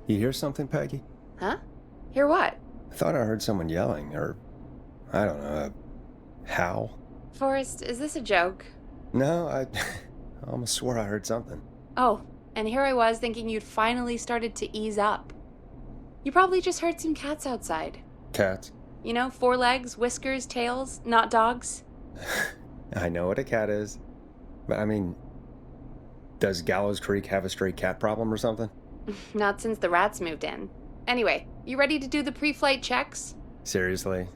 You hear something, Peggy? Huh? Hear what? I thought I heard someone yelling, or, I don't know, a howl. Forrest, is this a joke? No, I almost swore I heard something. Oh, and here I was thinking you'd finally started to ease up. You probably just heard some cats outside. Cats? You know, 4 legs, whiskers, tails, not dogs. I know what a cat is. But I mean, does Gallows Creek have a stray cat problem or something? Not since the rats moved in. Anyway, you ready to do the pre-flight checks? Seriously?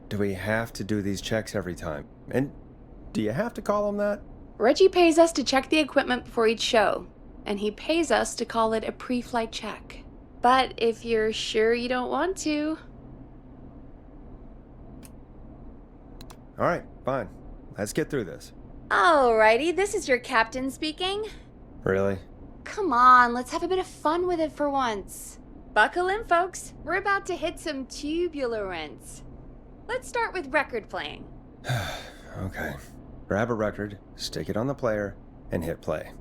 Do we have to do these checks every time? And do you have to call them that? Reggie pays us to check the equipment before each show, and he pays us to call it a pre-flight check. But if you're sure you don't want to... Alright, fine. Let's get through this. Alrighty, this is your captain speaking. Really? Come on, let's have a bit of fun with it for once. Buckle in, folks. We're about to hit some tubulance. Let's start with record playing. Okay. Grab a record, stick it on the player, and hit play.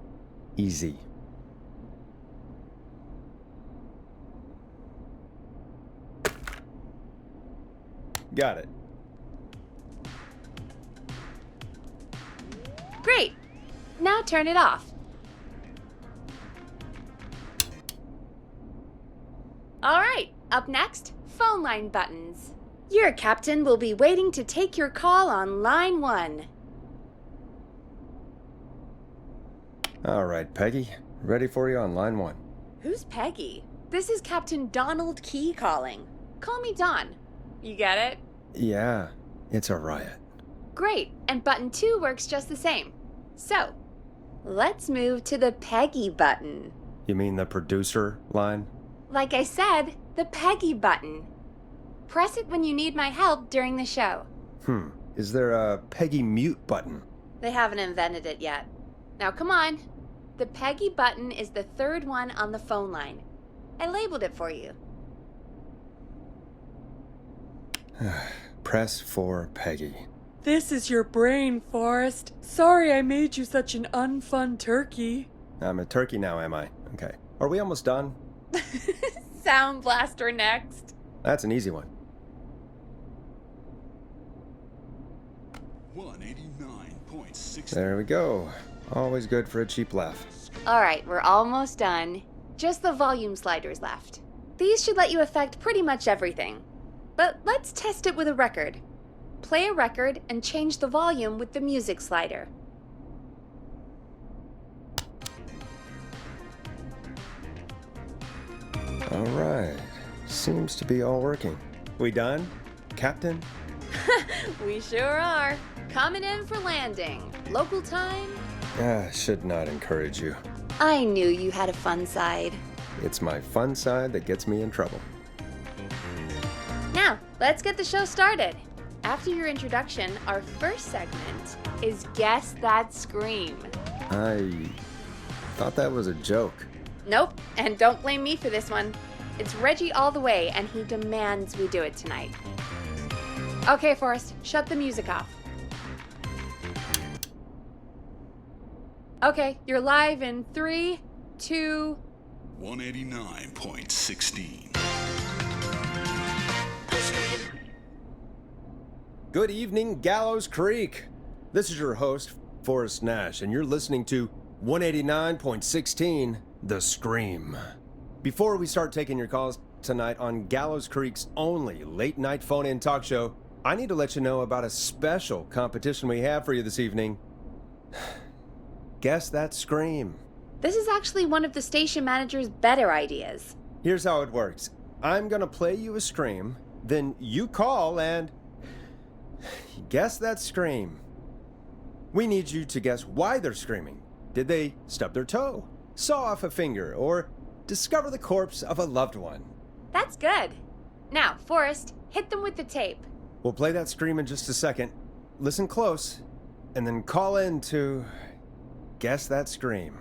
Easy. Got it. Great. Now turn it off. All right, up next, phone line buttons. Your captain will be waiting to take your call on line 1. All right, Peggy. Ready for you on line 1. Who's Peggy? This is Captain Donald Key calling. Call me Don. You get it? Yeah, it's a riot. Great, and button 2 works just the same. So, let's move to the Peggy button. You mean the producer line? Like I said, the Peggy button. Press it when you need my help during the show. Is there a Peggy mute button? They haven't invented it yet. Now come on. The Peggy button is the 3rd one on the phone line. I labeled it for you. Press for Peggy. This is your brain, Forrest. Sorry I made you such an unfun turkey. I'm a turkey now, am I? Okay. Are we almost done? Sound blaster next. That's an easy one. 189.6. There we go. Always good for a cheap laugh. All right, we're almost done. Just the volume sliders left. These should let you affect pretty much everything. But let's test it with a record. Play a record and change the volume with the music slider. All right. Seems to be all working. We done, Captain? We sure are. Coming in for landing. Local time? Should not encourage you. I knew you had a fun side. It's my fun side that gets me in trouble. Now, let's get the show started. After your introduction, our first segment is Guess That Scream. I thought that was a joke. Nope, and don't blame me for this one. It's Reggie all the way, and he demands we do it tonight. Okay, Forrest, shut the music off. Okay, you're live in 3, 2... 189.16. Good evening, Gallows Creek. This is your host, Forrest Nash, and you're listening to 189.16, The Scream. Before we start taking your calls tonight on Gallows Creek's only late-night phone-in talk show, I need to let you know about a special competition we have for you this evening. Guess That Scream. This is actually one of the station manager's better ideas. Here's how it works. I'm gonna play you a scream, then you call and guess that scream. We need you to guess why they're screaming. Did they stub their toe, saw off a finger, or discover the corpse of a loved one? That's good. Now, Forrest, hit them with the tape. We'll play that scream in just a second. Listen close, and then call in to guess that scream.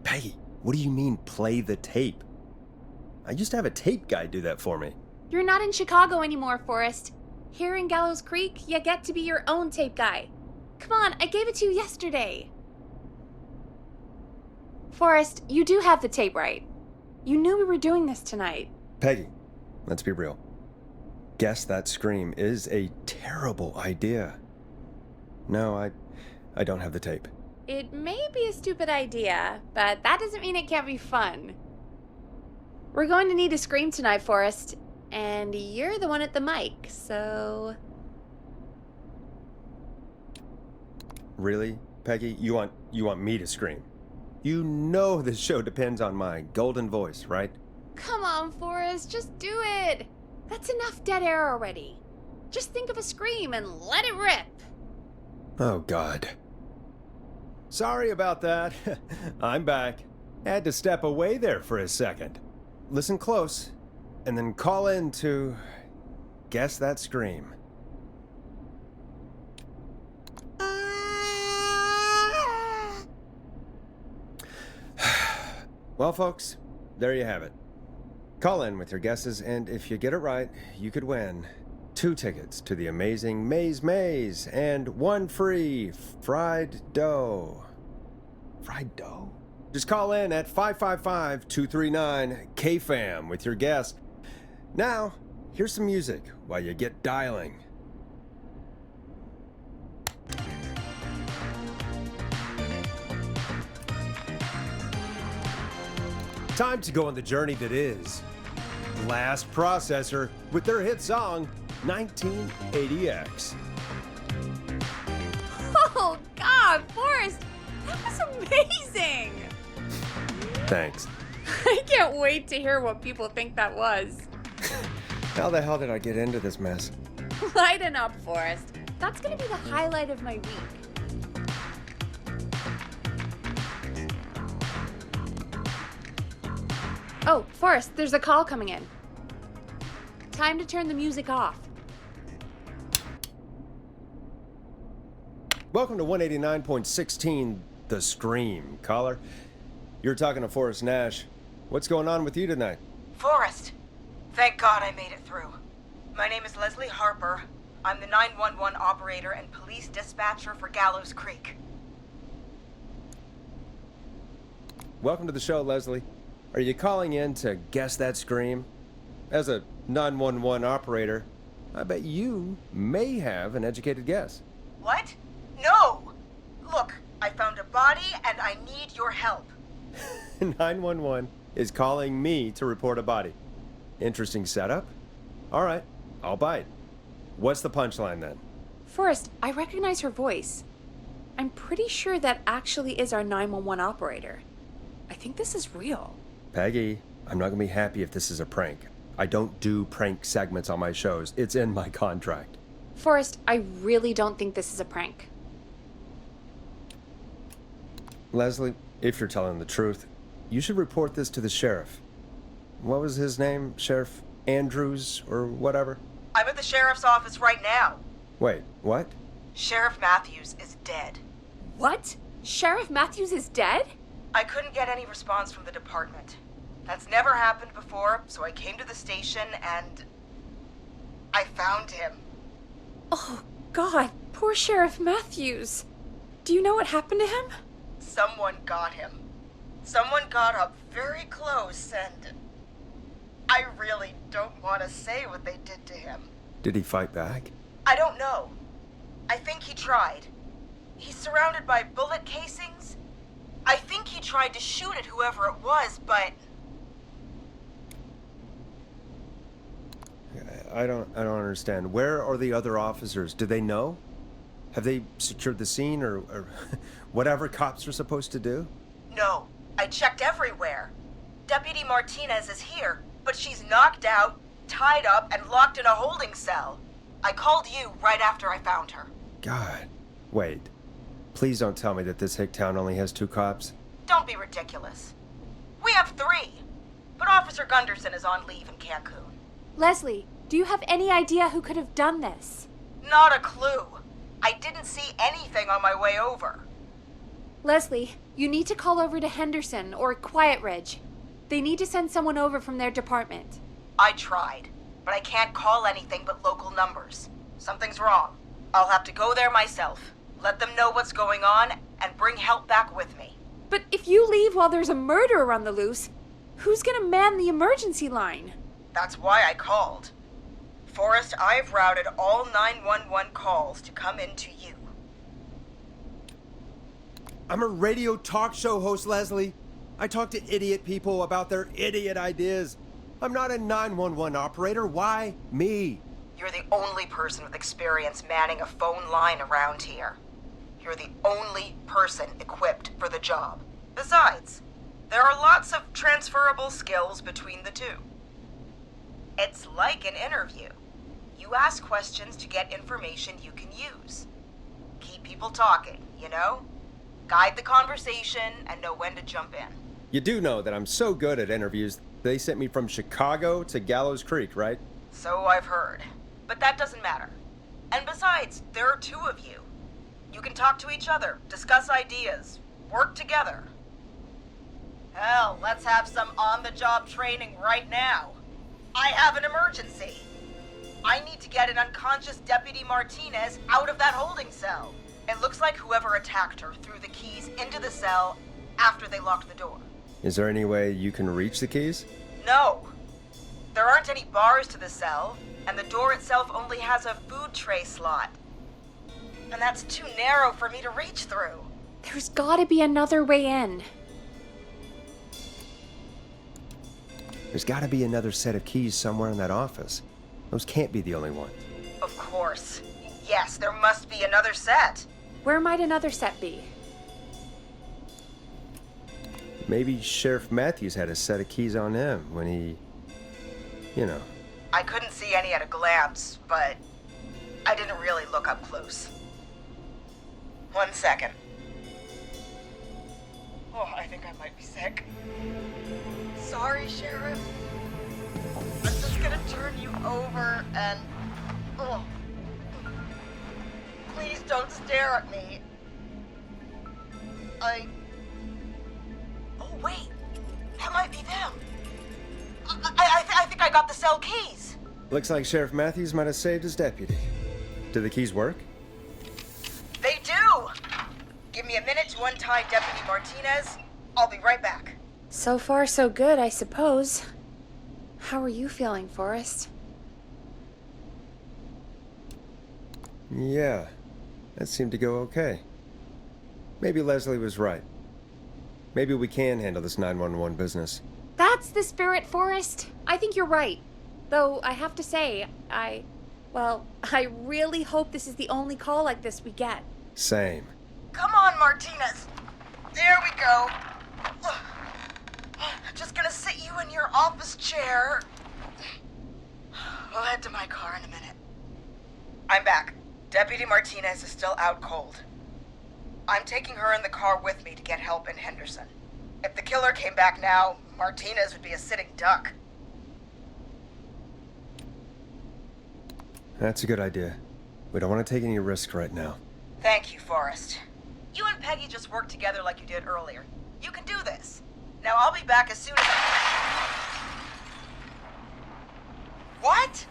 Peggy, what do you mean play the tape? I used to have a tape guy do that for me. You're not in Chicago anymore, Forrest. Here in Gallows Creek, you get to be your own tape guy. Come on, I gave it to you yesterday. Forrest, you do have the tape right. You knew we were doing this tonight. Peggy, let's be real. Guess That Scream is a terrible idea. No, I don't have the tape. It may be a stupid idea, but that doesn't mean it can't be fun. We're going to need a scream tonight, Forrest, and you're the one at the mic, so... Really, Peggy? You want me to scream? You know this show depends on my golden voice, right? Come on, Forrest, just do it! That's enough dead air already. Just think of a scream and let it rip! Oh, God. Sorry about that. I'm back. Had to step away there for a second. Listen close, and then call in to Guess That Scream. Well, folks, there you have it. Call in with your guesses, and if you get it right, you could win 2 tickets to the amazing Maze and 1 free fried dough. Fried dough? Just call in at 555-239-KFAM with your guess. Now, here's some music while you get dialing. Time to go on the journey that is Last Processor with their hit song 1980X. Oh, God, Forrest! That was amazing! Thanks. I can't wait to hear what people think that was. How the hell did I get into this mess? Lighten up, Forrest. That's gonna be the highlight of my week. Oh, Forrest, there's a call coming in. Time to turn the music off. Welcome to 189.16, The Scream. Caller, you're talking to Forrest Nash. What's going on with you tonight? Forrest! Thank God I made it through. My name is Leslie Harper. I'm the 911 operator and police dispatcher for Gallows Creek. Welcome to the show, Leslie. Are you calling in to Guess That Scream? As a 911 operator, I bet you may have an educated guess. What? No! Look, I found a body and I need your help. 911 is calling me to report a body. Interesting setup. All right, I'll bite. What's the punchline then? Forrest, I recognize her voice. I'm pretty sure that actually is our 911 operator. I think this is real. Peggy, I'm not gonna be happy if this is a prank. I don't do prank segments on my shows. It's in my contract. Forrest, I really don't think this is a prank. Leslie, if you're telling the truth, you should report this to the sheriff. What was his name? Sheriff Andrews or whatever? I'm at the sheriff's office right now. Wait, what? Sheriff Matthews is dead. What? Sheriff Matthews is dead? I couldn't get any response from the department. That's never happened before, so I came to the station and I found him. Oh, God, poor Sheriff Matthews. Do you know what happened to him? Someone got him. Someone got up very close and I really don't want to say what they did to him. Did he fight back? I don't know. I think he tried. He's surrounded by bullet casings. I think he tried to shoot at whoever it was, but I don't understand. Where are the other officers? Do they know? Have they secured the scene or whatever cops are supposed to do? no. I checked everywhere. Deputy Martinez is here, but she's knocked out, tied up, and locked in a holding cell. I called you right after I found her. God. Wait. Please don't tell me that this hick town only has 2 cops. Don't be ridiculous. We have 3, but Officer Gunderson is on leave in Cancun. Leslie, do you have any idea who could have done this? Not a clue. I didn't see anything on my way over. Leslie, you need to call over to Henderson or Quiet Ridge. They need to send someone over from their department. I tried, but I can't call anything but local numbers. Something's wrong. I'll have to go there myself, let them know what's going on, and bring help back with me. But if you leave while there's a murderer on the loose, Who's gonna man the emergency line? That's why I called. Forrest, I've routed all 911 calls to come in to you. I'm a radio talk show host, Leslie. I talk to idiot people about their idiot ideas. I'm not a 911 operator. Why me? You're the only person with experience manning a phone line around here. You're the only person equipped for the job. Besides, there are lots of transferable skills between the two. It's like an interview. You ask questions to get information you can use. Keep people talking, you know? Guide the conversation and know when to jump in. You do know that I'm so good at interviews, they sent me from Chicago to Gallows Creek, right? So I've heard. But that doesn't matter. And besides, there are two of you. You can talk to each other, discuss ideas, work together. Hell, let's have some on-the-job training right now. I have an emergency. I need to get an unconscious Deputy Martinez out of that holding cell. It looks like whoever attacked her threw the keys into the cell after they locked the door. Is there any way you can reach the keys? No. There aren't any bars to the cell, and the door itself only has a food tray slot. And that's too narrow for me to reach through. There's gotta be another way in. There's gotta be another set of keys somewhere in that office. Those can't be the only ones. Of course. Yes, there must be another set. Where might another set be? Maybe Sheriff Matthews had a set of keys on him when he... you know. I couldn't see any at a glance, but I didn't really look up close. 1 second. Oh, I think I might be sick. Sorry, Sheriff. I'm just gonna turn you over and... Oh. Please don't stare at me. Oh, wait. That might be them. I think I got the cell keys. Looks like Sheriff Matthews might have saved his deputy. Do the keys work? They do! Give me a minute to untie Deputy Martinez. I'll be right back. So far, so good, I suppose. How are you feeling, Forrest? Yeah, that seemed to go okay. Maybe Leslie was right. Maybe we can handle this 911 business. That's the spirit, Forrest. I think you're right. Though, I have to say, I really hope this is the only call like this we get. Same. Come on, Martinez. There we go. Just gonna sit you in your office chair. We'll head to my car in a minute. I'm back. Deputy Martinez is still out cold. I'm taking her in the car with me to get help in Henderson. If the killer came back now, Martinez would be a sitting duck. That's a good idea. We don't want to take any risk right now. Thank you, Forrest. You and Peggy just worked together like you did earlier. You can do this. Now I'll be back as soon as What?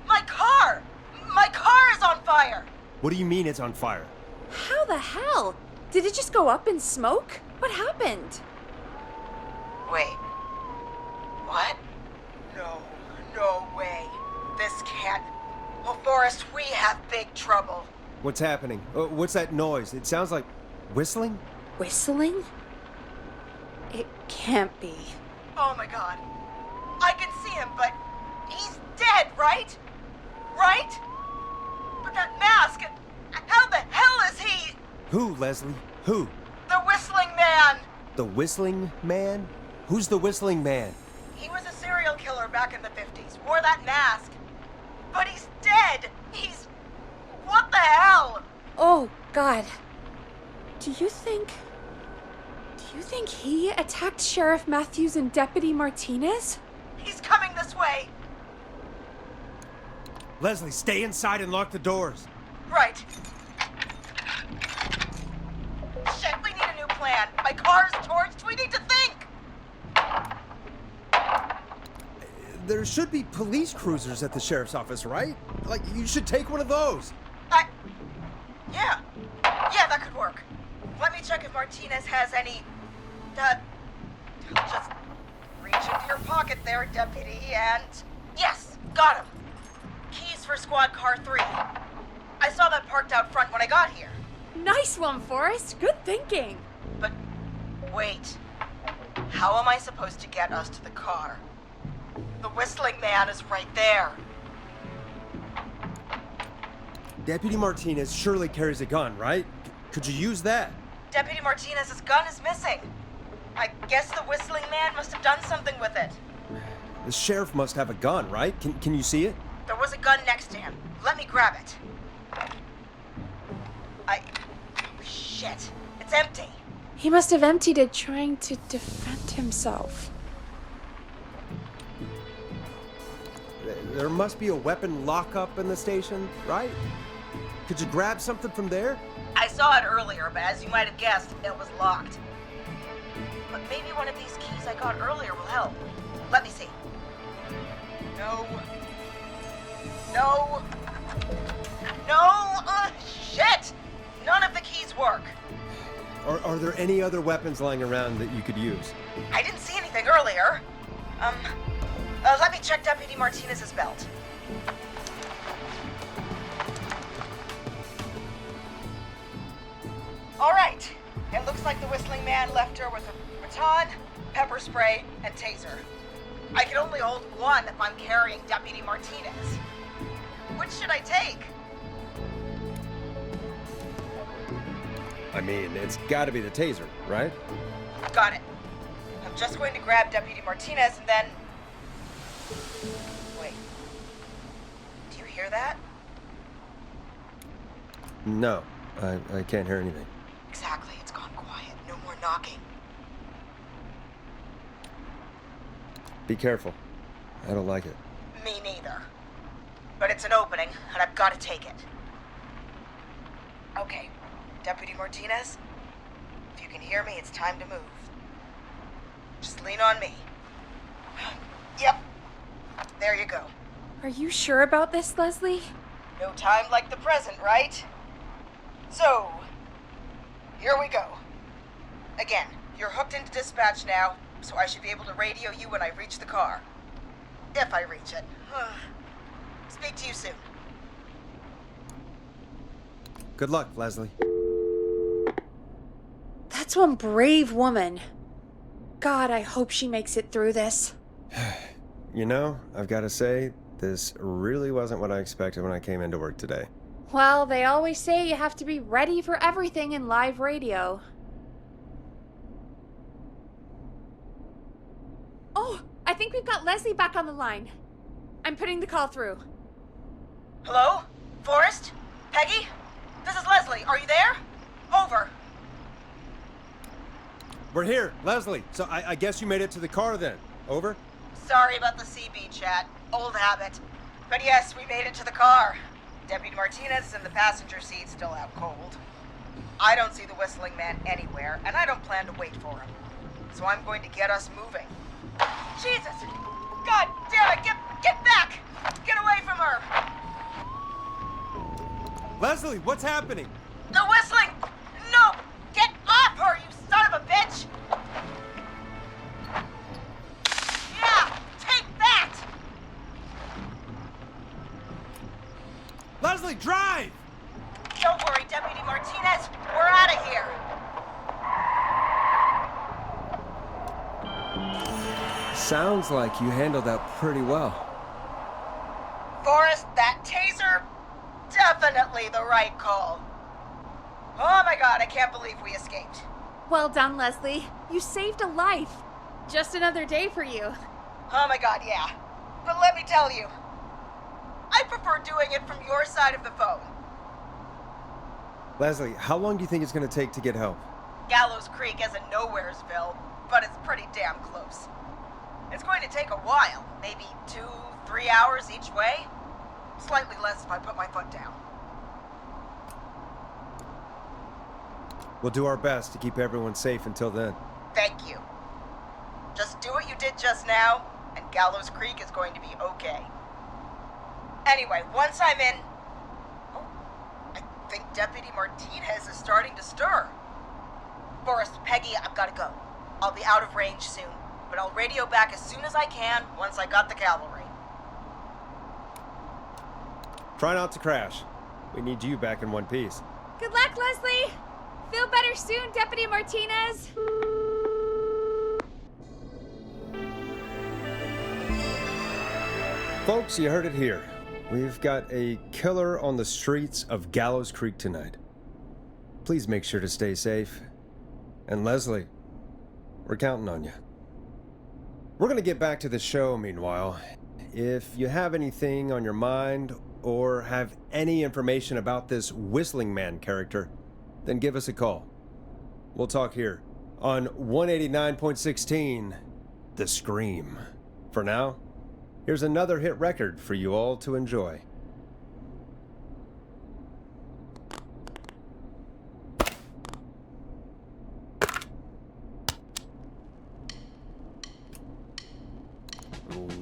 My car! My car is on fire! What do you mean it's on fire? How the hell? Did it just go up in smoke? What happened? Wait. What? No way. This can't... Oh, Forrest, we have big trouble. What's happening? What's that noise? It sounds like whistling? Whistling? It can't be. Oh my god. I can see him, but he's dead, right? Right? But that mask, how the hell is he? Who, Leslie? Who? The Whistling Man! The Whistling Man? Who's the Whistling Man? He was a serial killer back in the 50s, wore that mask. But he's dead! He's... What the hell? Oh, God. Do you think he attacked Sheriff Matthews and Deputy Martinez? He's coming this way! Leslie, stay inside and lock the doors. Right. Shit, we need a new plan. My car's torched. We need to think. There should be police cruisers at the sheriff's office, right? Like, you should take one of those. Yeah, that could work. Let me check if Martinez has any, Just reach into your pocket there, Deputy, and... Yes, got him. Keys for Squad Car 3. I saw that parked out front when I got here. Nice one, Forrest. Good thinking. But wait. How am I supposed to get us to the car? The whistling man is right there. Deputy Martinez surely carries a gun, right? Could you use that? Deputy Martinez's gun is missing. I guess the whistling man must have done something with it. The sheriff must have a gun, right? Can you see it? There was a gun next to him. Let me grab it. Shit. It's empty. He must have emptied it trying to defend himself. There must be a weapon lockup in the station, right? Could you grab something from there? I saw it earlier, but as you might have guessed, it was locked. But maybe one of these keys I got earlier will help. Let me see. No. No. No! Shit! None of the keys work. Are there any other weapons lying around that you could use? I didn't see anything earlier. Let me check Deputy Martinez's belt. All right. It looks like the whistling man left her with a baton, pepper spray, and taser. I can only hold one if I'm carrying Deputy Martinez. Which should I take? I mean, it's gotta be the taser, right? Got it. I'm just going to grab Deputy Martinez and then... Wait. Do you hear that? No, I can't hear anything. Exactly. It's gone quiet. No more knocking. Be careful. I don't like it. Me neither. But it's an opening, and I've got to take it. Okay. Deputy Martinez, if you can hear me, it's time to move. Just lean on me. Yep. There you go. Are you sure about this, Leslie? No time like the present, right? So, here we go. Again, you're hooked into dispatch now, so I should be able to radio you when I reach the car. If I reach it. Speak to you soon. Good luck, Leslie. That's one brave woman. God, I hope she makes it through this. You know, I've got to say, this really wasn't what I expected when I came into work today. Well, they always say you have to be ready for everything in live radio. Oh, I think we've got Leslie back on the line. I'm putting the call through. Hello? Forrest? Peggy? This is Leslie. Are you there? Over. We're here, Leslie. So I guess you made it to the car then. Over? Sorry about the CB chat. Old habit. But yes, we made it to the car. Deputy Martinez is in the passenger seat, still out cold. I don't see the whistling man anywhere, and I don't plan to wait for him. So I'm going to get us moving. Jesus! God damn it! Get back! Get away from her! Leslie, what's happening? The whistling! No! Get off her, you son of a bitch! Yeah! Take that! Leslie, drive! Don't worry, Deputy Martinez. We're out of here. Sounds like you handled that pretty well. Forrest, that taser? Definitely the right call. Oh my god, I can't believe we escaped. Well done, Leslie. You saved a life. Just another day for you. Oh my god, yeah. But let me tell you, I prefer doing it from your side of the phone. Leslie, how long do you think it's going to take to get help? Gallows Creek isn't Nowheresville, but it's pretty damn close. It's going to take a while, maybe 2-3 hours each way. Slightly less if I put my foot down. We'll do our best to keep everyone safe until then. Thank you. Just do what you did just now, and Gallows Creek is going to be okay. Anyway, once I'm in... Oh, I think Deputy Martinez is starting to stir. Forrest, Peggy, I've got to go. I'll be out of range soon, but I'll radio back as soon as I can once I got the cavalry. Try not to crash. We need you back in one piece. Good luck, Leslie! Feel better soon, Deputy Martinez! Folks, you heard it here. We've got a killer on the streets of Gallows Creek tonight. Please make sure to stay safe. And Leslie, we're counting on you. We're gonna get back to the show meanwhile. If you have anything on your mind or have any information about this Whistling Man character, then give us a call. We'll talk here on 189.16, The Scream. For now, here's another hit record for you all to enjoy.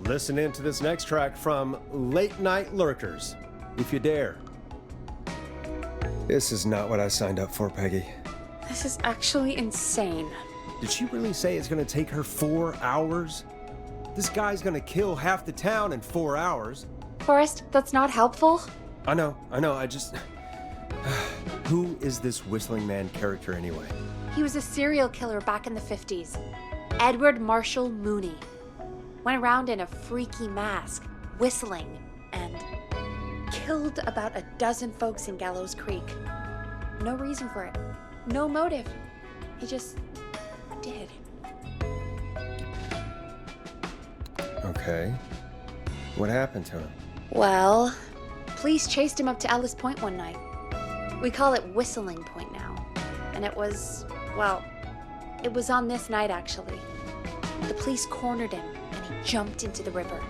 Listen in to this next track from Late Night Lurkers, if you dare. This is not what I signed up for, Peggy. This is actually insane. Did she really say it's gonna take her 4 hours? This guy's gonna kill half the town in 4 hours. Forrest, that's not helpful. I know, I just... Who is this Whistling Man character anyway? He was a serial killer back in the 50s. Edward Marshall Mooney. Went around in a freaky mask, whistling, and killed about a dozen folks in Gallows Creek. No reason for it. No motive. He just did. Okay. What happened to him? Well, police chased him up to Ellis Point one night. We call it Whistling Point now. And it was on this night actually. The police cornered him and he jumped into the river.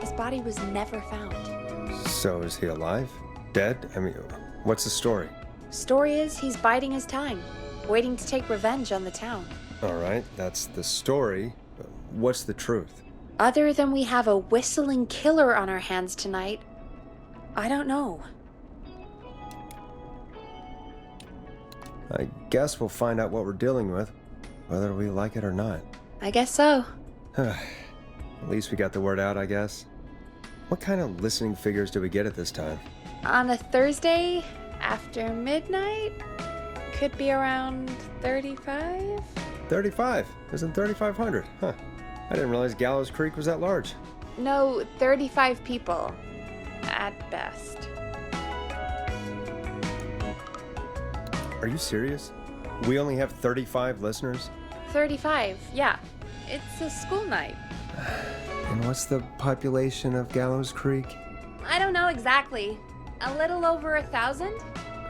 His body was never found. So is he alive? Dead? I mean, what's the story? Story is he's biding his time, waiting to take revenge on the town. All right, that's the story. What's the truth? Other than we have a whistling killer on our hands tonight, I don't know. I guess we'll find out what we're dealing with, whether we like it or not. I guess so. At least we got the word out, I guess. What kind of listening figures do we get at this time? On a Thursday after midnight, could be around 35? 35. Isn't 3,500? Huh. I didn't realize Gallows Creek was that large. No, 35 people. At best. Are you serious? We only have 35 listeners? 35, yeah. It's a school night. And what's the population of Gallows Creek? I don't know exactly. A little over 1,000?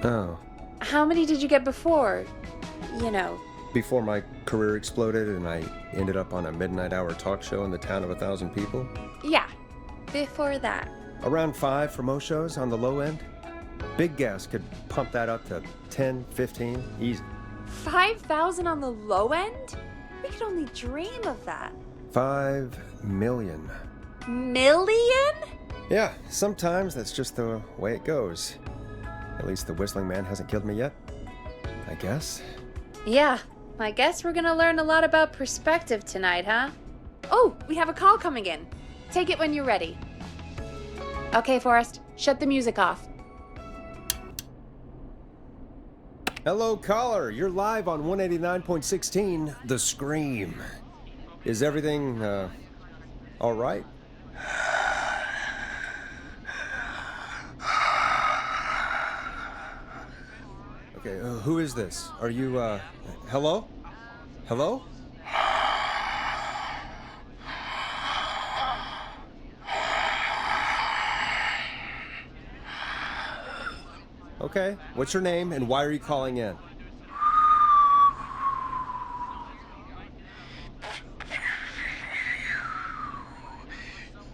Oh. How many did you get before? You know. Before my career exploded and I ended up on a midnight hour talk show in the town of 1,000 people? Yeah, before that. Around 5 for most shows on the low end. Big gas could pump that up to 10, 15, easy. 5,000 on the low end? We could only dream of that. 5 million. Million? Yeah, sometimes that's just the way it goes. At least the Whistling Man hasn't killed me yet, I guess. Yeah, I guess we're gonna learn a lot about perspective tonight, huh? Oh, we have a call coming in. Take it when you're ready. Okay, Forrest, shut the music off. Hello, caller. You're live on 189.16, The Scream. Is everything, all right? Okay, who is this? Are you, hello? Hello? Okay, what's your name and why are you calling in?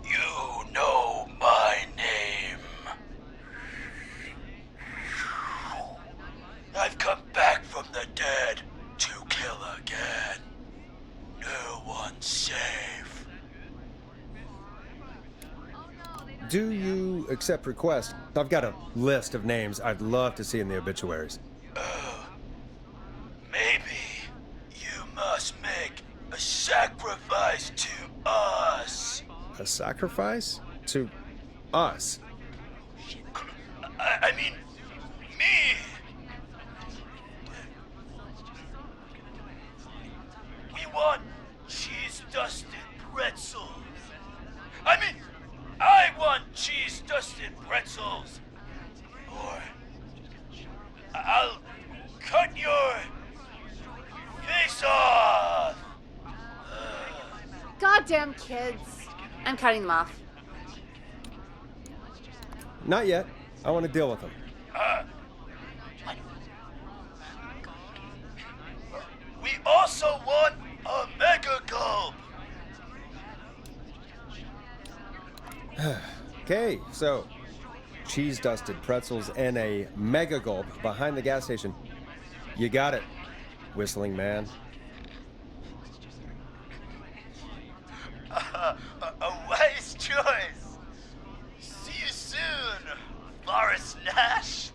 You know my name. I've come back from the dead to kill again. No one's safe. Do you accept requests? I've got a list of names I'd love to see in the obituaries. Maybe you must sacrifice? To us? I mean, me! We want cheese-dusted pretzels. I mean, I want cheese-dusted pretzels. Or I'll cut your face off. Goddamn kids. I'm cutting them off. Not yet. I want to deal with them. We also want a mega gulp. Okay, so cheese-dusted pretzels and a mega gulp behind the gas station. You got it, whistling man. A wise choice. See you soon, Maurice Nash.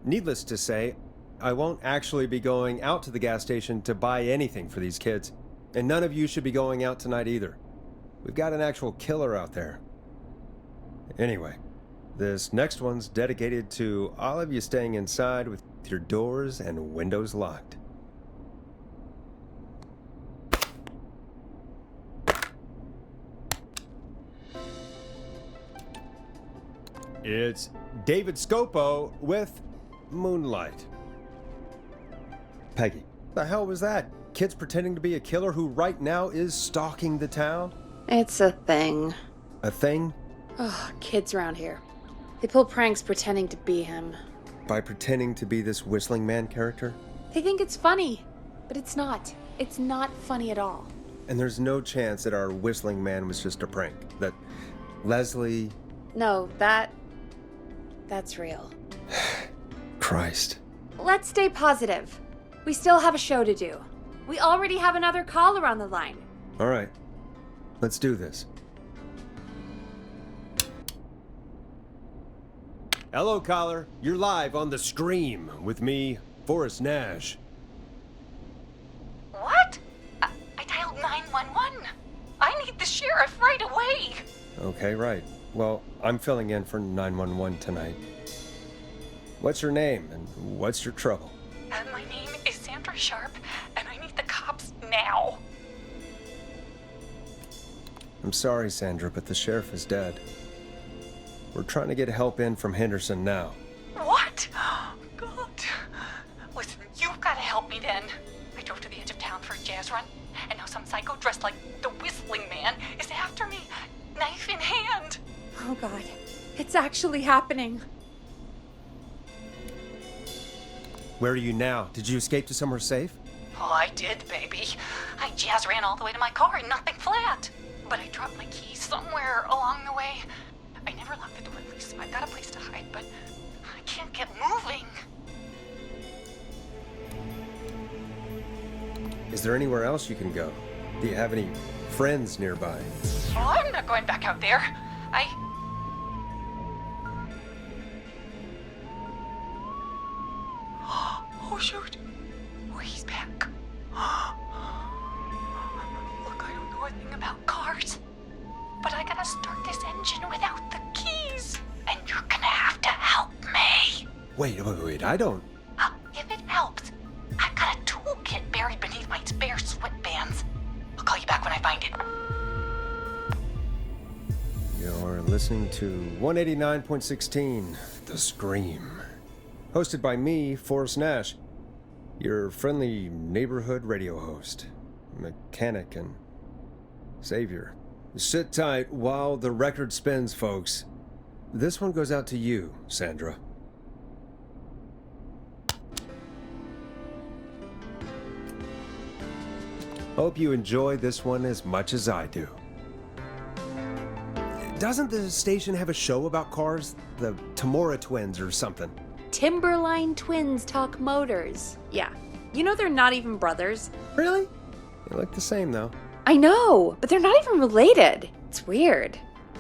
Needless to say, I won't actually be going out to the gas station to buy anything for these kids. And none of you should be going out tonight either. We've got an actual killer out there. Anyway, this next one's dedicated to all of you staying inside with your doors and windows locked. It's David Scopo with Moonlight. Peggy, the hell was that? Kids pretending to be a killer who right now is stalking the town? It's a thing. A thing? Oh, kids around here. They pull pranks pretending to be him. By pretending to be this whistling man character? They think it's funny, but it's not. It's not funny at all. And there's no chance that our whistling man was just a prank. That Leslie... No, that's real. Christ. Let's stay positive. We still have a show to do. We already have another caller on the line. All right. Let's do this. Hello, caller. You're live on The Scream with me, Forrest Nash. What? I dialed 911. I need the sheriff right away. Okay, right. Well, I'm filling in for 911 tonight. What's your name and what's your trouble? My name is Sandra Sharp, and I need the cops now. I'm sorry, Sandra, but the sheriff is dead. We're trying to get help in from Henderson now. What? God. Listen, you've got to help me then. I drove to the edge of town for a jazz run, and now some psycho dressed like the Whistling Man is after me, knife in hand. Oh God, it's actually happening. Where are you now? Did you escape to somewhere safe? Oh, I did, baby. I jazz ran all the way to my car and nothing flat. But I dropped my keys somewhere along the way. I never locked the door, at least, so I got a place to hide, but I can't get moving. Is there anywhere else you can go? Do you have any friends nearby? Oh, I'm not going back out there. Oh, shoot. Oh, he's back. Look, I don't know a thing about cars, but I gotta start this engine without the keys. And you're gonna have to help me. Wait, I don't... If it helps, I've got a toolkit buried beneath my spare sweatbands. I'll call you back when I find it. You're listening to 189.16, The Scream. Hosted by me, Forrest Nash, your friendly neighborhood radio host, mechanic, and savior. Sit tight while the record spins, folks. This one goes out to you, Sandra. Hope you enjoy this one as much as I do. Doesn't the station have a show about cars? The Tamora twins or something? Timberline twins talk motors. Yeah. You know they're not even brothers. Really? They look the same, though. I know, but they're not even related. It's weird.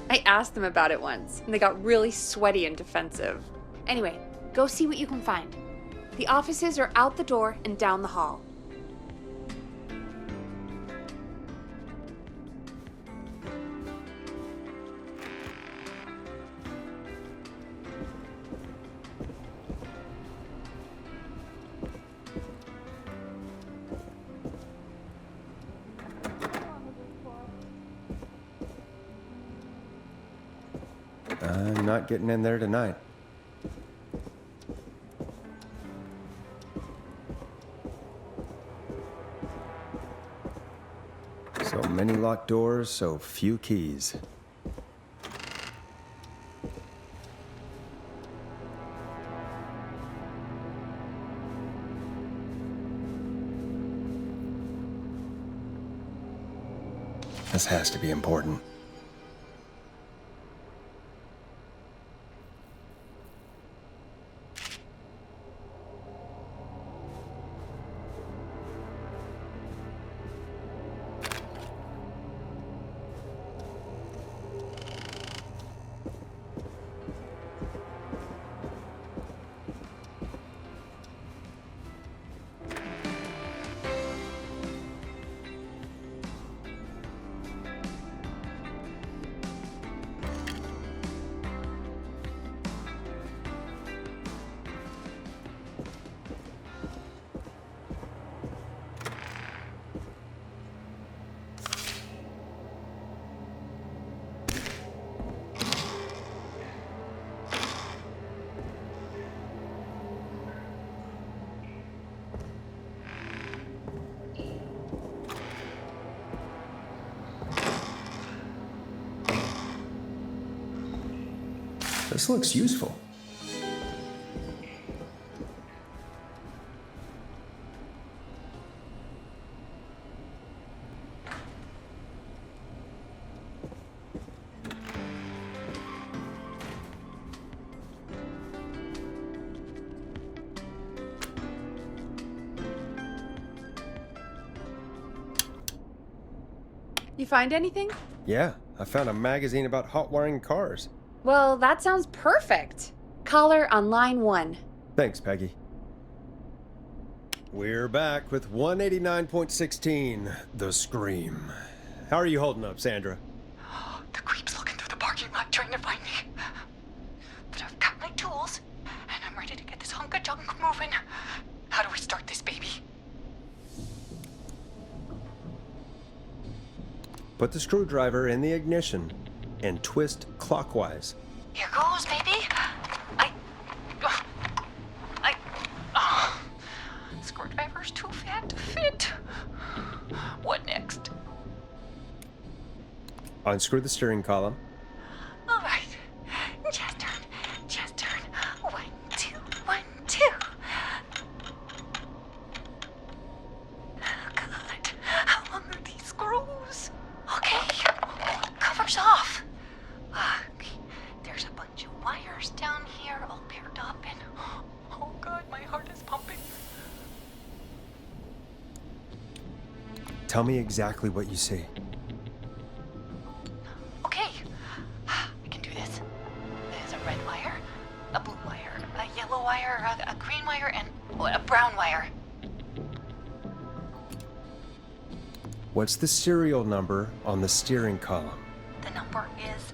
I asked them about it once, and they got really sweaty and defensive. Anyway, go see what you can find. The offices are out the door and down the hall. I'm not getting in there tonight. So many locked doors, so few keys. This has to be important. This looks useful. You find anything? Yeah, I found a magazine about hot wiring cars. Well, that sounds perfect. Caller on line 1. Thanks, Peggy. We're back with 189.16, The Scream. How are you holding up, Sandra? The creep's looking through the parking lot trying to find me. But I've got my tools, and I'm ready to get this hunk of junk moving. How do we start this baby? Put the screwdriver in the ignition and twist clockwise. Here goes, baby. Screwdriver's too fat to fit. What next? Unscrew the steering column. All right. Just turn. Just turn. 1, 2, 1, 2. Good. How long are these screws? Okay. Cover's off. Okay. There's a bunch of wires down here all paired up and... Oh God, my heart is pumping. Tell me exactly what you see. Okay. I can do this. There's a red wire, a blue wire, a yellow wire, a green wire, and a brown wire. What's the serial number on the steering column? The number is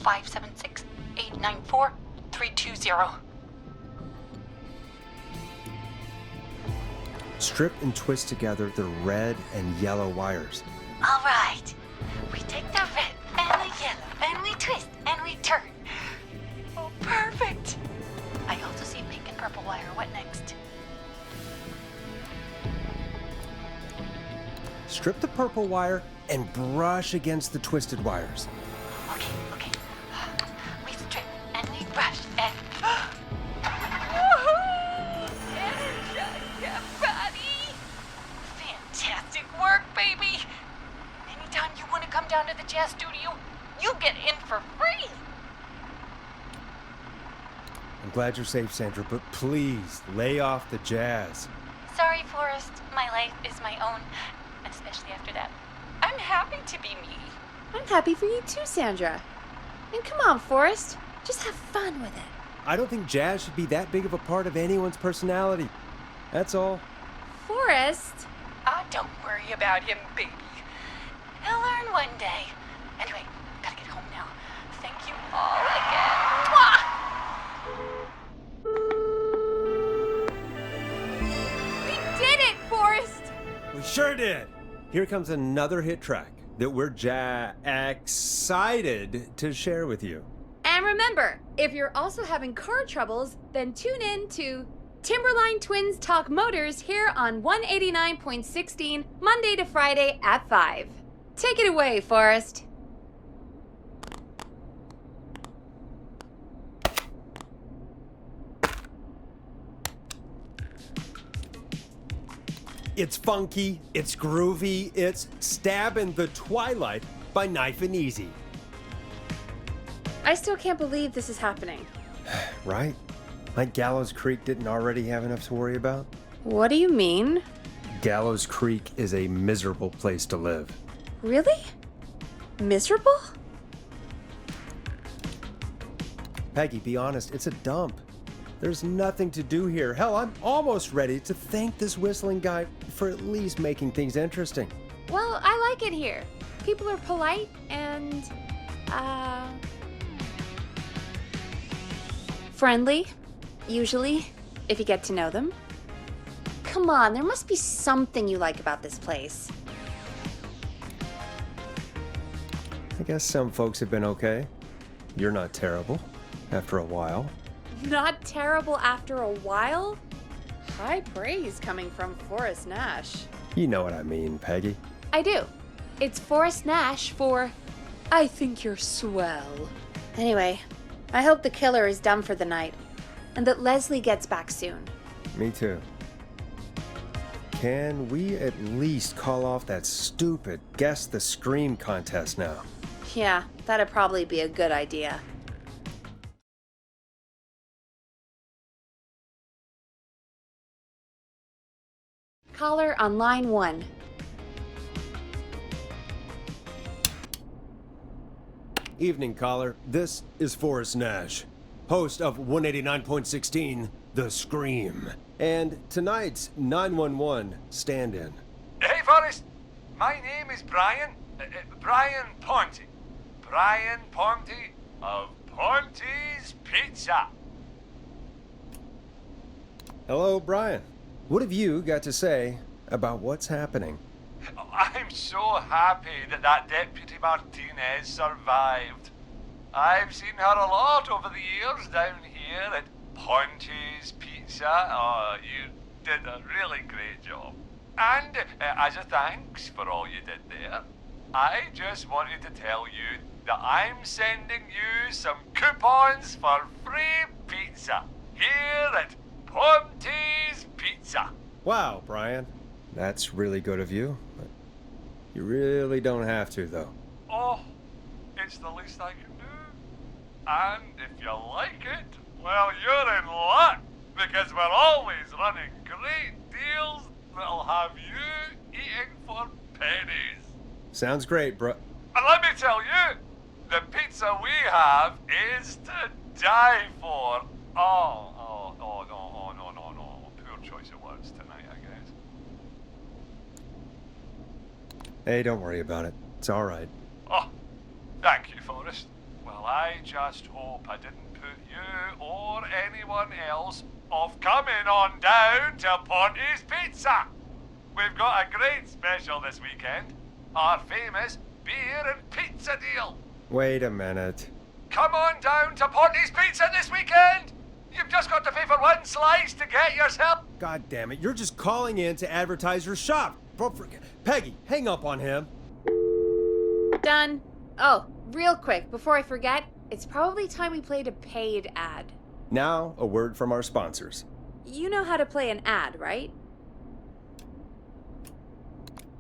576-894-320. Strip and twist together the red and yellow wires. All right. We take the red and the yellow, and we twist, and we turn. Oh, perfect. I also see pink and purple wire. What next? Strip the purple wire and brush against the twisted wires. Okay. We strip, and we brush, and... Energize your body. Fantastic work, baby. Anytime you want to come down to the jazz studio, you get in for free. I'm glad you're safe, Sandra, but please lay off the jazz. Sorry, Forrest. My life is my own, especially after that. I'm happy to be me. I'm happy for you too, Sandra. And come on, Forrest. Just have fun with it. I don't think jazz should be that big of a part of anyone's personality. That's all. Forrest? Don't worry about him, baby. He'll learn one day. Anyway, gotta get home now. Thank you all again. Mwah! We did it, Forrest! We sure did. Here comes another hit track that we're excited to share with you. And remember, if you're also having car troubles, then tune in to Timberline Twins Talk Motors here on 189.16, Monday to Friday at 5. Take it away, Forrest. It's funky, it's groovy, it's Stab in the Twilight by Knife and Easy. I still can't believe this is happening. Right? Like Gallows Creek didn't already have enough to worry about? What do you mean? Gallows Creek is a miserable place to live. Really? Miserable? Peggy, be honest, it's a dump. There's nothing to do here. Hell, I'm almost ready to thank this whistling guy for at least making things interesting. Well, I like it here. People are polite and, friendly, usually, if you get to know them. Come on, there must be something you like about this place. I guess some folks have been okay. You're not terrible, after a while. Not terrible after a while? High praise coming from Forrest Nash. You know what I mean, Peggy. I do. It's Forrest Nash for I think you're swell. Anyway, I hope the killer is done for the night, and that Leslie gets back soon. Me too. Can we at least call off that stupid Guess the Scream contest now? Yeah, that'd probably be a good idea. Caller on line 1. Evening, caller. This is Forrest Nash, host of 189.16, The Scream, and tonight's 911 stand-in. Hey, Forrest. My name is Brian. Brian Ponte. Brian Ponte of Ponte's Pizza. Hello, Brian. What have you got to say about what's happening? I'm so happy that Deputy Martinez survived. I've seen her a lot over the years down here at Ponte's Pizza. Oh, you did a really great job. And as a thanks for all you did there, I just wanted to tell you that I'm sending you some coupons for free pizza here at Ponte's Pizza. Wow, Brian. That's really good of you. But you really don't have to, though. Oh, it's the least I can do. And if you like it, well, you're in luck, because we're always running great deals that'll have you eating for pennies. Sounds great, bro. And let me tell you, the pizza we have is to die for. No. Poor choice of words tonight, I guess. Hey, don't worry about it. It's all right. Oh, thank you, Forrest. Well, I just hope I didn't put you or anyone else off coming on down to Ponte's Pizza. We've got a great special this weekend. Our famous beer and pizza deal. Wait a minute. Come on down to Ponte's Pizza this weekend. You've just got to pay for one slice to get yourself. God damn it, you're just calling in to advertise your shop. Peggy, hang up on him. Done. Oh, real quick, before I forget, it's probably time we played a paid ad. Now, a word from our sponsors. You know how to play an ad, right?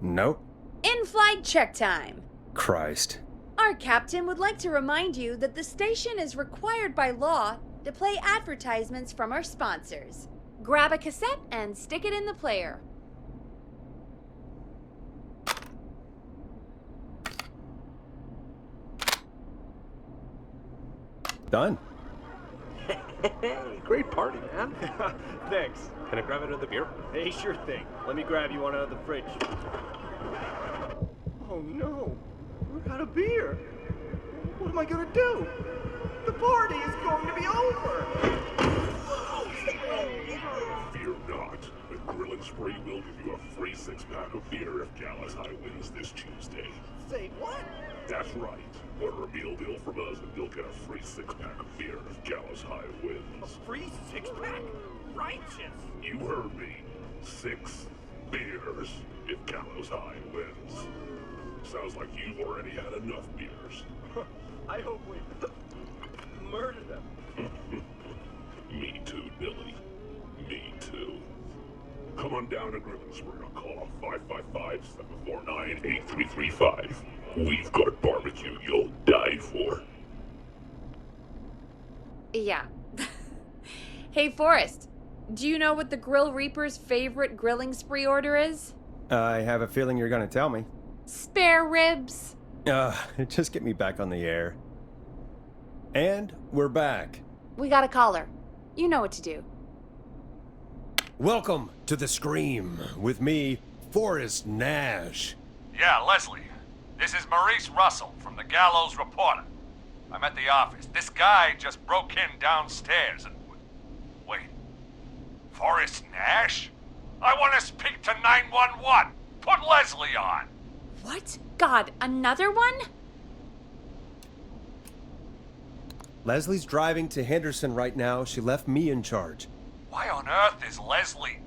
Nope. In-flight check time. Christ. Our captain would like to remind you that the station is required by law to play advertisements from our sponsors. Grab a cassette and stick it in the player. Done. Great party, man. Thanks. Can I grab another beer? Hey, sure thing. Let me grab you one out of the fridge. Oh no, we're out of beer. What am I gonna do? The party is going to be over. Fear not. The Grill and Spree will give you a free 6-pack of beer if Gallus High wins this Tuesday. Say what? That's right. Order a meal deal from us and you'll get a free 6-pack of beer if Gallows High wins. Free 6-pack? Righteous! You heard me. 6 beers if Gallows High wins. Sounds like you've already had enough beers. I hope we murder them. Me too, Billy. Me too. Come on down to Griffithsburg or call 555-749-8335. We've got barbecue you'll die for. Yeah. Hey, Forrest, do you know what the Grill Reaper's favorite grilling spree order is? I have a feeling you're gonna tell me. Spare ribs. Just get me back on the air. And we're back. We got a caller. You know what to do. Welcome to The Scream with me, Forrest Nash. Yeah, Leslie. This is Maurice Russell from the Gallows Reporter. I'm at the office. This guy just broke in downstairs and... Wait. Forrest Nash? I want to speak to 911. Put Leslie on. What? God, another one? Leslie's driving to Henderson right now. She left me in charge. Why on earth is Leslie...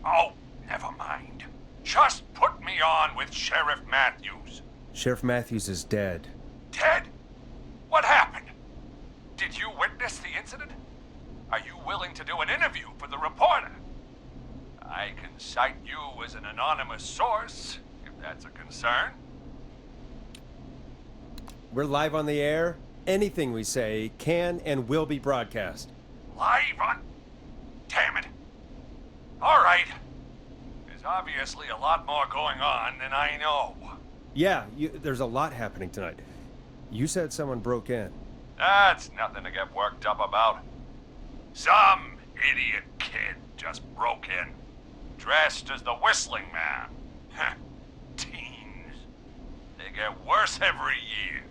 Oh, never mind. Just put me on with Sheriff Matthews. Sheriff Matthews is dead. Dead? What happened? Did you witness the incident? Are you willing to do an interview for the reporter? I can cite you as an anonymous source, if that's a concern. We're live on the air. Anything we say can and will be broadcast. Live on... Damn it. All right. There's obviously a lot more going on than I know. Yeah, there's a lot happening tonight. You said someone broke in. That's nothing to get worked up about. Some idiot kid just broke in, dressed as the Whistling Man. Heh, teens. They get worse every year.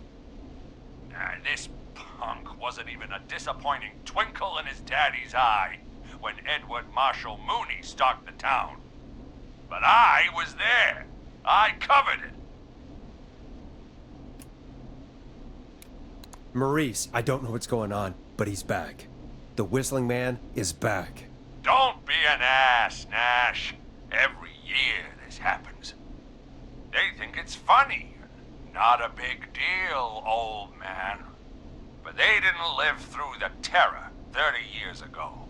This punk wasn't even a disappointing twinkle in his daddy's eye when Edward Marshall Mooney stalked the town. But I was there. I covered it. Maurice, I don't know what's going on, but he's back. The Whistling Man is back. Don't be an ass, Nash. Every year this happens. They think it's funny. Not a big deal, old man. But they didn't live through the terror 30 years ago.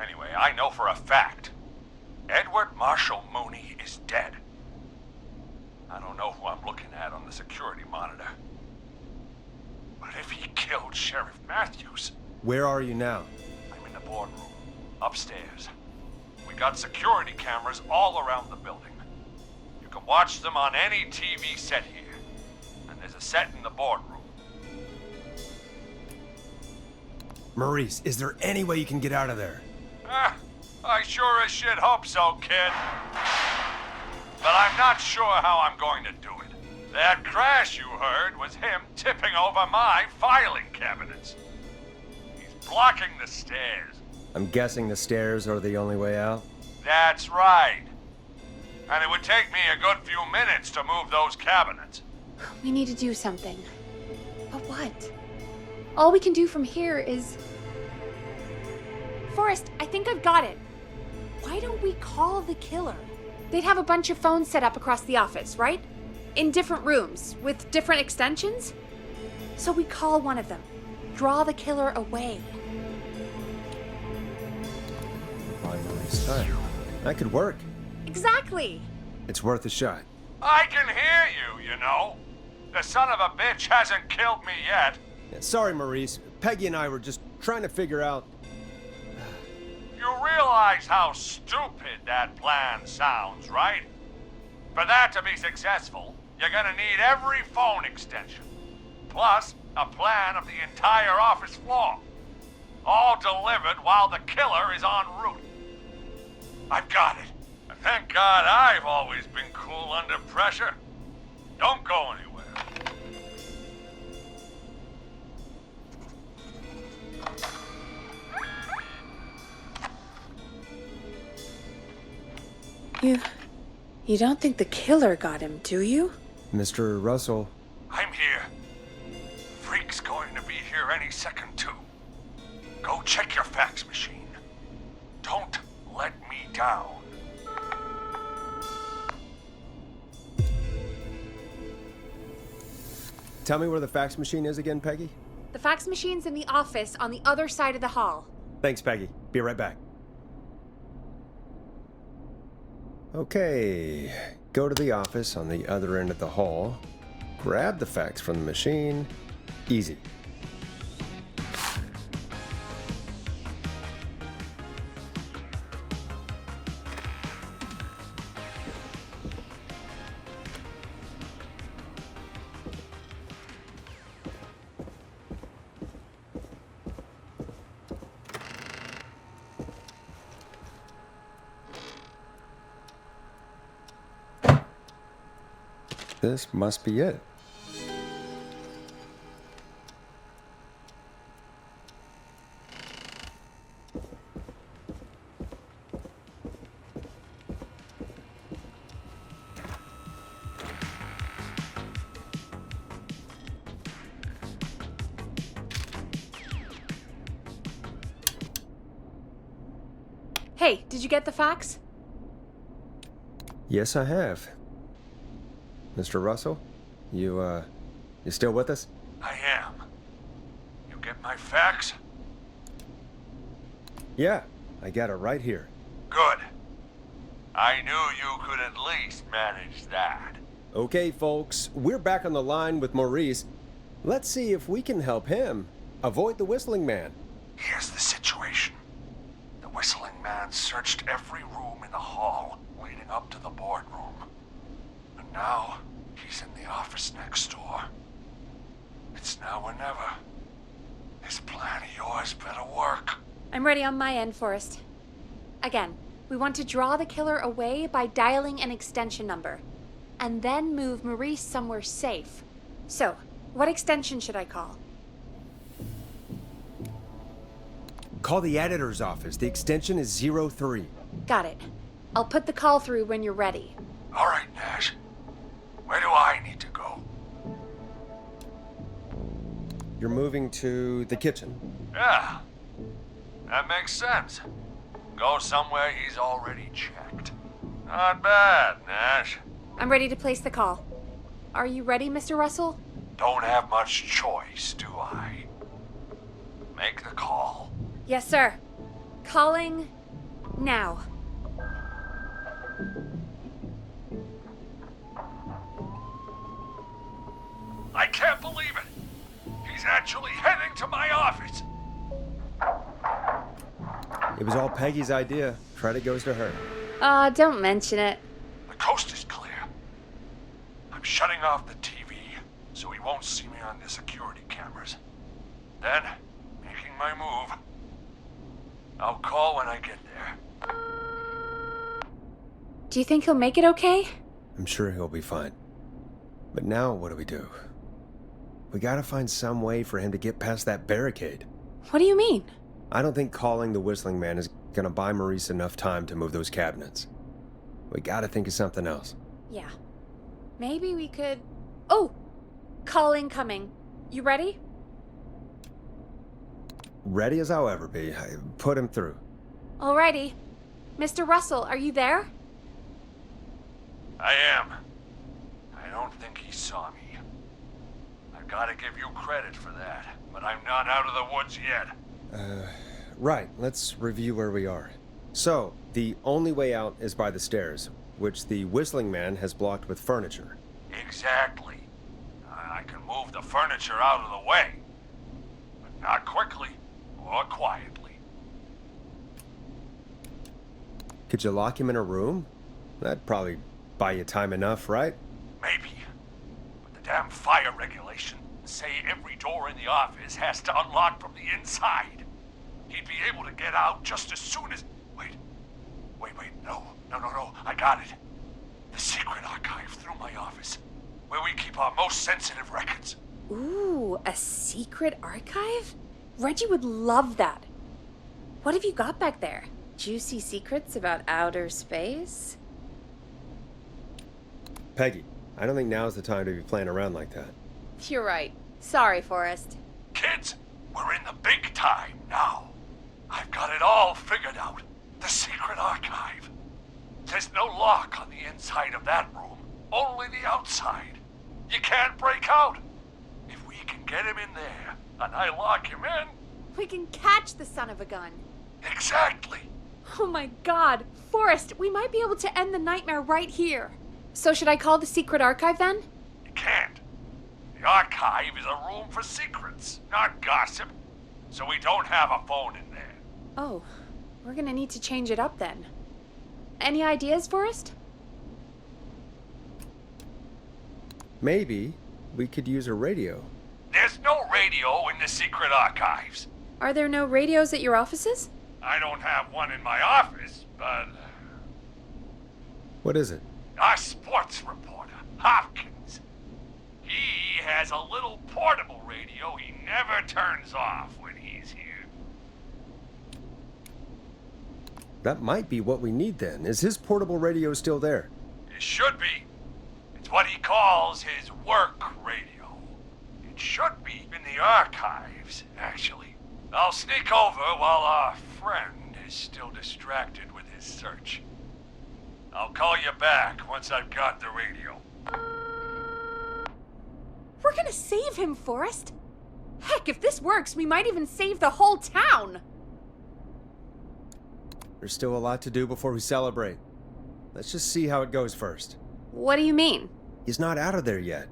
Anyway, I know for a fact, Edward Marshall Mooney is dead. I don't know who I'm looking at on the security monitor. But if he killed Sheriff Matthews... Where are you now? I'm in the boardroom, upstairs. We got security cameras all around the building. You can watch them on any TV set here. And there's a set in the boardroom. Maurice, is there any way you can get out of there? I sure as shit hope so, kid. But I'm not sure how I'm going to do it. That crash you heard was him tipping over my filing cabinets. He's blocking the stairs. I'm guessing the stairs are the only way out? That's right. And it would take me a good few minutes to move those cabinets. We need to do something. But what? All we can do from here is... Forrest, I think I've got it. Why don't we call the killer? They'd have a bunch of phones set up across the office, right? In different rooms, with different extensions? So we call one of them. Draw the killer away. Buy Maurice time. That could work. Exactly. It's worth a shot. I can hear you, you know. The son of a bitch hasn't killed me yet. Yeah, sorry, Maurice. Peggy and I were just trying to figure out... You realize how stupid that plan sounds, right? For that to be successful, you're gonna need every phone extension. Plus, a plan of the entire office floor. All delivered while the killer is en route. I've got it. And thank God I've always been cool under pressure. Don't go anywhere. You don't think the killer got him, do you? Mr. Russell, I'm here. any second, too. Go check your fax machine. Don't let me down. Tell me where the fax machine is again, Peggy? The fax machine's in the office on the other side of the hall. Thanks, Peggy. Be right back. Okay, go to the office on the other end of the hall. Grab the fax from the machine. Easy. This must be it. Hey, did you get the fax? Yes, I have. Mr. Russell, you still with us? I am. You get my fax? Yeah, I got it right here. Good. I knew you could at least manage that. Okay, folks, we're back on the line with Maurice. Let's see if we can help him avoid the Whistling Man. Here's the situation. The Whistling Man searched every room in the hall leading up to the boardroom. And now, he's in the office next door. It's now or never. This plan of yours better work. I'm ready on my end, Forrest. Again, we want to draw the killer away by dialing an extension number, and then move Maurice somewhere safe. So, what extension should I call? Call the editor's office. The extension is 03. Got it. I'll put the call through when you're ready. All right, Nash. Where do I need to go? You're moving to the kitchen. Yeah, that makes sense. Go somewhere he's already checked. Not bad, Nash. I'm ready to place the call. Are you ready, Mr. Russell? Don't have much choice, do I? Make the call. Yes, sir. Calling now. I can't believe it. He's actually heading to my office. It was all Peggy's idea. Credit goes to her. Aw, don't mention it. The coast is clear. I'm shutting off the TV so he won't see me on the security cameras. Then, making my move. I'll call when I get there. Do you think he'll make it okay? I'm sure he'll be fine. But now what do we do? We gotta find some way for him to get past that barricade. What do you mean? I don't think calling the Whistling Man is gonna buy Maurice enough time to move those cabinets. We gotta think of something else. Yeah. Maybe we could... Oh! Call incoming. You ready? Ready as I'll ever be. I put him through. Alrighty. Mr. Russell, are you there? I am. I don't think he saw me. I've got to give you credit for that, but I'm not out of the woods yet. Right. Let's review where we are. So, the only way out is by the stairs, which the Whistling Man has blocked with furniture. Exactly. I can move the furniture out of the way, but not quickly or quietly. Could you lock him in a room? That'd probably buy you time enough, right? Maybe. But the damn fire regulations say every door in the office has to unlock from the inside. He'd be able to get out just as soon as... Wait, no. I got it. The secret archive through my office, where we keep our most sensitive records. Ooh, a secret archive? Reggie would love that. What have you got back there? Juicy secrets about outer space? Peggy, I don't think now's the time to be playing around like that. You're right. Sorry, Forrest. Kids, We're in the big time now. I've got it all figured out. The secret archive. There's no lock on the inside of that room, only the outside. You can't break out. If we can get him in there, and I lock him in... We can catch the son of a gun. Exactly. Oh my god, Forrest, we might be able to end the nightmare right here. So should I call the secret archive then? You can't. The archive is a room for secrets, not gossip. So we don't have a phone in there. Oh, we're gonna need to change it up then. Any ideas, Forrest? Maybe we could use a radio. There's no radio in the secret archives. Are there no radios at your offices? I don't have one in my office, but... What is it? Our sports reporter, Hopkins. He has a little portable radio he never turns off when he's here. That might be what we need then. Is his portable radio still there? It should be. It's what he calls his work radio. It should be in the archives, actually. I'll sneak over while our friend is still distracted with his search. I'll call you back once I've got the radio. We're gonna save him, Forrest. Heck, if this works, we might even save the whole town. There's still a lot to do before we celebrate. Let's just see how it goes first. What do you mean? He's not out of there yet.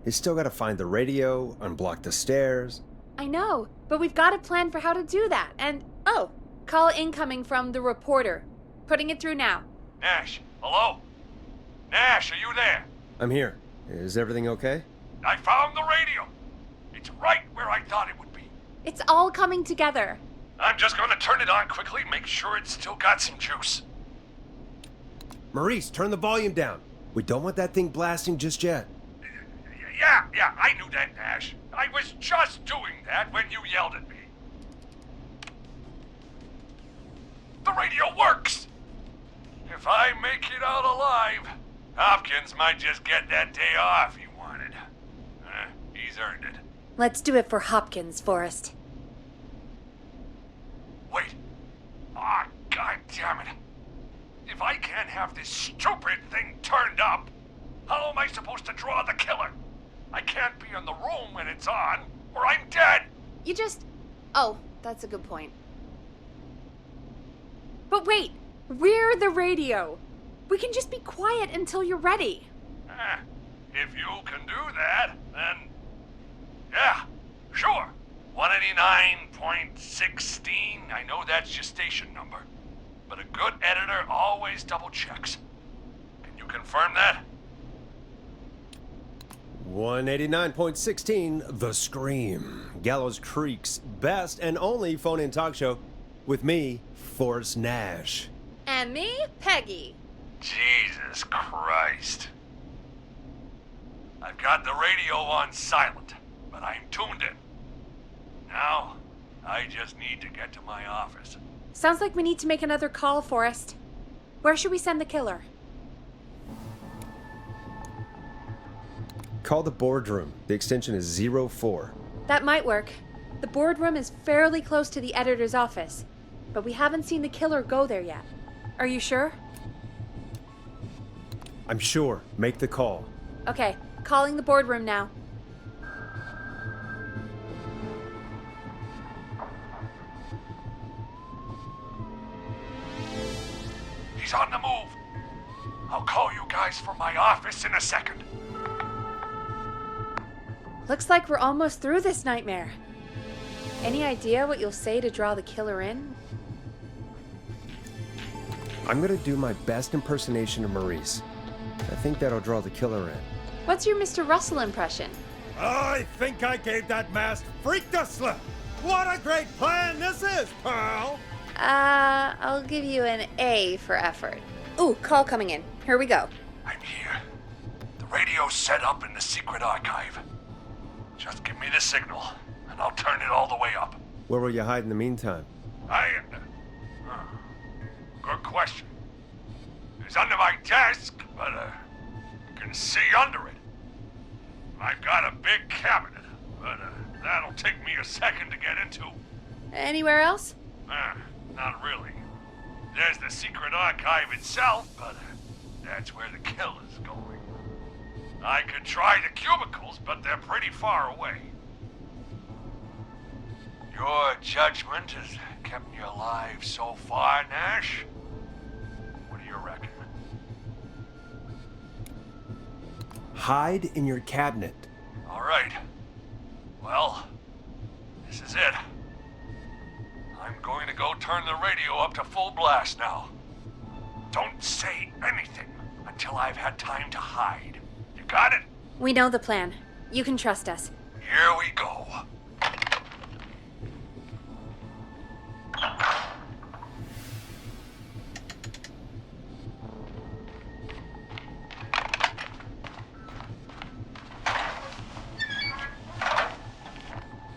He's still got to find the radio, unblock the stairs. I know, but we've got a plan for how to do that. And, oh, call incoming from the reporter. Putting it through now. Nash, hello? Nash, are you there? I'm here. Is everything okay? I found the radio. It's right where I thought it would be. It's all coming together. I'm just gonna turn it on quickly, make sure it's still got some juice. Maurice, turn the volume down. We don't want that thing blasting just yet. Yeah, I knew that, Nash. I was just doing that when you yelled at me. The radio works! If I make it out alive, Hopkins might just get that day off he wanted. He's earned it. Let's do it for Hopkins, Forrest. Wait. Ah, God damn it. If I can't have this stupid thing turned up, how am I supposed to draw the killer? I can't be in the room when it's on, or I'm dead. You just... Oh, that's a good point. But wait, we're the radio. We can just be quiet until you're ready. If you can do that, then... Yeah, sure. 189.16, I know that's your station number. But a good editor always double checks. Can you confirm that? 189.16, The Scream. Gallows Creek's best and only phone-in talk show. With me, Forrest Nash. And me, Peggy. Jesus Christ. I've got the radio on silent, but I'm tuned in. Now, I just need to get to my office. Sounds like we need to make another call, Forrest. Where should we send the killer? Call the boardroom. The extension is 04. That might work. The boardroom is fairly close to the editor's office, but we haven't seen the killer go there yet. Are you sure? I'm sure. Make the call. Okay, calling the boardroom now. He's on the move. I'll call you guys from my office in a second. Looks like we're almost through this nightmare. Any idea what you'll say to draw the killer in? I'm gonna do my best impersonation of Maurice. I think that'll draw the killer in. What's your Mr. Russell impression? I think I gave that masked freak the slip. What a great plan this is, Pearl! I'll give you an A for effort. Ooh, call coming in. Here we go. I'm here. The radio's set up in the secret archive. Just give me the signal, and I'll turn it all the way up. Where will you hide in the meantime? Good question. It's under my desk, but you can see under it. I've got a big cabinet, but That'll take me a second to get into. Anywhere else? Not really. There's the secret archive itself, but that's where the kill is going. I could try the cubicles, but they're pretty far away. Your judgment has kept me alive so far, Nash. What do you reckon? Hide in your cabinet. All right. Well, this is it. I'm going to go turn the radio up to full blast now. Don't say anything until I've had time to hide. You got it? We know the plan. You can trust us. Here we go.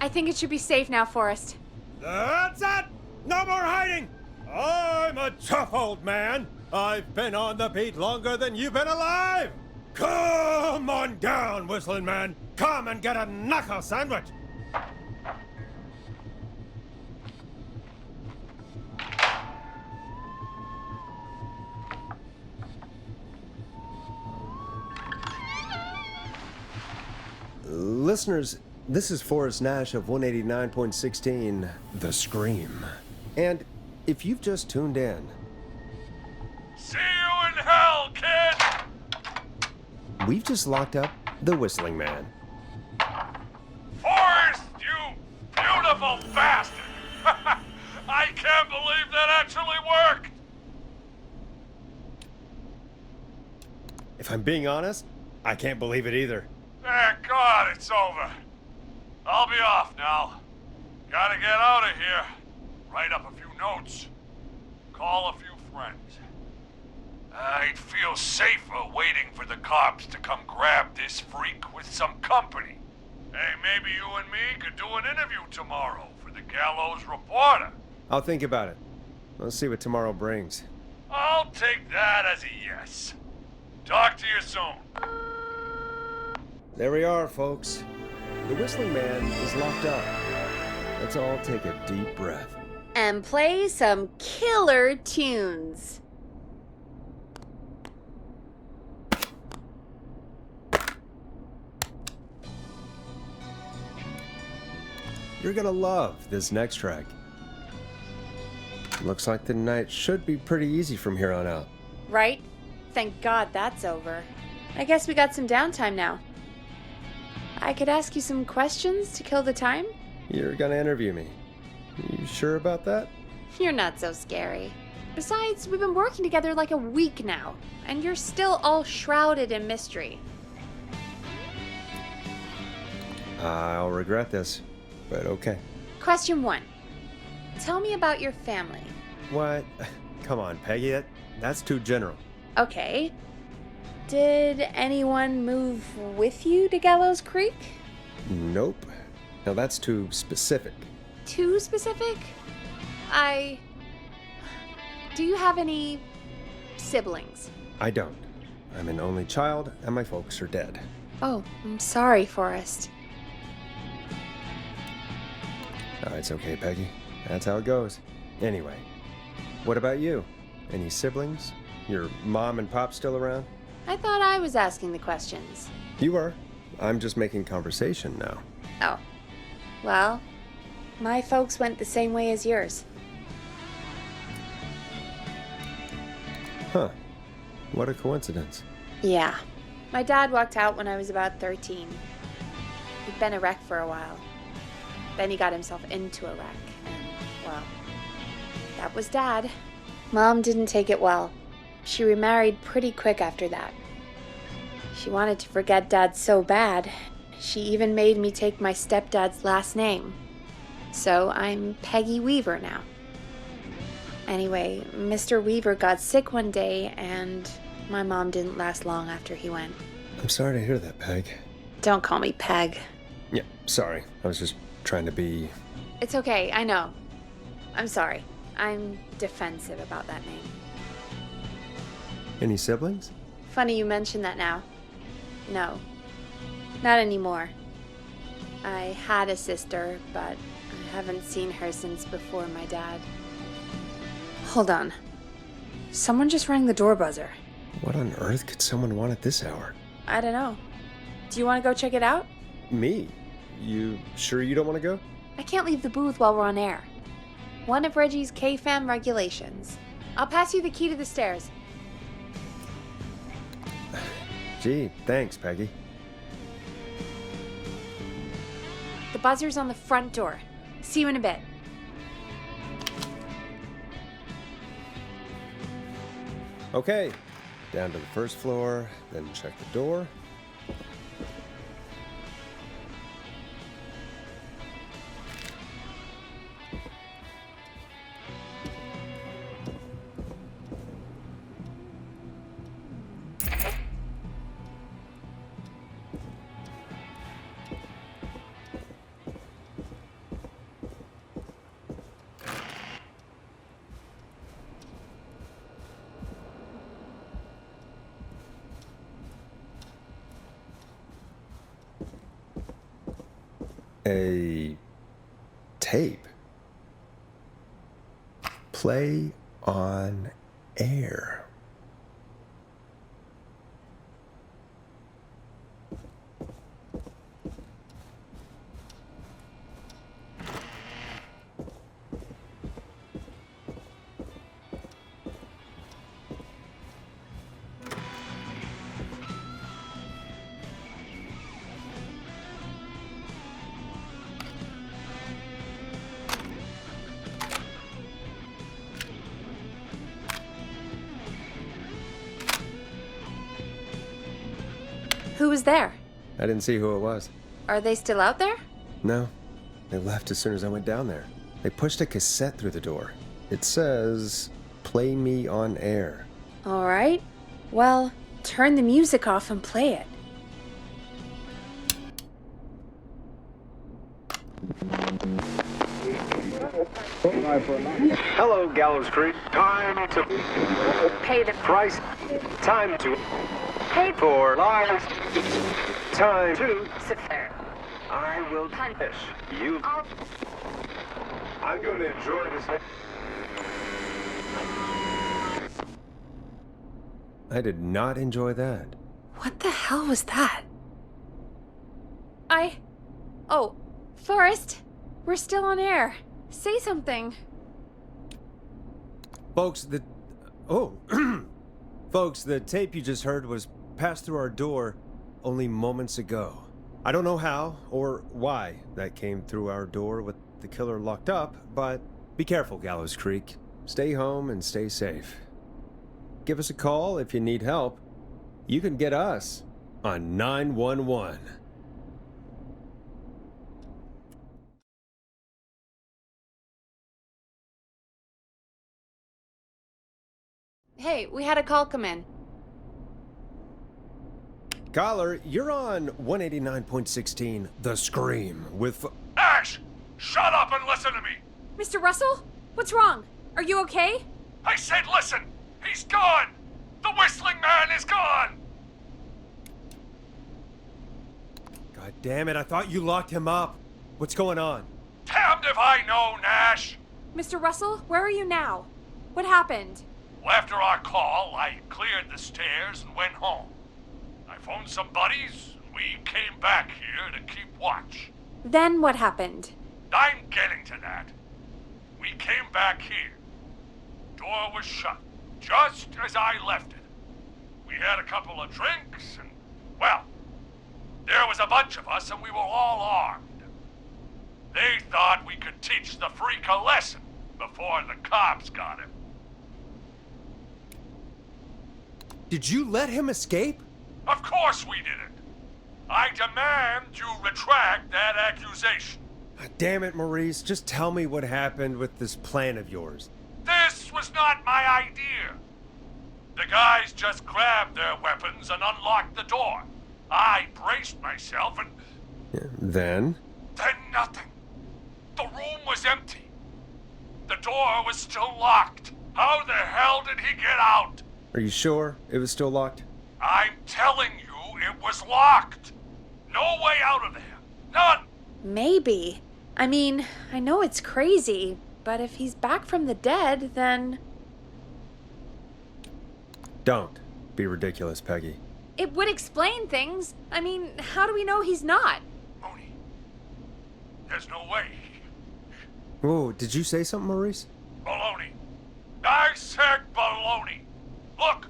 I think it should be safe now, Forrest. That's it! No more hiding! I'm a tough old man. I've been on the beat longer than you've been alive! Come on down, Whistling Man! Come and get a knuckle sandwich! Listeners, this is Forrest Nash of 189.16, The Scream. And if you've just tuned in, See you in hell, kid! we've just locked up the Whistling Man. Forrest, you beautiful bastard! I can't believe that actually worked! If I'm being honest, I can't believe it either. Thank God it's over. I'll be off now. Gotta get out of here. Write up a few notes. Call a few friends. I'd feel safer waiting for the cops to come grab this freak with some company. Hey, maybe you and me could do an interview tomorrow for the Gallows Reporter. I'll think about it. Let's see what tomorrow brings. I'll take that as a yes. Talk to you soon. There we are, folks. The Whistling Man is locked up. Let's all take a deep breath. And play some killer tunes. You're gonna love this next track. Looks like the night should be pretty easy from here on out. Right? Thank God that's over. I guess we got some downtime now. I could ask you some questions to kill the time? You're gonna interview me. You sure about that? You're not so scary. Besides, we've been working together like a week now, and you're still all shrouded in mystery. I'll regret this, but okay. Question 1. Tell me about your family. What? Come on, Peggy, that's too general. Okay. Did anyone move with you to Gallows Creek? Nope. Now that's too specific. Too specific? Do you have any siblings? I don't. I'm an only child, and my folks are dead. Oh, I'm sorry, Forrest. Oh, it's okay, Peggy. That's how it goes. Anyway, what about you? Any siblings? Your mom and pop still around? I thought I was asking the questions. You are. I'm just making conversation now. Oh. Well, my folks went the same way as yours. Huh. What a coincidence. Yeah. My dad walked out when I was about 13. He'd been a wreck for a while. Then he got himself into a wreck, and, well, that was Dad. Mom didn't take it well. She remarried pretty quick after that. She wanted to forget Dad so bad, she even made me take my stepdad's last name. So I'm Peggy Weaver now. Anyway, Mr. Weaver got sick one day, and my mom didn't last long after he went. I'm sorry to hear that, Peg. Don't call me Peg. Yeah, sorry. I was just trying to be... It's okay, I know. I'm sorry. I'm defensive about that name. Any siblings? Funny you mention that now. No. Not anymore. I had a sister, but I haven't seen her since before my dad. Hold on. Someone just rang the door buzzer. What on earth could someone want at this hour? I don't know. Do you want to go check it out? Me? You sure you don't want to go? I can't leave the booth while we're on air. One of Reggie's K-Fam regulations. I'll pass you the key to the stairs. Gee, thanks, Peggy. The buzzer's on the front door. See you in a bit. Okay, down to the first floor, then check the door. A tape. Play on air. Who was there? I didn't see who it was. Are they still out there? No, they left as soon as I went down there. They pushed a cassette through the door. It says, "Play me on air." All right. Well, turn the music off and play it. Hello, Gallows Creek. Time to Pay the price. Time to pay for lives. Time to sit there. I will punish you. I'm going to enjoy this. I did not enjoy that. What the hell was that? Oh, Forrest, we're still on air. Say something. Folks, Folks, the tape you just heard was passed through our door only moments ago. I don't know how or why that came through our door with the killer locked up, but be careful, Gallows Creek. Stay home and stay safe. Give us a call if you need help. You can get us on 911. Hey, we had a call come in. Caller, you're on 189.16, The Scream, with... Ash! Shut up and listen to me! Mr. Russell? What's wrong? Are you okay? I said listen! He's gone! The whistling man is gone! God damn it, I thought you locked him up. What's going on? Damned if I know, Nash! Mr. Russell, where are you now? What happened? Well, after our call, I cleared the stairs and went home. I phoned some buddies, and we came back here to keep watch. Then what happened? I'm getting to that. We came back here. Door was shut, just as I left it. We had a couple of drinks, and, well, there was a bunch of us, and we were all armed. They thought we could teach the freak a lesson before the cops got him. Did you let him escape? Of course we didn't. I demand you retract that accusation. God damn it, Maurice. Just tell me what happened with this plan of yours. This was not my idea. The guys just grabbed their weapons and unlocked the door. I braced myself and... Then nothing. The room was empty. The door was still locked. How the hell did he get out? Are you sure it was still locked? I'm telling you, it was locked. No way out of there. None. Maybe. I mean, I know it's crazy, but if he's back from the dead, then... Don't be ridiculous, Peggy. It would explain things. I mean, how do we know he's not? Mooney, there's no way. Whoa, did you say something, Maurice? Baloney. I said baloney. Look,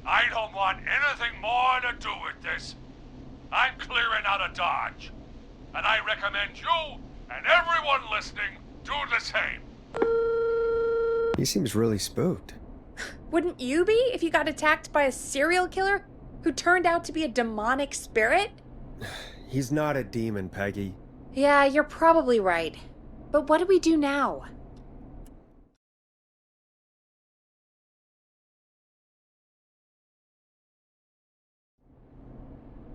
I don't want anything more to do with this. I'm clearing out of Dodge. And I recommend you and everyone listening do the same. He seems really spooked. Wouldn't you be if you got attacked by a serial killer who turned out to be a demonic spirit? He's not a demon, Peggy. Yeah, you're probably right. But what do we do now?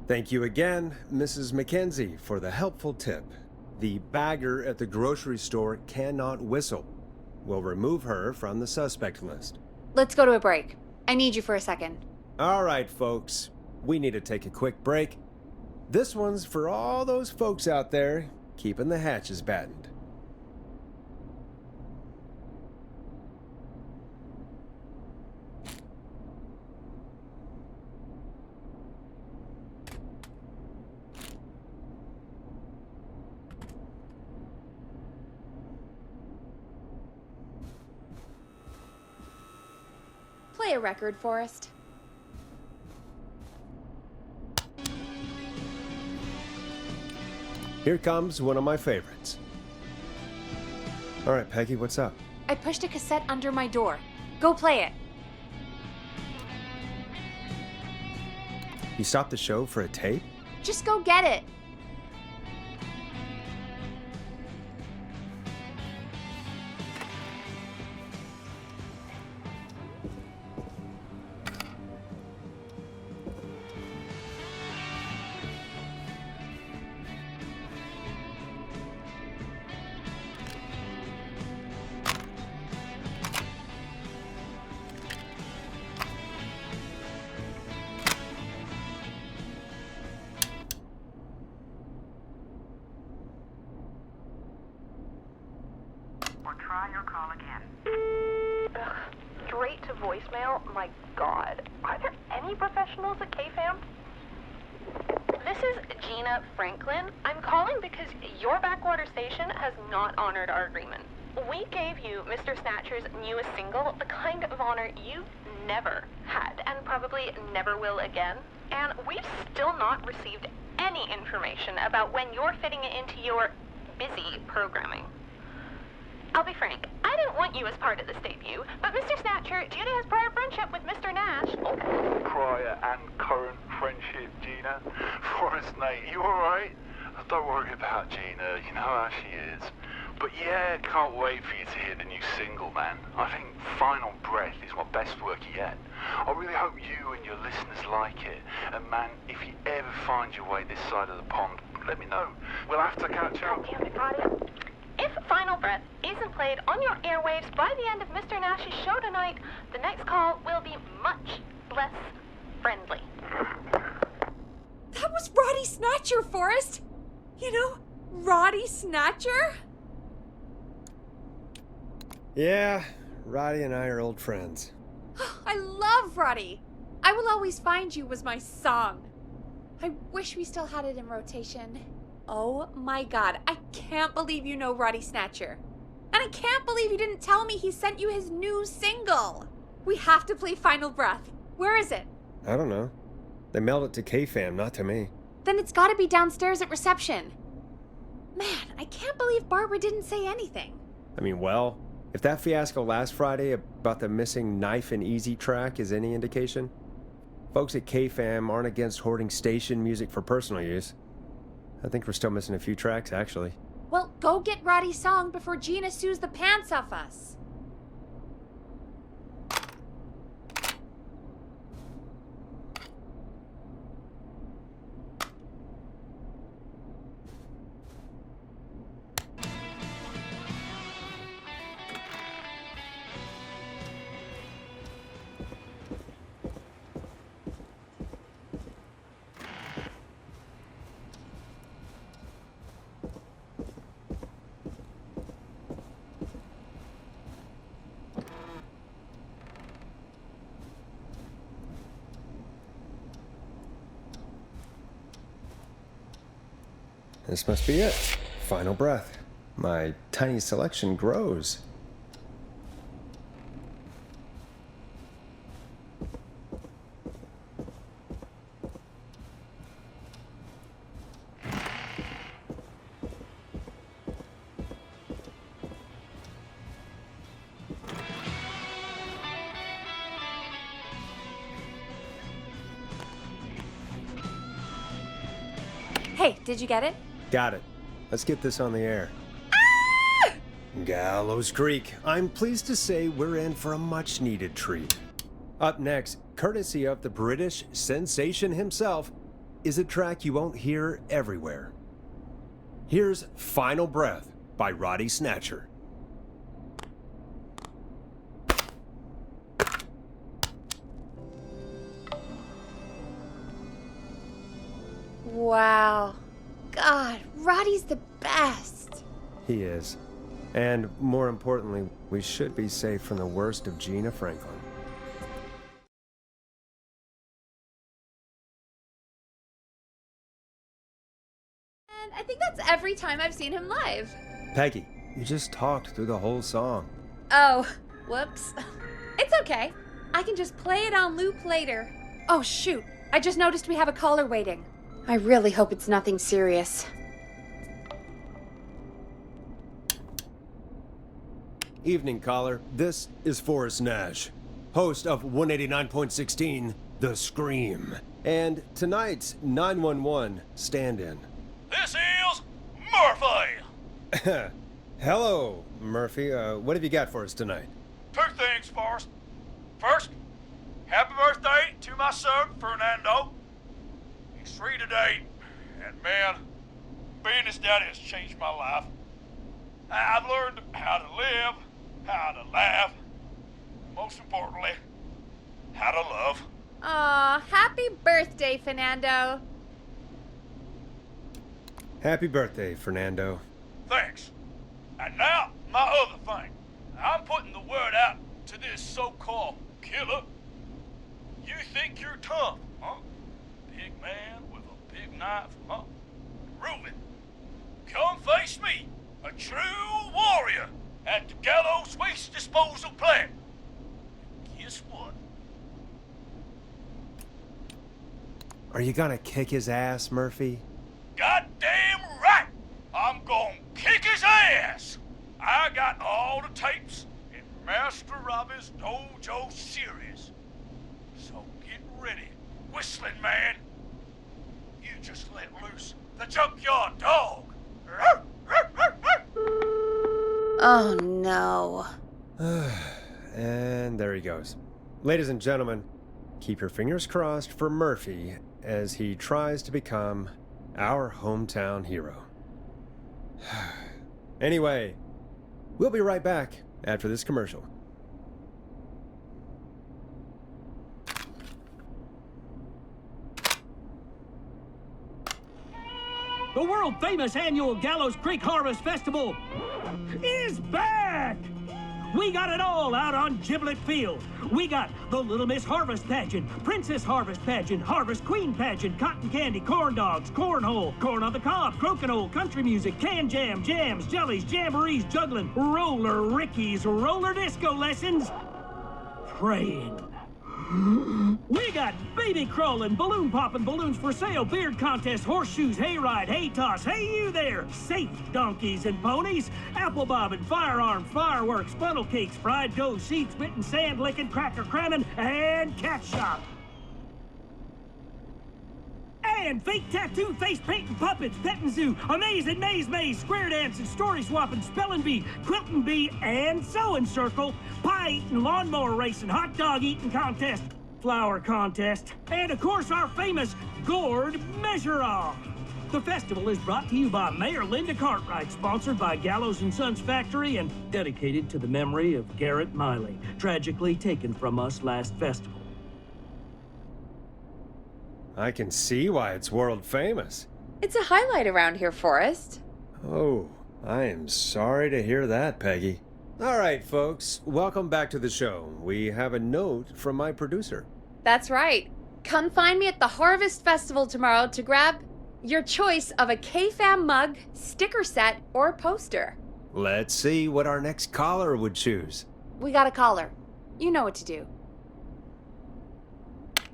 Thank you again, Mrs. Mackenzie, for the helpful tip. The bagger at the grocery store cannot whistle. We'll remove her from the suspect list. Let's go to a break. I need you for a second. All right, folks. We need to take a quick break. This one's for all those folks out there keeping the hatches battened. Play a record, Forrest. Here comes one of my favorites. All right, Peggy, what's up? I pushed a cassette under my door. Go play it. You stopped the show for a tape? Just go get it. Or try your call again. Straight to voicemail? My God. Are there any professionals at KFAM? This is Gina Franklin. I'm calling because your backwater station has not honored our agreement. We gave you Mr. Snatcher's newest single, the kind of honor you've never had and probably never will again. And we've still not received any information about when you're fitting it into your busy programming. I'll be frank, I didn't want you as part of this debut, but Mr. Snatcher, due to his prior friendship with Mr. Nash... Prior and current friendship, Gina. Forrest, mate, you alright? Don't worry about Gina, you know how she is. But yeah, can't wait for you to hear the new single, man. I think Final Breath is my best work yet. I really hope you and your listeners like it. And man, if you ever find your way this side of the pond, let me know. We'll have to catch up. God damn it, Roddy. If Final Breath isn't played on your airwaves by the end of Mr. Nash's show tonight, the next call will be much less friendly. That was Roddy Snatcher, Forrest. You know, Roddy Snatcher? Yeah, Roddy and I are old friends. I love Roddy. I Will Always Find You was my song. I wish we still had it in rotation. Oh my God, I can't believe you know Roddy Snatcher. And I can't believe you didn't tell me he sent you his new single. We have to play Final Breath. Where is it? I don't know. They mailed it to KFAM, not to me. Then it's gotta be downstairs at reception. Man, I can't believe Barbara didn't say anything. I mean, well, if that fiasco last Friday about the missing Knife and Easy track is any indication, folks at KFAM aren't against hoarding station music for personal use. I think we're still missing a few tracks, actually. Well, go get Roddy's song before Gina sues the pants off us. This must be it. Final breath. My tiny selection grows. Hey, did you get it? Got it. Let's get this on the air. Ah! Gallows Creek. I'm pleased to say we're in for a much-needed treat. Up next, courtesy of the British sensation himself, is a track you won't hear everywhere. Here's Final Breath by Roddy Snatcher. Wow. God, Roddy's the best. He is. And more importantly, we should be safe from the worst of Gina Franklin. And I think that's every time I've seen him live. Peggy, you just talked through the whole song. Oh, whoops. It's okay. I can just play it on loop later. Oh, shoot. I just noticed we have a caller waiting. I really hope it's nothing serious. Evening, caller. This is Forrest Nash, host of 189.16, The Scream, and tonight's 911 stand-in. This is Murphy! Hello, Murphy. What have you got for us tonight? Two things, Forrest. First, happy birthday to my son, Fernando. He's 3 today, and man, being his daddy has changed my life. I've learned how to live, how to laugh, most importantly, how to love. Aw, happy birthday, Fernando. Happy birthday, Fernando. Thanks. And now, my other thing. I'm putting the word out to this so-called killer. You think you're tough, huh? Big man with a big knife, huh? Prove it. Come face me, a true warrior, at the Gallows Waste Disposal Plant. Guess what? Are you gonna kick his ass, Murphy? Goddamn right! I'm gonna kick his ass! I got all the tapes in Master Robbie's Dojo series. So get ready, whistling man. You just let loose the junkyard dog. Oh, no. And there he goes. Ladies and gentlemen, keep your fingers crossed for Murphy as he tries to become our hometown hero. Anyway, we'll be right back after this commercial. The world-famous annual Gallows Creek Harvest Festival is back! We got it all out on Giblet Field. We got the Little Miss Harvest Pageant, Princess Harvest Pageant, Harvest Queen Pageant, Cotton Candy, Corn Dogs, Cornhole, Corn on the Cob, Crokinole, Country Music, Can Jam, Jams, Jellies, Jamborees, Juggling, Roller Rickies, Roller Disco Lessons, Praying. We got baby crawling, balloon popping, balloons for sale, beard contest, horseshoes, hayride, hay toss, hey you there, safe donkeys and ponies, apple bobbing, firearm, fireworks, funnel cakes, fried dough, seed spitting, sand licking, cracker cramming, and cat shop. And fake tattoo, face painting, puppets, petting zoo, amazing maze, square dancing, story swapping, spelling bee, quilting bee, and sewing circle, pie eating, lawnmower racing, hot dog eating contest, flower contest, and of course our famous gourd measure-off. The festival is brought to you by Mayor Linda Cartwright, sponsored by Gallows & Sons Factory, and dedicated to the memory of Garrett Miley, tragically taken from us last festival. I can see why it's world famous. It's a highlight around here, Forrest. Oh, I am sorry to hear that, Peggy. All right, folks, welcome back to the show. We have a note from my producer. That's right. Come find me at the Harvest Festival tomorrow to grab Your choice of a K-Fam mug, sticker set, or poster. Let's see what our next caller would choose. We got a caller. You know what to do.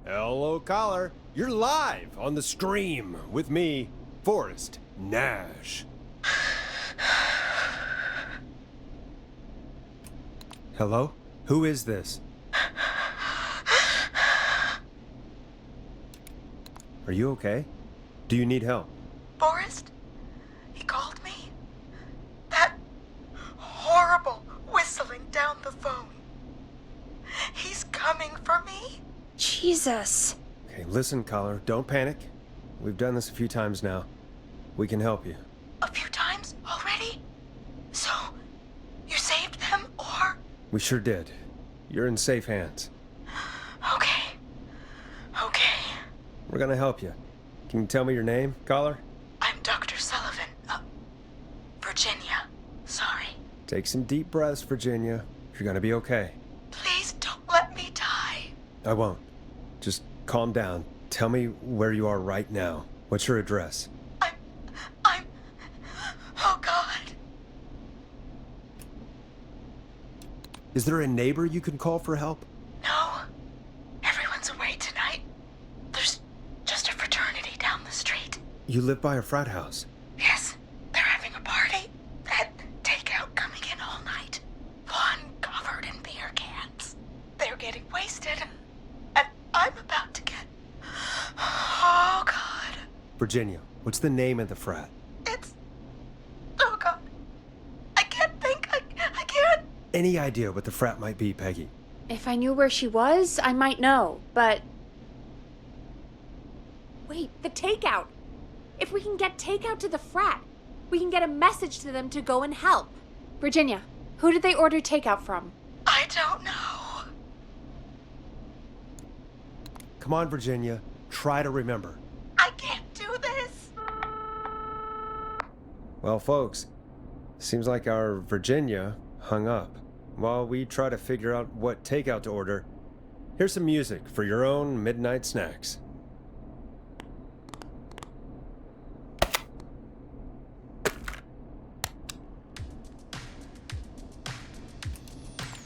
Hello, caller. You're live on the stream with me, Forrest Nash. Hello? Who is this? Are you okay? Do you need help? Forrest? He called me? That horrible whistling down the phone. He's coming for me? Jesus. Okay, listen, caller. Don't panic. We've done this a few times now. We can help you. A few times already? So, you saved them, or? We sure did. You're in safe hands. Okay. We're gonna help you. Can you tell me your name, caller? I'm Dr. Sullivan. Virginia. Sorry. Take some deep breaths, Virginia. You're gonna be okay. Please don't let me die. I won't. Just calm down. Tell me where you are right now. What's your address? Oh, God. Is there a neighbor you can call for help? No. Everyone's away tonight. There's just a fraternity down the street. You live by a frat house. Yes, they're having a party. That takeout coming in all night. Fun covered in beer cans. They're getting wasted. And I'm about to get... Oh, God. Virginia, what's the name of the frat? It's... Oh, God. I can't think. I can't... Any idea what the frat might be, Peggy? If I knew where she was, I might know, but... Wait, the takeout! If we can get takeout to the frat, we can get a message to them to go and help. Virginia, who did they order takeout from? I don't know. Come on, Virginia. Try to remember. I can't do this. Well, folks, seems like our Virginia hung up. While we try to figure out what takeout to order, here's some music for your own midnight snacks.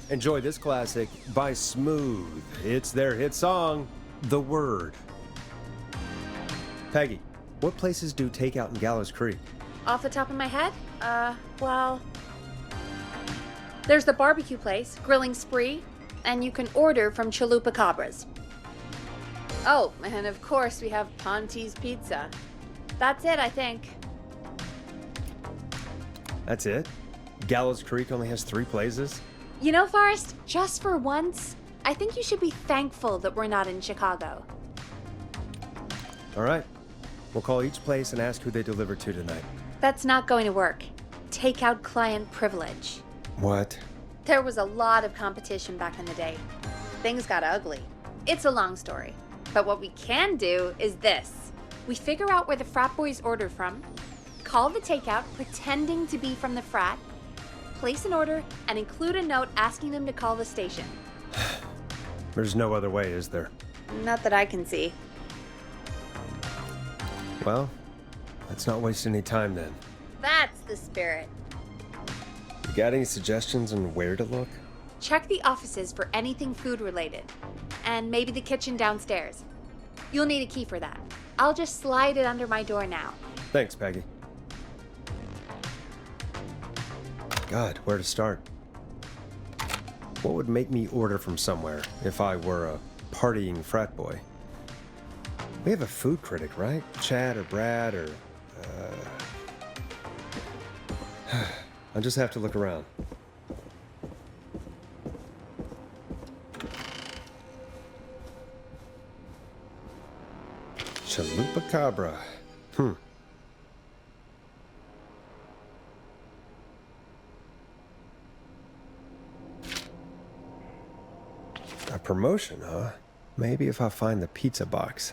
Enjoy this classic by Smooth. It's their hit song, The Word. Peggy, what places do takeout in Gallows Creek? Off the top of my head? Well... There's the barbecue place, Grilling Spree, and you can order from Chalupa Cabras. Oh, and of course we have Ponte's Pizza. That's it, I think. That's it? Gallows Creek only has 3 places? You know, Forrest, just for once, I think you should be thankful that we're not in Chicago. All right. We'll call each place and ask who they deliver to tonight. That's not going to work. Takeout client privilege. What? There was a lot of competition back in the day. Things got ugly. It's a long story. But what we can do is this. We figure out where the frat boys ordered from, call the takeout pretending to be from the frat, place an order, and include a note asking them to call the station. There's no other way, is there? Not that I can see. Well, let's not waste any time then. That's the spirit. You got any suggestions on where to look? Check the offices for anything food related. And maybe the kitchen downstairs. You'll need a key for that. I'll just slide it under my door now. Thanks, Peggy. God, where to start? What would make me order from somewhere if I were a partying frat boy? We have a food critic, right? Chad or Brad or... I'll just have to look around. Chalupa Cabra. A promotion, huh? Maybe if I find the pizza box.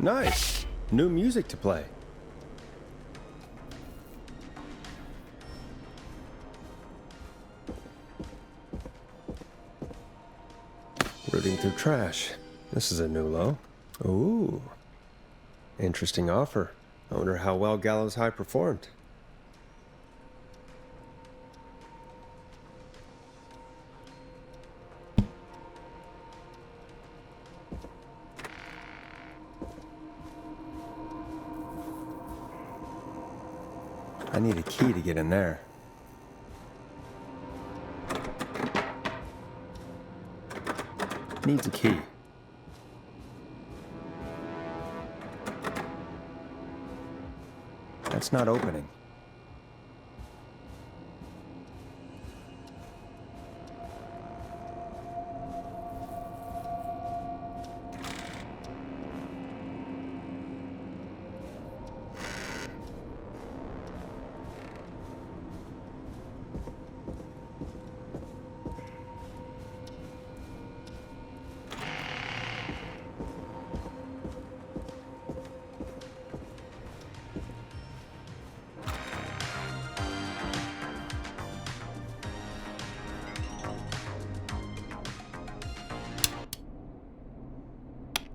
Nice. New music to play. Rooting through trash. This is a new low. Ooh. Interesting offer. I wonder how well Gallows High performed. I need a key to get in there. Needs a key. That's not opening.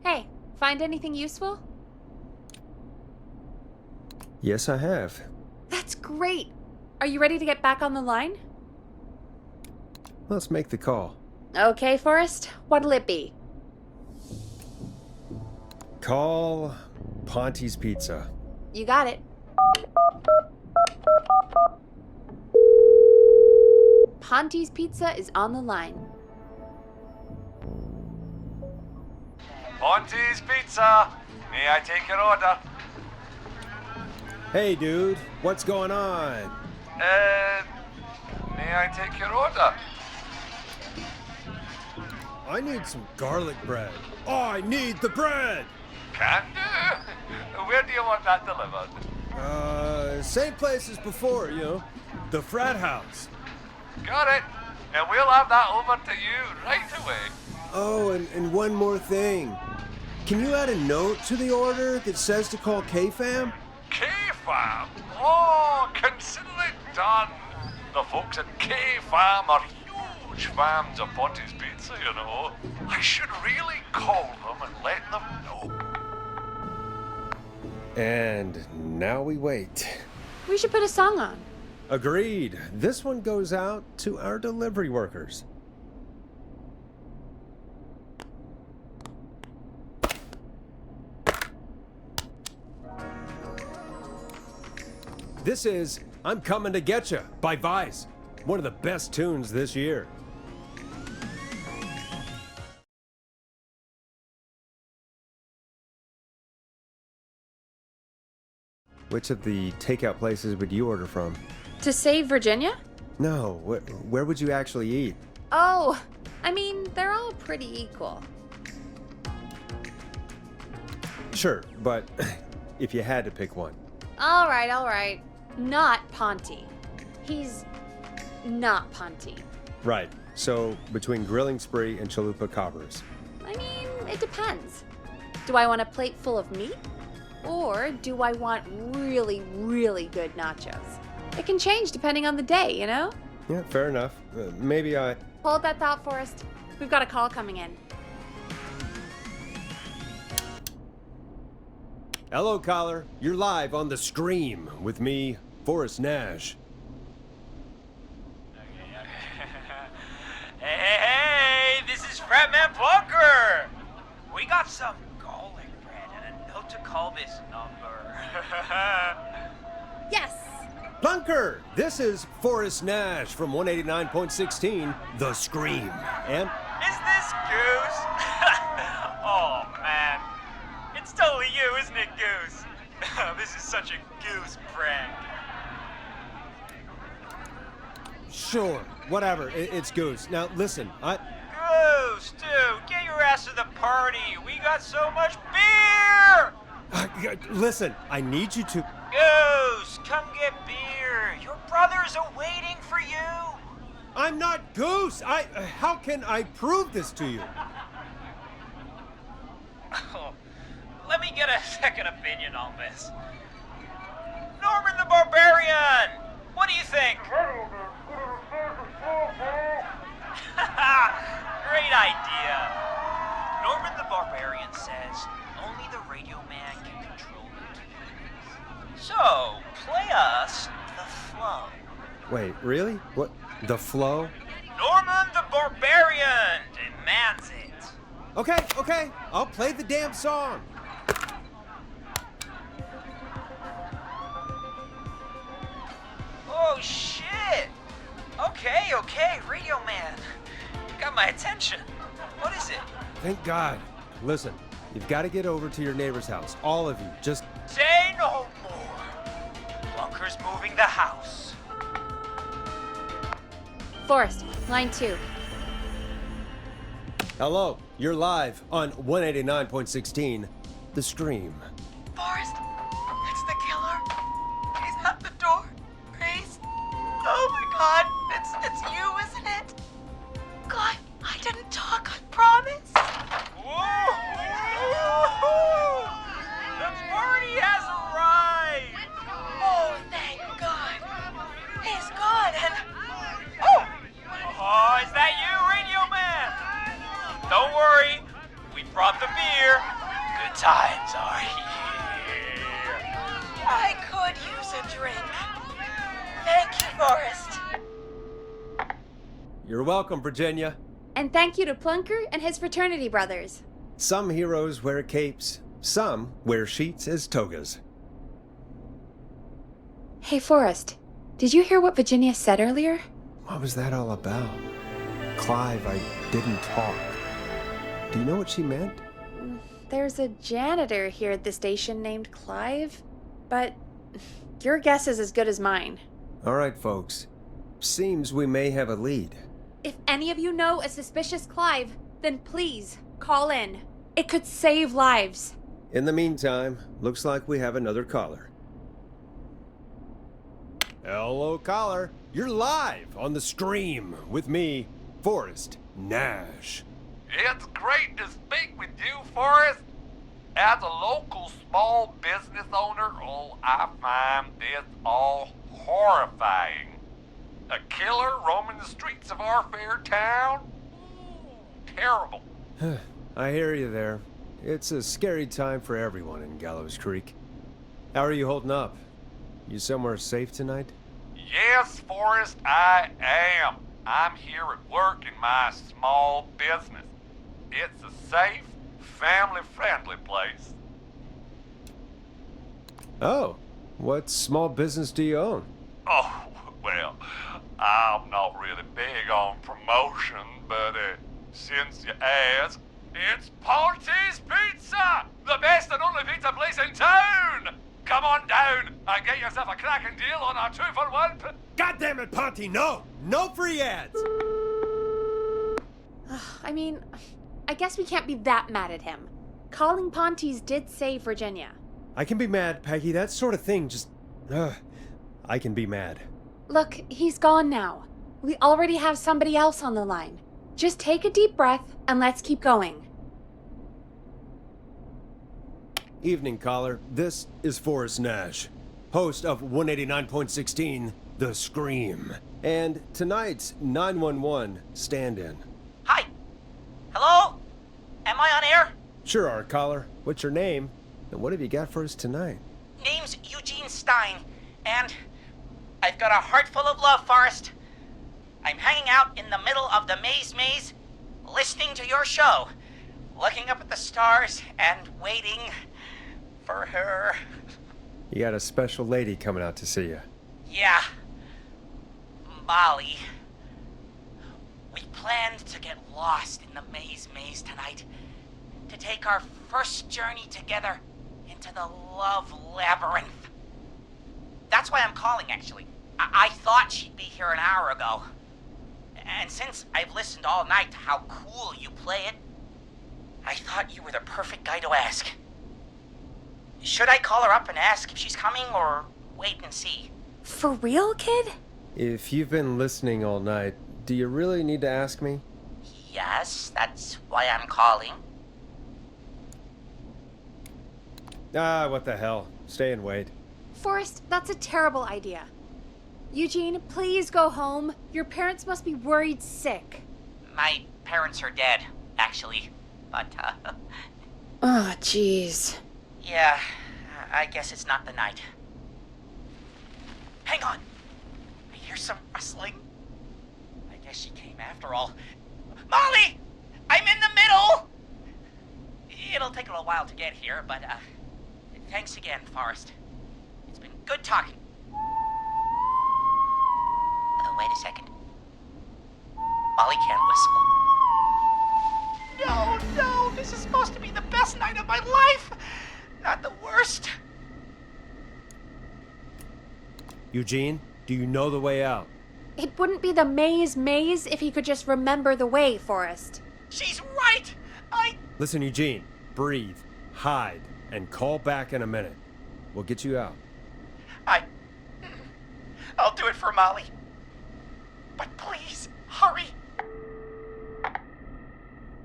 Hey, find anything useful? Yes, I have. That's great. Are you ready to get back on the line? Let's make the call. Okay, Forrest. What'll it be? Call Ponte's Pizza. You got it. Ponte's Pizza is on the line. Ponte's Pizza. May I take your order? Hey, dude. What's going on? May I take your order? I need some garlic bread. Oh, I need the bread! Can do. Where do you want that delivered? Same place as before, you know. The frat house. Got it. And we'll have that over to you right away. Oh, and one more thing. Can you add a note to the order that says to call K-Fam? K-Fam? Oh, consider it done. The folks at K-Fam are huge fans of Ponte's Pizza, you know. I should really call them and let them know. And now we wait. We should put a song on. Agreed. This one goes out to our delivery workers. This is I'm Coming to Getcha by Vice. One of the best tunes this year. Which of the takeout places would you order from? To save Virginia? No, where would you actually eat? Oh, I mean, they're all pretty equal. Sure, but if you had to pick one. All right. Not Ponte. He's not Ponte. Right, so between Grilling Spree and Chalupa Cabras. I mean, it depends. Do I want a plate full of meat? Or do I want really, really good nachos? It can change depending on the day, you know? Yeah, fair enough. Maybe I... Hold that thought, Forrest. We've got a call coming in. Hello, caller. You're live on The Scream with me, Forrest Nash. Hey, this is Fratman Bunker. We got some garlic bread and a note to call this number. Yes. Bunker, this is Forrest Nash from 189.16, The Scream. And... Is this Goose? Oh, man. It's totally you, isn't it, Goose? This is such a Goose prank. Sure, whatever. It's Goose. Now, listen, Goose, dude, get your ass to the party. We got so much beer! Listen, I need you to... Goose, come get beer. Your brothers are waiting for you. I'm not Goose! How can I prove this to you? Let me get a second opinion on this. Norman the Barbarian! What do you think? Great idea. Norman the Barbarian says only the radio man can control it. So, play us the flow. Wait, really? What? The flow? Norman the Barbarian demands it. Okay. I'll play the damn song. Oh, shit. Okay, radio man. You got my attention. What is it? Thank God. Listen, you've got to get over to your neighbor's house. All of you. Just... Say no more. Bunker's moving the house. Forrest, line 2. Hello. You're live on 189.16, The Scream. Forrest, it's the killer. He's at the door. Grace. Oh my God, it's you, isn't it? Clive, I didn't talk, I promise. Whoa! The party has arrived! Oh, thank God. He's gone and... Oh, is that you, radio man? Don't worry, we brought the beer. Good times are here. I could use a drink. Thank you, Forrest. You're welcome, Virginia. And thank you to Plunker and his fraternity brothers. Some heroes wear capes. Some wear sheets as togas. Hey, Forrest, did you hear what Virginia said earlier? What was that all about? Clive, I didn't talk. Do you know what she meant? There's a janitor here at the station named Clive, but your guess is as good as mine. All right, folks. Seems we may have a lead. If any of you know a suspicious Clive, then please call in. It could save lives. In the meantime, looks like we have another caller. Hello, caller. You're live on The Scream with me, Forrest Nash. It's great to speak with you, Forrest. As a local small business owner, I find this all horrifying. A killer roaming the streets of our fair town? Ooh, terrible. I hear you there. It's a scary time for everyone in Gallows Creek. How are you holding up? You somewhere safe tonight? Yes, Forrest, I am. I'm here at work in my small business. It's a safe, family-friendly place. Oh, what small business do you own? Oh, well, I'm not really big on promotion, but since you asked, it's Ponte's Pizza! The best and only pizza place in town! Come on down and get yourself a cracking deal on our 2-for-1. God damn it, Ponte, no! No free ads! I mean, I guess we can't be that mad at him. Calling Ponte's did save Virginia. I can be mad, Peggy. That sort of thing just... I can be mad. Look, he's gone now. We already have somebody else on the line. Just take a deep breath and let's keep going. Evening, caller. This is Forrest Nash, host of 189.16, The Scream, and tonight's 911 stand-in. Hi. Hello? Am I on air? Sure are, caller. What's your name? And what have you got for us tonight? Name's Eugene Stein, and I've got a heart full of love, Forrest. I'm hanging out in the middle of the maze, listening to your show, looking up at the stars and waiting for her. You got a special lady coming out to see you. Yeah. Molly. We planned to get lost in the maze tonight, to take our first journey together into the love labyrinth. That's why I'm calling, actually. I thought she'd be here an hour ago. And since I've listened all night to how cool you play it, I thought you were the perfect guy to ask. Should I call her up and ask if she's coming, or wait and see? For real, kid? If you've been listening all night, do you really need to ask me? Yes, that's why I'm calling. Ah, what the hell. Stay and wait. Forrest, that's a terrible idea. Eugene, please go home. Your parents must be worried sick. My parents are dead, actually. But, Oh, jeez. yeah, I guess it's not the night. Hang on! I hear some rustling. I guess she came after all. Molly! I'm in the middle! It'll take a little while to get here, but, thanks again, Forrest. It's been good talking. Wait a second. Molly can't whistle. No, this is supposed to be the best night of my life! Not the worst. Eugene, do you know the way out? It wouldn't be the maze if he could just remember the way, Forrest. She's right! Listen, Eugene, breathe, hide, and call back in a minute. We'll get you out. I'll do it for Molly. But please, hurry!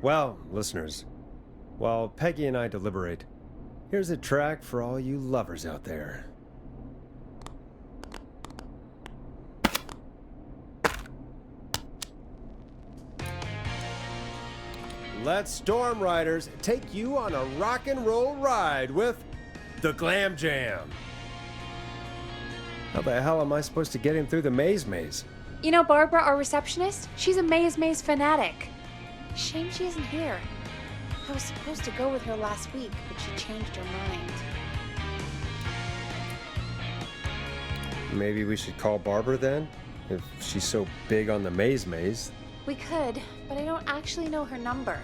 Well, listeners, while Peggy and I deliberate, here's a track for all you lovers out there. Let Storm Riders take you on a rock and roll ride with the Glam Jam. How the hell am I supposed to get him through the maze? You know Barbara, our receptionist? She's a maze fanatic. Shame she isn't here. I was supposed to go with her last week, but she changed her mind. Maybe we should call Barbara then? If she's so big on the maze. We could, but I don't actually know her number.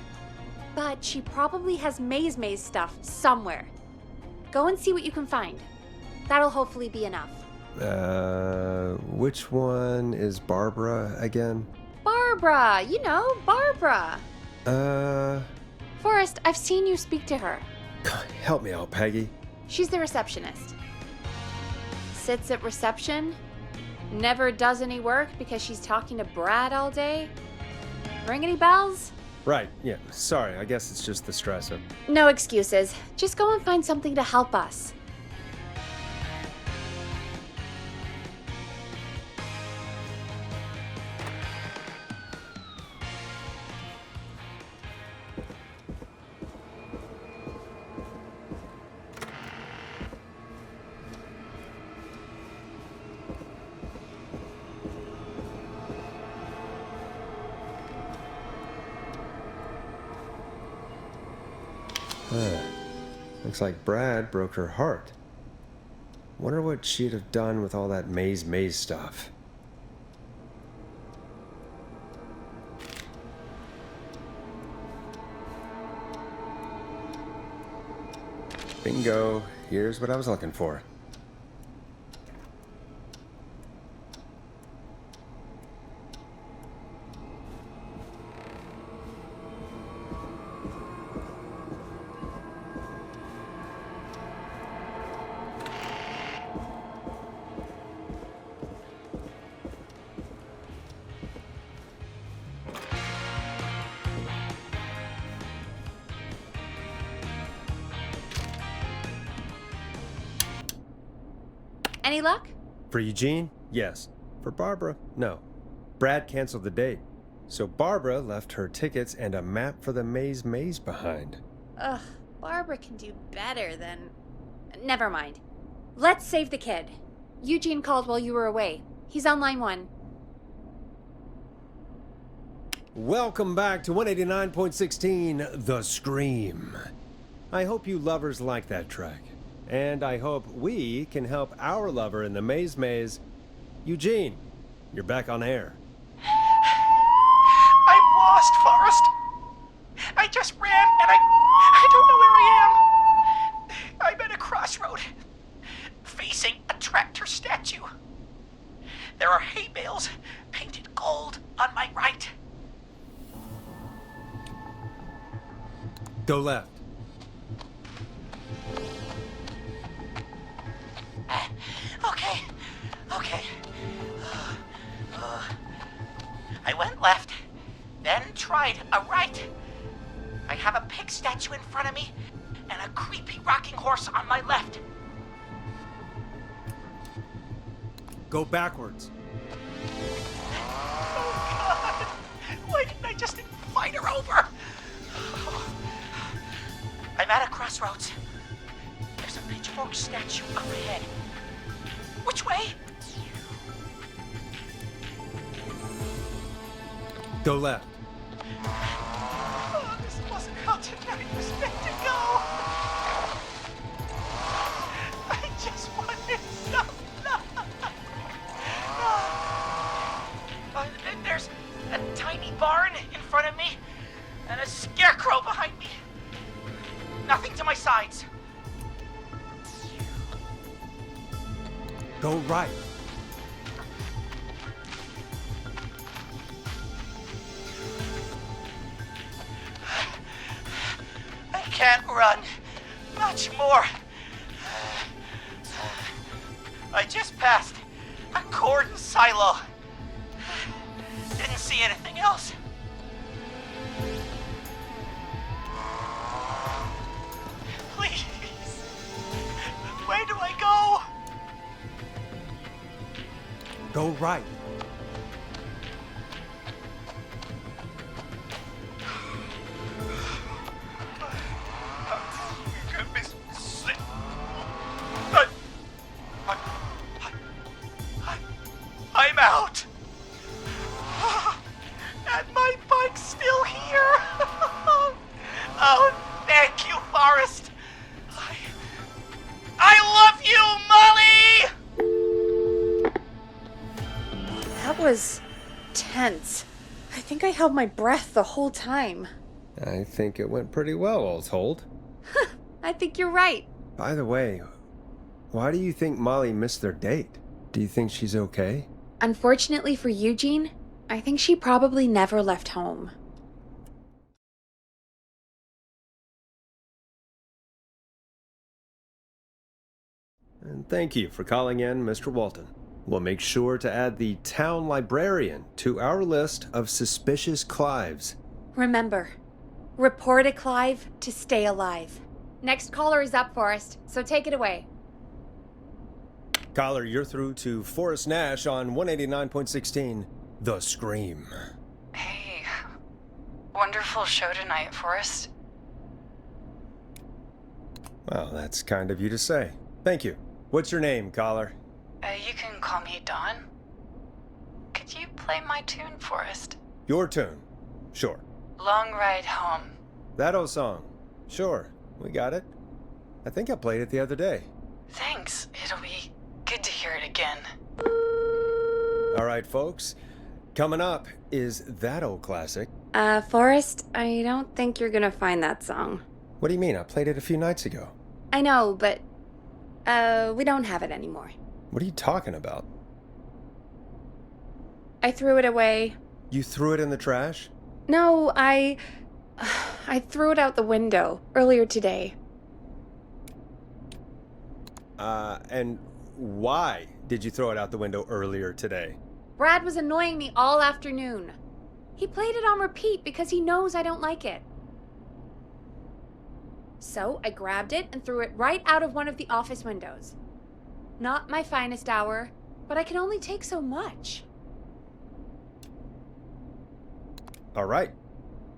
But she probably has maze stuff somewhere. Go and see what you can find. That'll hopefully be enough. Which one is Barbara again? Barbara! You know, Barbara! Forrest, I've seen you speak to her. Help me out, Peggy. She's the receptionist. Sits at reception, never does any work because she's talking to Brad all day. Ring any bells? Right, yeah, sorry, I guess it's just the stress of... No excuses. Just go and find something to help us. Looks like Brad broke her heart. Wonder what she'd have done with all that maze stuff. Bingo. Here's what I was looking for. Any luck? For Eugene, yes. For Barbara, no. Brad canceled the date. So Barbara left her tickets and a map for the maze behind. Ugh, Barbara can do better than... Never mind. Let's save the kid. Eugene called while you were away. He's on line 1. Welcome back to 189.16, The Scream. I hope you lovers like that track. And I hope we can help our lover in the maze. Eugene, you're back on air. I'm lost, Forrest. I just ran and I don't know where I am. I'm at a crossroad, facing a tractor statue. There are hay bales painted gold on my right. Go left. Okay. I went left, then tried a right. I have a pig statue in front of me, and a creepy rocking horse on my left. Go backwards. Oh, God. Why didn't I just invite her over? I'm at a crossroads. There's a pitchfork statue up ahead. Which way? Go left. Oh, this wasn't how tonight was meant to go. I just wanted some love. And there's a tiny barn in front of me and a scarecrow behind me. Nothing to my sides. Go right. I can't run much more. I just passed a cordon silo. Didn't see anything else. Please. Where do I go? Go right. I'm out. And my bike's still here. Oh, thank you, Forrest. I love you, Molly! That was tense. I think I held my breath the whole time. I think it went pretty well, all told. I think you're right. By the way, why do you think Molly missed their date? Do you think she's okay? Unfortunately for Eugene, I think she probably never left home. And thank you for calling in, Mr. Walton. We'll make sure to add the town librarian to our list of suspicious Clives. Remember, report a Clive to stay alive. Next caller is up, Forrest, so take it away. Caller, you're through to Forrest Nash on 189.16, The Scream. Hey, wonderful show tonight, Forrest. Well, that's kind of you to say. Thank you. What's your name, caller? You can call me Dawn. Could you play my tune, Forrest? Your tune. Sure. Long Ride Home. That old song. Sure. We got it. I think I played it the other day. Thanks. It'll be good to hear it again. All right, folks. Coming up is that old classic. Forrest, I don't think you're gonna find that song. What do you mean? I played it a few nights ago. I know, but, we don't have it anymore. What are you talking about? I threw it away. You threw it in the trash? No, I threw it out the window earlier today. And why did you throw it out the window earlier today? Brad was annoying me all afternoon. He played it on repeat because he knows I don't like it. So I grabbed it and threw it right out of one of the office windows. Not my finest hour, but I can only take so much. All right.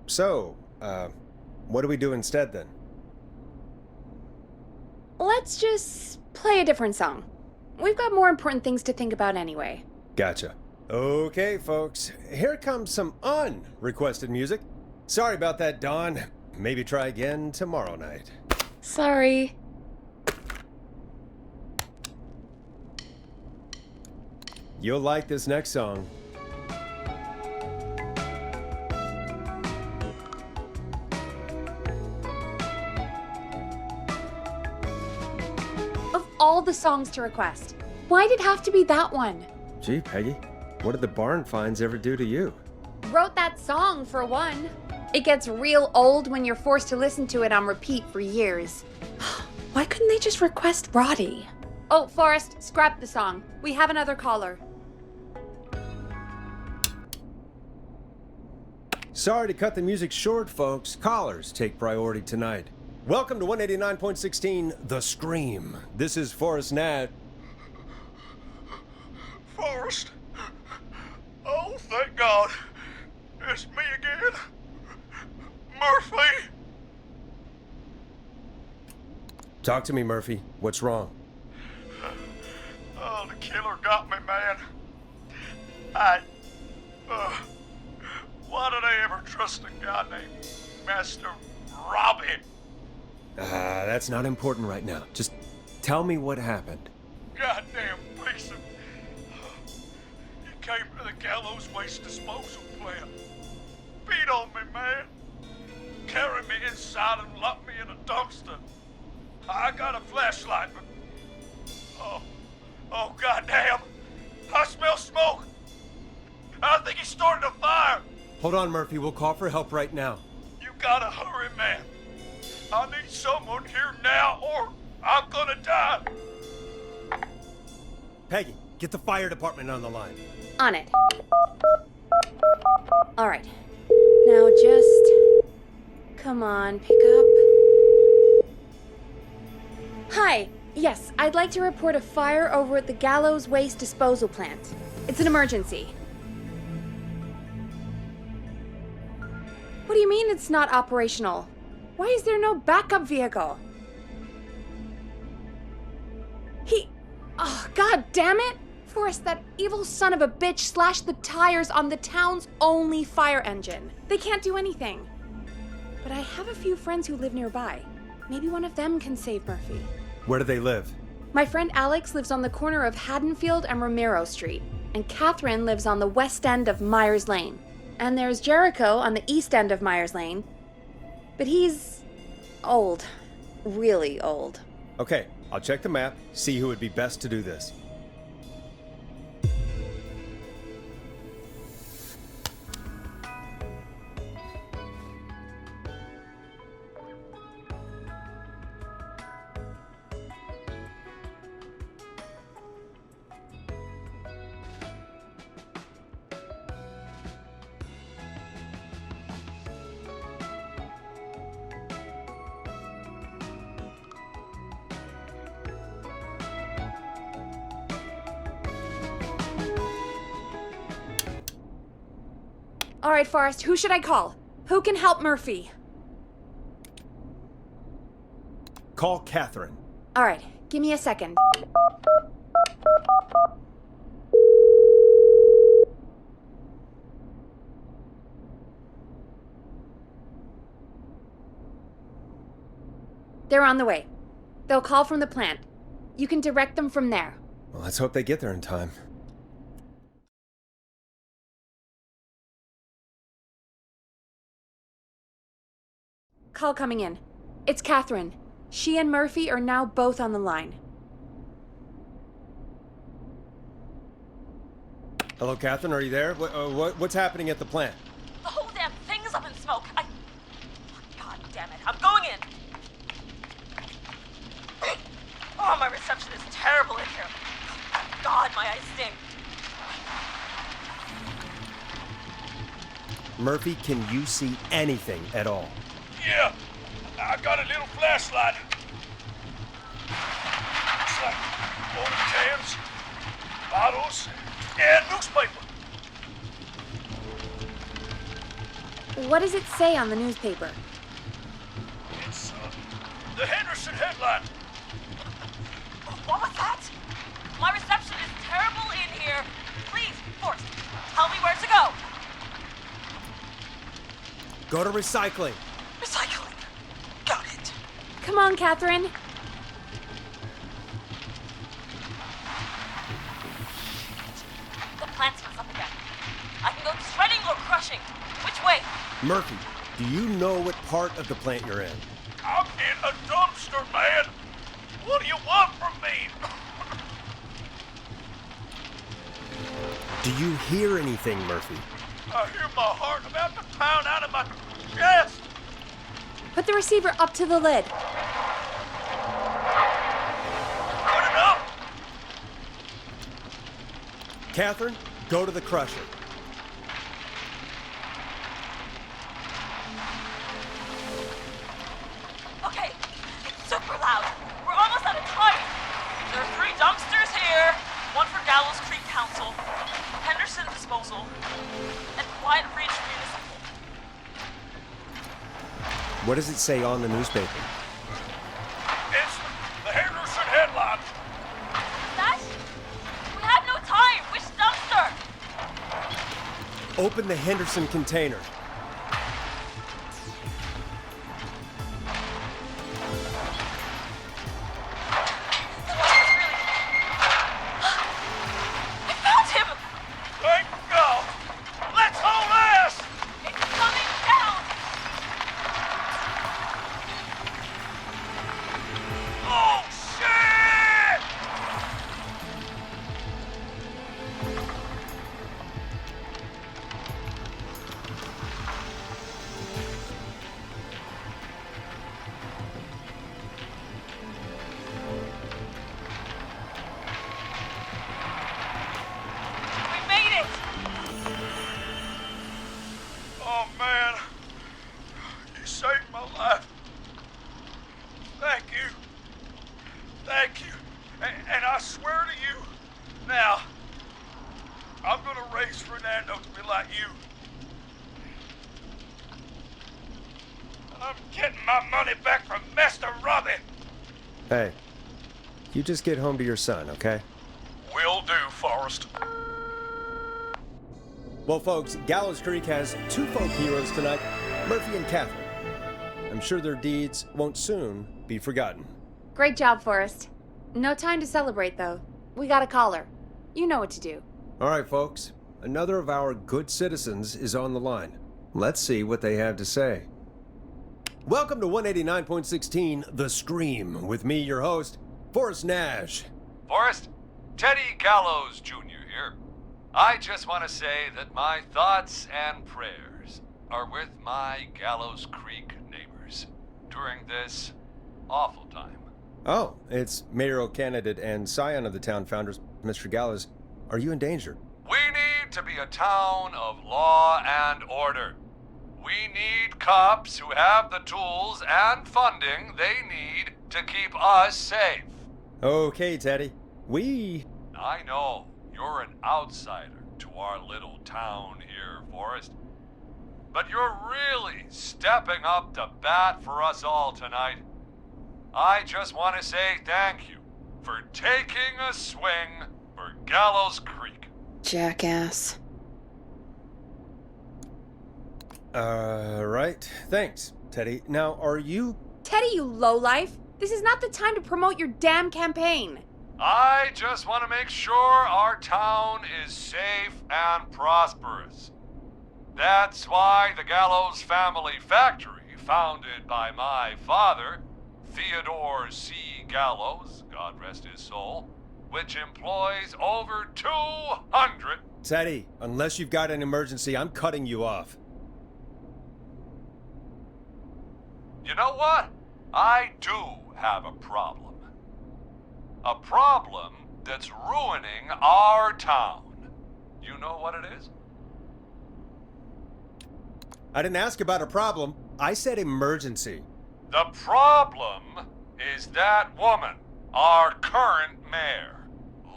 So, what do we do instead then? Let's just play a different song. We've got more important things to think about anyway. Gotcha. Okay, folks. Here comes some unrequested music. Sorry about that, Dawn. Maybe try again tomorrow night. Sorry. You'll like this next song. Of all the songs to request, why'd it have to be that one? Gee, Peggy, what did the barn finds ever do to you? Wrote that song, for one. It gets real old when you're forced to listen to it on repeat for years. Why couldn't they just request Roddy? Oh, Forrest, scrap the song. We have another caller. Sorry to cut the music short, folks. Callers take priority tonight. Welcome to 189.16, The Scream. This is Forrest Nat. Forrest? Oh, thank God. It's me again. Murphy. Talk to me, Murphy. What's wrong? Oh, the killer got me, man. Why did I ever trust a guy named Master Robin? That's not important right now. Just tell me what happened. Goddamn piece of... He came to the gallows waste disposal plant. Beat on me, man. Carried me inside and locked me in a dumpster. I got a flashlight, but... Oh, goddamn. I smell smoke. I think he started a fire. Hold on, Murphy. We'll call for help right now. You gotta hurry, man. I need someone here now or I'm gonna die. Peggy, get the fire department on the line. On it. All right. Now just... Come on, pick up. Hi. Yes, I'd like to report a fire over at the Gallows Waste Disposal Plant. It's an emergency. What do you mean it's not operational? Why is there no backup vehicle? Oh, god damn it! Forrest, that evil son of a bitch slashed the tires on the town's only fire engine. They can't do anything. But I have a few friends who live nearby. Maybe one of them can save Murphy. Where do they live? My friend Alex lives on the corner of Haddonfield and Romero Street, and Catherine lives on the west end of Myers Lane. And there's Jericho on the east end of Myers Lane. But he's old. Really old. Okay, I'll check the map, see who would be best to do this. All right, Forrest, who should I call? Who can help Murphy? Call Catherine. All right, give me a second. They're on the way. They'll call from the plant. You can direct them from there. Well, let's hope they get there in time. Call coming in. It's Catherine. She and Murphy are now both on the line. Hello, Catherine, are you there? What's happening at the plant? The whole damn thing is up in smoke. God damn it. I'm going in. Oh, my reception is terrible in here. God, my eyes sting. Murphy, can you see anything at all? Yeah, I got a little flashlight. Looks like old cans, bottles, and newspaper. What does it say on the newspaper? It's the Henderson headline. What was that? My reception is terrible in here. Please, Forrest, tell me where to go. Go to recycling. Recycling. Got it. Come on, Catherine. The plant smells up again. I can go shredding or crushing. Which way? Murphy, do you know what part of the plant you're in? I'm in a dumpster, man. What do you want from me? Do you hear anything, Murphy? I hear my heart about to pound out of my chest. Put the receiver up to the lid. Put it up. Catherine, go to the crusher. Okay, What does it say on the newspaper? It's the Henderson headline. Nash? We have no time. Which dumpster? Open the Henderson container. Hey, you just get home to your son, okay? Will do, Forrest. Well, folks, Gallows Creek has two folk heroes tonight, Murphy and Catherine. I'm sure their deeds won't soon be forgotten. Great job, Forrest. No time to celebrate, though. We got a caller. You know what to do. All right, folks. Another of our good citizens is on the line. Let's see what they have to say. Welcome to 189.16 The Scream, with me, your host, Forrest Nash. Forrest, Teddy Gallows Jr. here. I just want to say that my thoughts and prayers are with my Gallows Creek neighbors during this awful time. Oh, it's mayoral candidate and scion of the town founders, Mr. Gallows. Are you in danger? We need to be a town of law and order. We need cops who have the tools and funding they need to keep us safe. Okay, Teddy. I know you're an outsider to our little town here, Forrest. But you're really stepping up to bat for us all tonight. I just want to say thank you for taking a swing for Gallows Creek. Jackass. Right. Thanks, Teddy. Now, are you... Teddy, you lowlife! This is not the time to promote your damn campaign! I just want to make sure our town is safe and prosperous. That's why the Gallows Family Factory, founded by my father, Theodore C. Gallows, God rest his soul, which employs over 200... Teddy, unless you've got an emergency, I'm cutting you off. You know what? I do have a problem. A problem that's ruining our town. You know what it is? I didn't ask about a problem. I said emergency. The problem is that woman, our current mayor,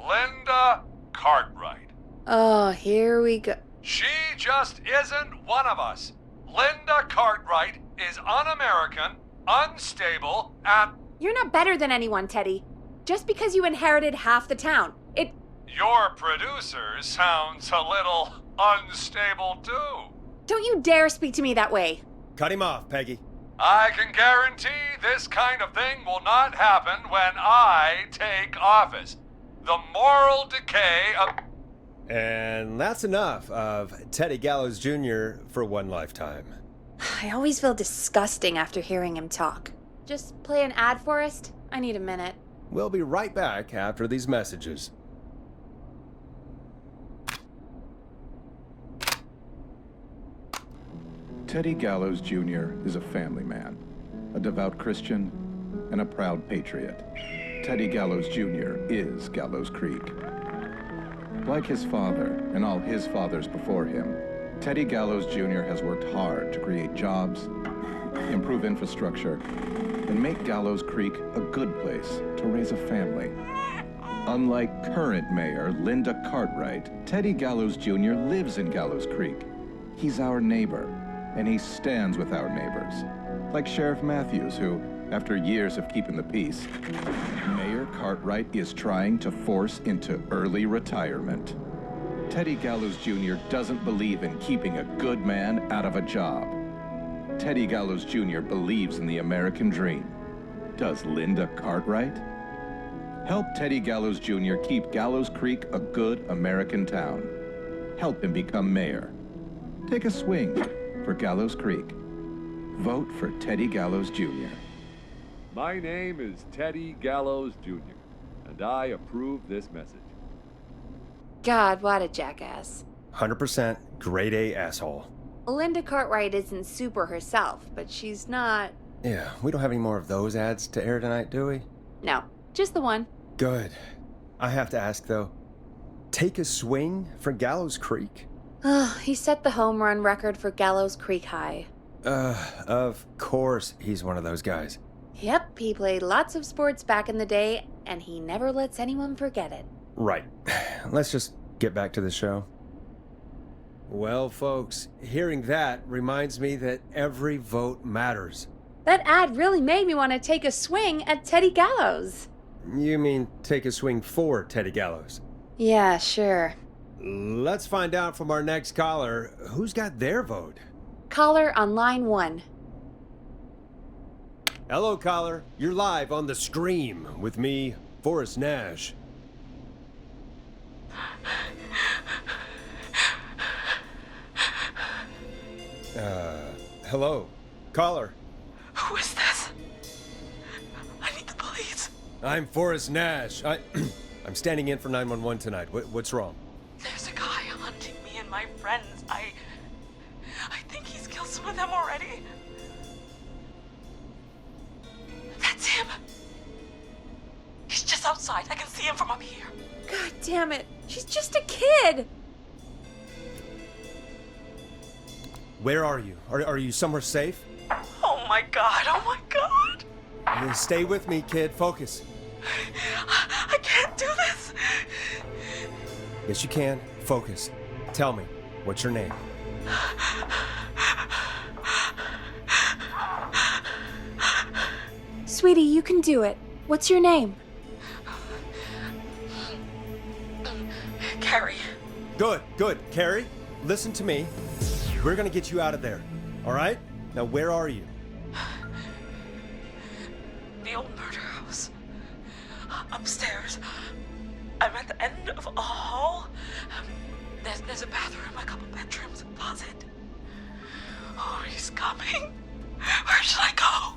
Linda Cartwright. Oh, here we go. She just isn't one of us. Linda Cartwright is un-American, unstable, and... You're not better than anyone, Teddy. Just because you inherited half the town, Your producer sounds a little unstable, too. Don't you dare speak to me that way. Cut him off, Peggy. I can guarantee this kind of thing will not happen when I take office. The moral decay of... And that's enough of Teddy Gallows Jr. for one lifetime. I always feel disgusting after hearing him talk. Just play an ad, Forrest? I need a minute. We'll be right back after these messages. Teddy Gallows Jr. is a family man, a devout Christian, and a proud patriot. Teddy Gallows Jr. is Gallows Creek. Like his father and all his fathers before him, Teddy Gallows Jr. has worked hard to create jobs, improve infrastructure, and make Gallows Creek a good place to raise a family. Unlike current mayor Linda Cartwright, Teddy Gallows Jr. lives in Gallows Creek. He's our neighbor, and he stands with our neighbors. Like Sheriff Matthews, who, after years of keeping the peace, Mayor Cartwright is trying to force into early retirement. Teddy Gallows Jr. doesn't believe in keeping a good man out of a job. Teddy Gallows Jr. believes in the American dream. Does Linda Cartwright? Help Teddy Gallows Jr. keep Gallows Creek a good American town. Help him become mayor. Take a swing for Gallows Creek. Vote for Teddy Gallows Jr. My name is Teddy Gallows Jr., and I approve this message. God, what a jackass. 100% grade A asshole. Linda Cartwright isn't super herself, but she's not... Yeah, we don't have any more of those ads to air tonight, do we? No, just the one. Good. I have to ask, though. Take a swing for Gallows Creek? He set the home run record for Gallows Creek High. Of course he's one of those guys. Yep, he played lots of sports back in the day, and he never lets anyone forget it. Right. Let's just get back to the show. Well, folks, hearing that reminds me that every vote matters. That ad really made me want to take a swing at Teddy Gallows. You mean take a swing for Teddy Gallows? Yeah, sure. Let's find out from our next caller who's got their vote. Caller on line 1. Hello, caller. You're live on the stream with me, Forrest Nash. Hello, caller. Who is this? I need the police. I'm Forrest Nash. I'm standing in for 911 tonight. What's wrong? There's a guy hunting me and my friends. I think he's killed some of them already. That's him. He's just outside. I can see him from up here. God damn it. She's just a kid. Where are you? Are you somewhere safe? Oh my god. Oh my god. Stay with me, kid. Focus. I can't do this. Yes, you can. Focus. Tell me, what's your name? Sweetie, you can do it. What's your name? Carrie. Good. Carrie, listen to me. We're gonna get you out of there. All right? Now, where are you? The old murder house. Upstairs. I'm at the end of a hall. There's a bathroom, a couple bedrooms, a closet. Oh, he's coming. Where should I go?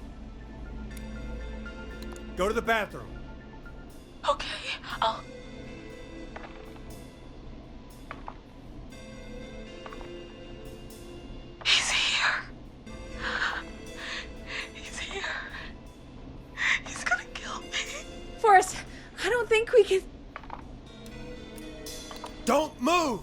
Go to the bathroom. Okay, I'll... He's here. He's here. He's gonna kill me. Forrest, I don't think we can... Don't move!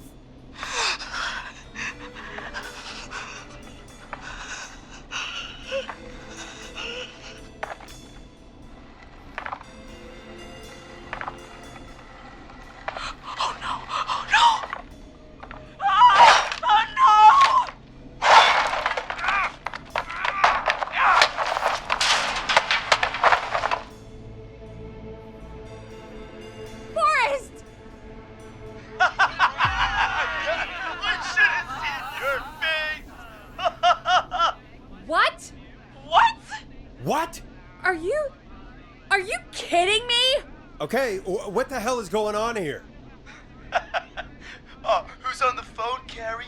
Okay, what the hell is going on here? Oh, who's on the phone, Carrie?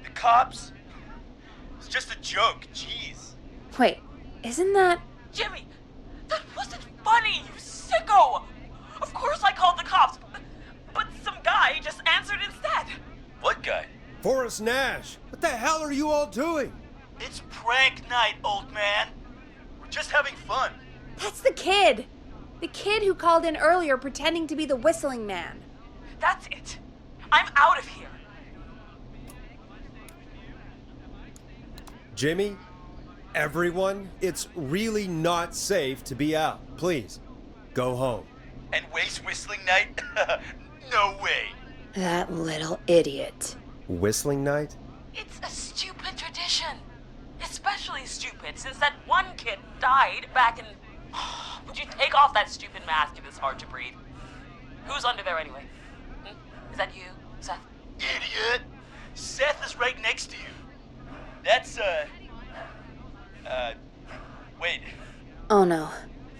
The cops? It's just a joke, jeez. Wait, isn't that... Jimmy, that wasn't funny, you sicko! Of course I called the cops, but some guy just answered instead. What guy? Forrest Nash. What the hell are you all doing? It's prank night, old man. We're just having fun. That's the kid! The kid who called in earlier pretending to be the whistling man. That's it. I'm out of here. Jimmy, everyone, it's really not safe to be out. Please, go home. And waste whistling night? No way. That little idiot. Whistling night? It's a stupid tradition. Especially stupid, since that one kid died back in... Would you take off that stupid mask if it's hard to breathe? Who's under there anyway? Is that you, Seth? Idiot! Seth is right next to you. That's, wait. Oh no.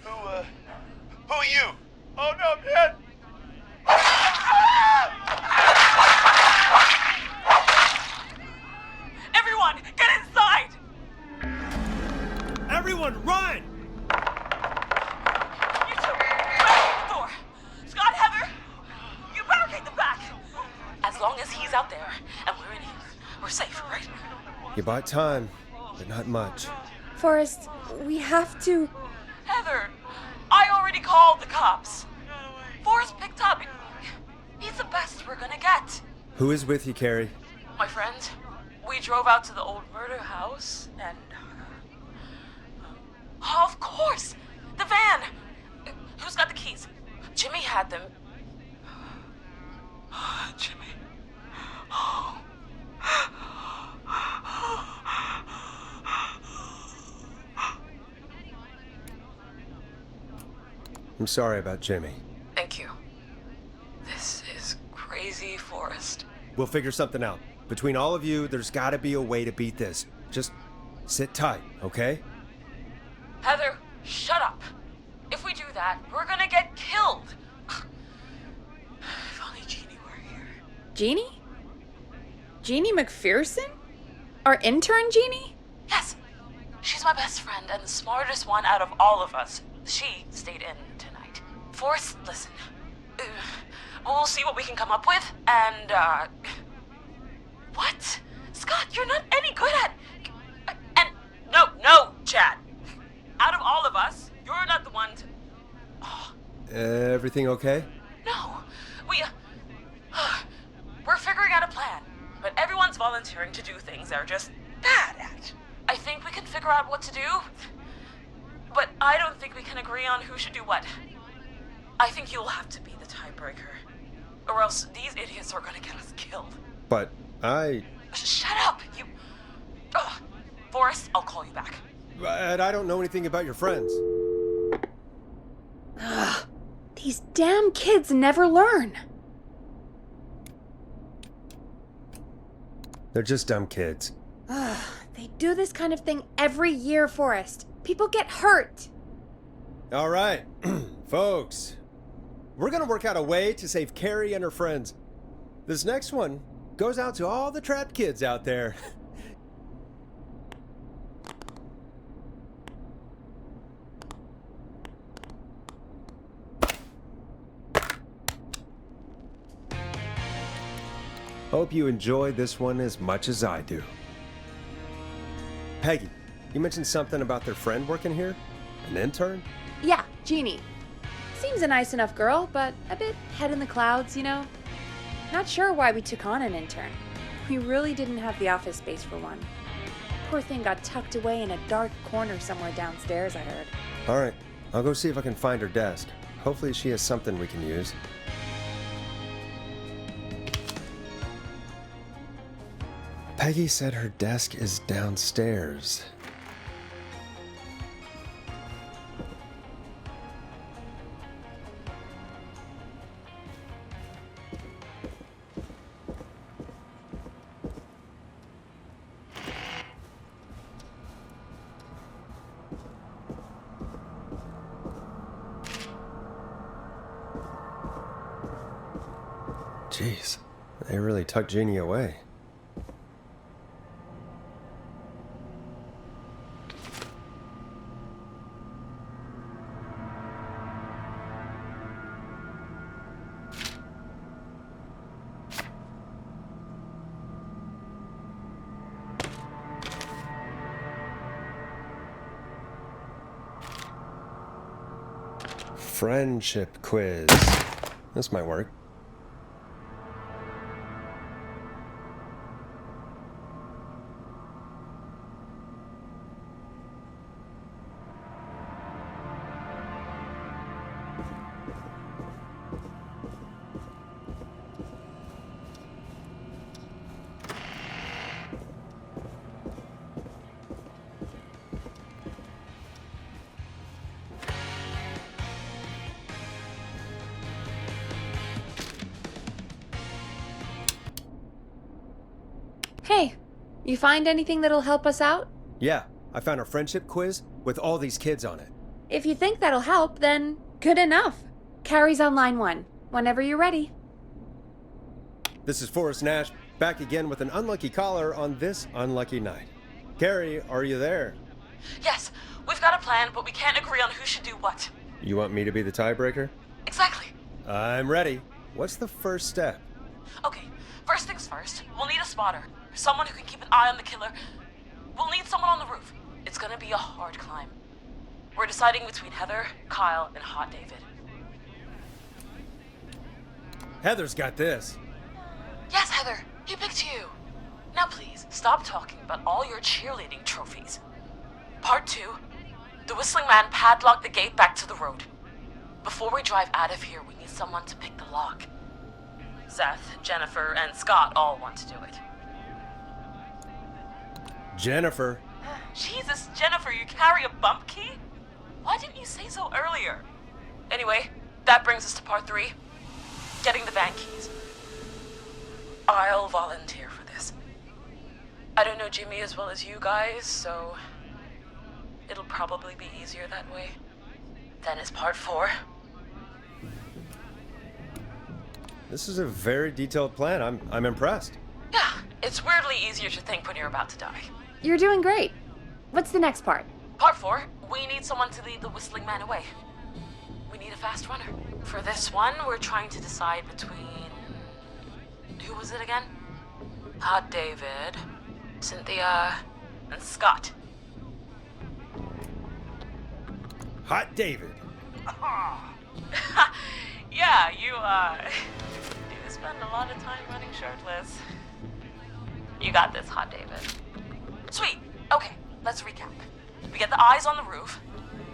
Who are you? Oh no, man! Everyone, get inside! Everyone, run! You two, barricade the door. Scott, Heather, you barricade the back. As long as he's out there and we're in here, we're safe, right? You bought time, but not much. Forrest, we have to... Heather, I already called the cops. Forrest picked up. He's the best we're gonna get. Who is with you, Carrie? My friend, we drove out to the old murder house and... Oh, of course! The van! Who's got the keys? Jimmy had them. Jimmy. Oh. I'm sorry about Jimmy. Thank you. This is crazy, Forrest. We'll figure something out. Between all of you, there's gotta be a way to beat this. Just sit tight, okay? Heather, shut up. If we do that, we're gonna get killed. If only Jeannie were here. Jeannie? Jeannie McPherson? Our intern Jeannie? Yes. She's my best friend and the smartest one out of all of us. She stayed in tonight. Forrest, listen. We'll see what we can come up with, and, What? Scott, you're not any good at... And... No, Chad. Out of all of us, you're not the one to... Everything okay? No. We're figuring out a plan, but everyone's volunteering to do things they're just bad at. I think we can figure out what to do, but I don't think we can agree on who should do what. I think you'll have to be the tiebreaker, or else these idiots are gonna get us killed. But Shut up, you... Forrest, I'll call you back. But I don't know anything about your friends. Ugh, these damn kids never learn. They're just dumb kids. Ugh, they do this kind of thing every year, Forrest. People get hurt. All right, folks. We're gonna work out a way to save Carrie and her friends. This next one goes out to all the trapped kids out there. Hope you enjoy this one as much as I do. Peggy, you mentioned something about their friend working here? An intern? Yeah, Jeannie. Seems a nice enough girl, but a bit head in the clouds, you know? Not sure why we took on an intern. We really didn't have the office space for one. Poor thing got tucked away in a dark corner somewhere downstairs, I heard. All right, I'll go see if I can find her desk. Hopefully she has something we can use. Peggy said her desk is downstairs. Jeez, they really tucked Jeannie away. Friendship quiz. This might work. You find anything that'll help us out? Yeah, I found a friendship quiz with all these kids on it. If you think that'll help, then good enough. Carrie's on line 1, whenever you're ready. This is Forrest Nash, back again with an unlucky caller on this unlucky night. Carrie, are you there? Yes, we've got a plan, but we can't agree on who should do what. You want me to be the tiebreaker? Exactly. I'm ready. What's the first step? Okay, first things first, we'll need a spotter. Someone who can keep an eye on the killer. We'll need someone on the roof. It's gonna be a hard climb. We're deciding between Heather, Kyle, and Hot David. Heather's got this. Yes, Heather, he picked you. Now please, stop talking about all your cheerleading trophies. Part 2, the Whistling Man padlocked the gate back to the road. Before we drive out of here, we need someone to pick the lock. Seth, Jennifer, and Scott all want to do it. Jennifer. Jesus, Jennifer, you carry a bump key? Why didn't you say so earlier? Anyway, that brings us to part 3, getting the van keys. I'll volunteer for this. I don't know Jimmy as well as you guys, so it'll probably be easier that way. Then is part 4. This is a very detailed plan. I'm impressed. Yeah, it's weirdly easier to think when you're about to die. You're doing great. What's the next part? Part 4, we need someone to lead the Whistling Man away. We need a fast runner. For this one, we're trying to decide between... Who was it again? Hot David, Cynthia, and Scott. Hot David. Yeah, you, do spend a lot of time running shirtless. You got this, Hot David. Sweet. Okay, let's recap. We get the eyes on the roof.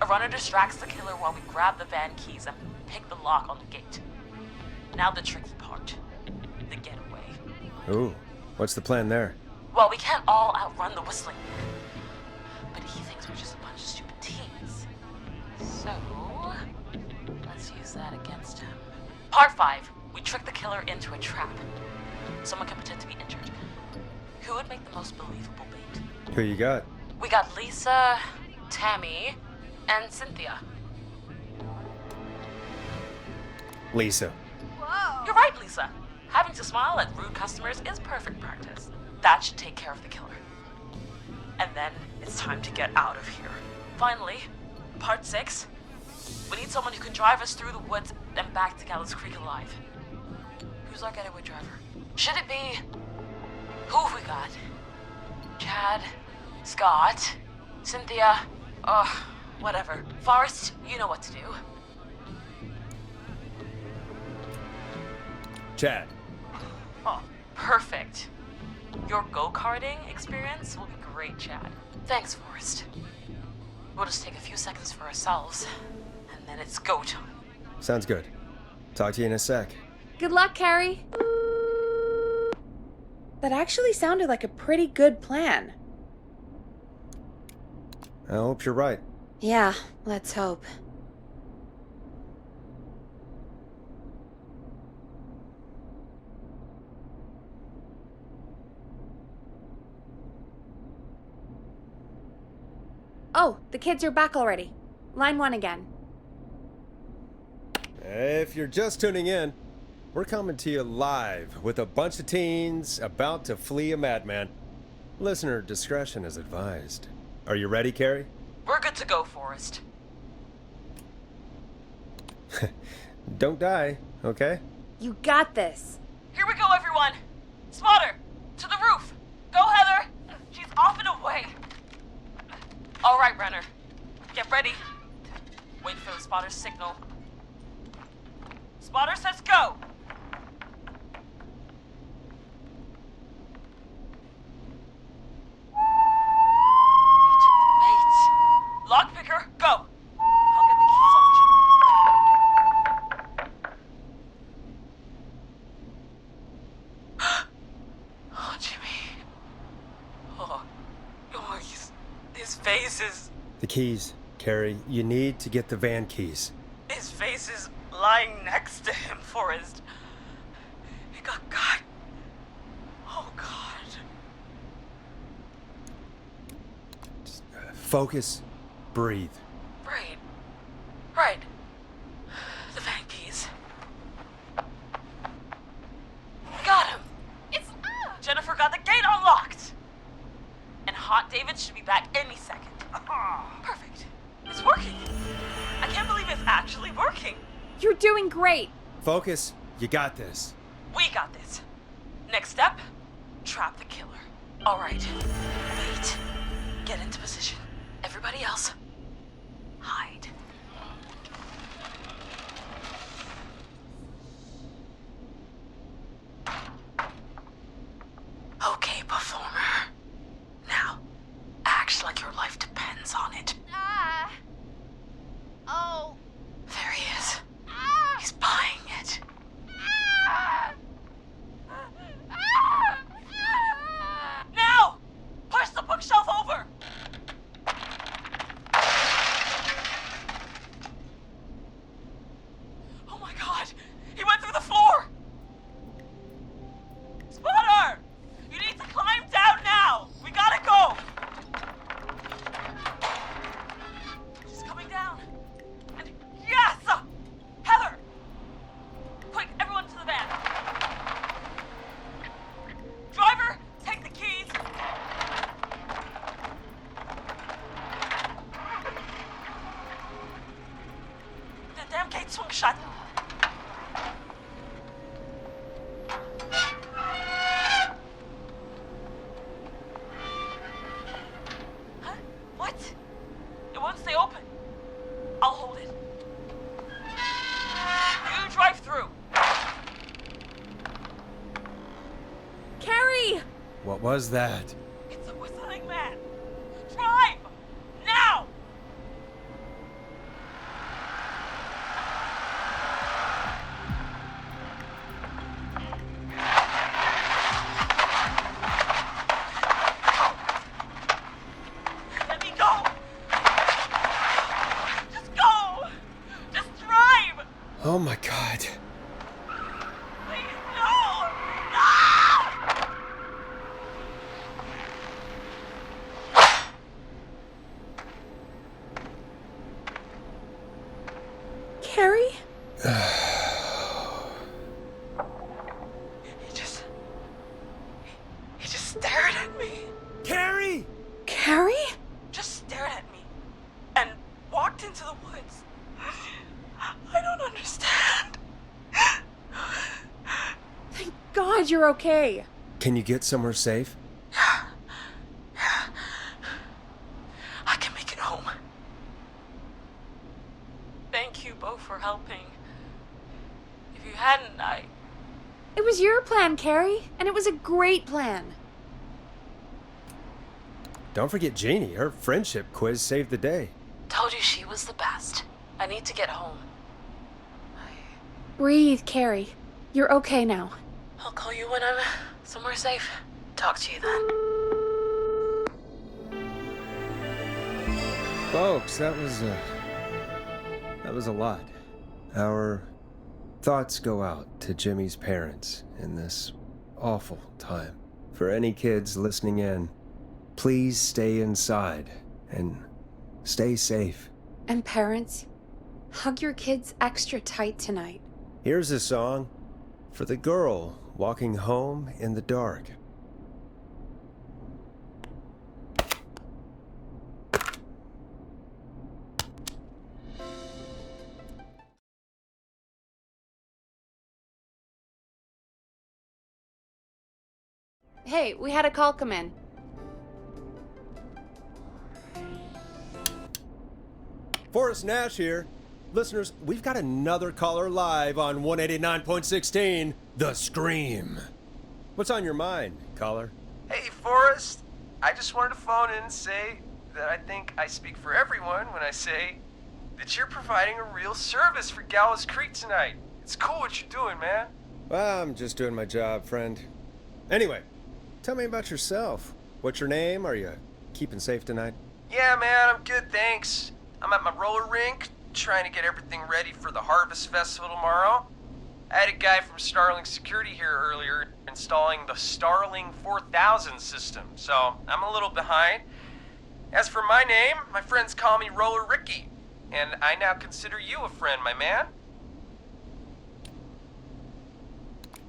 A runner distracts the killer while we grab the van keys and pick the lock on the gate. Now the tricky part. The getaway. Ooh, what's the plan there? Well, we can't all outrun the Whistling. But he thinks we're just a bunch of stupid teens. So, let's use that against him. Part 5. We trick the killer into a trap. Someone can pretend to be injured. Who would make the most believable bait? Who you got? We got Lisa, Tammy, and Cynthia. Lisa. Whoa. You're right, Lisa. Having to smile at rude customers is perfect practice. That should take care of the killer. And then it's time to get out of here. Finally, part 6. We need someone who can drive us through the woods and back to Gallows Creek alive. Who's our getaway driver? Should it be... Who have we got? Chad, Scott, Cynthia, whatever. Forrest, you know what to do. Chad. Oh, perfect. Your go-karting experience will be great, Chad. Thanks, Forrest. We'll just take a few seconds for ourselves, and then it's go time. Sounds good. Talk to you in a sec. Good luck, Carrie. That actually sounded like a pretty good plan. I hope you're right. Yeah, let's hope. Oh, the kids are back already. Line 1 again. If you're just tuning in, we're coming to you live with a bunch of teens about to flee a madman. Listener discretion is advised. Are you ready, Carrie? We're good to go, Forrest. Don't die, okay? You got this. Here we go, everyone. Spotter, to the roof. Go, Heather. She's off and away. All right, runner. Get ready. Wait for the spotter's signal. Spotter says go. He took the bait. Lockpicker, go. I'll get the keys off Jimmy. Oh, Jimmy. Oh, his face is... The keys, Carrie. You need to get the van keys. His face is lying next to him, Forrest. He got. Oh, God. Focus. Breathe. Right. The van keys. Got him! It's... Jennifer got the gate unlocked! And Hot David should be back any second. Perfect. It's working. I can't believe it's actually working. You're doing great. Focus. You got this. We got this. Next step, trap the killer. All right. Wait. Get into position. Everybody else, hide. Okay, performer. Now, act like your life depends on it. Oh. There he is. He's buying it. Now! Push the bookshelf over! Oh my god! He went through the floor! Spotter! You need to climb down now! We gotta go! She's coming down. And yes! Heather! Quick, everyone to the van. Driver, take the keys. The damn gate swung shut. Huh? What? It won't stay open. I'll hold it. You drive through. Carrie! What was that? It's a whistling man. Drive! Now! Let me go! Just go! Just drive! Oh my god. Please, no! No! Carrie? He just stared at me. Carrie! Carrie? Just stared at me and walked into the woods. I don't understand. Thank God you're okay. Can you get somewhere safe? I can make it home. Thank you both for helping. If you hadn't, It was your plan, Carrie, and it was a great plan. Don't forget Jeannie. Her friendship quiz saved the day. told you she was the best. I need to get home. Breathe, Carrie. You're okay now. I'll call you when I'm somewhere safe. Talk to you then. Folks, that was a lot. Our thoughts go out to Jimmy's parents in this awful time. For any kids listening in, please stay inside and stay safe. And parents, hug your kids extra tight tonight. Here's a song for the girl walking home in the dark. Hey, we had a call come in. Forrest Nash here. Listeners, we've got another caller live on 189.16, The Scream. What's on your mind, caller? Hey, Forrest. I just wanted to phone in and say that I think I speak for everyone when I say that you're providing a real service for Gallows Creek tonight. It's cool what you're doing, man. Well, I'm just doing my job, friend. Anyway, tell me about yourself. What's your name? Are you keeping safe tonight? Yeah, man, I'm good, thanks. I'm at my roller rink, trying to get everything ready for the Harvest Festival tomorrow. I had a guy from Starling Security here earlier installing the Starling 4000 system, so I'm a little behind. As for my name, my friends call me Roller Ricky, and I now consider you a friend, my man.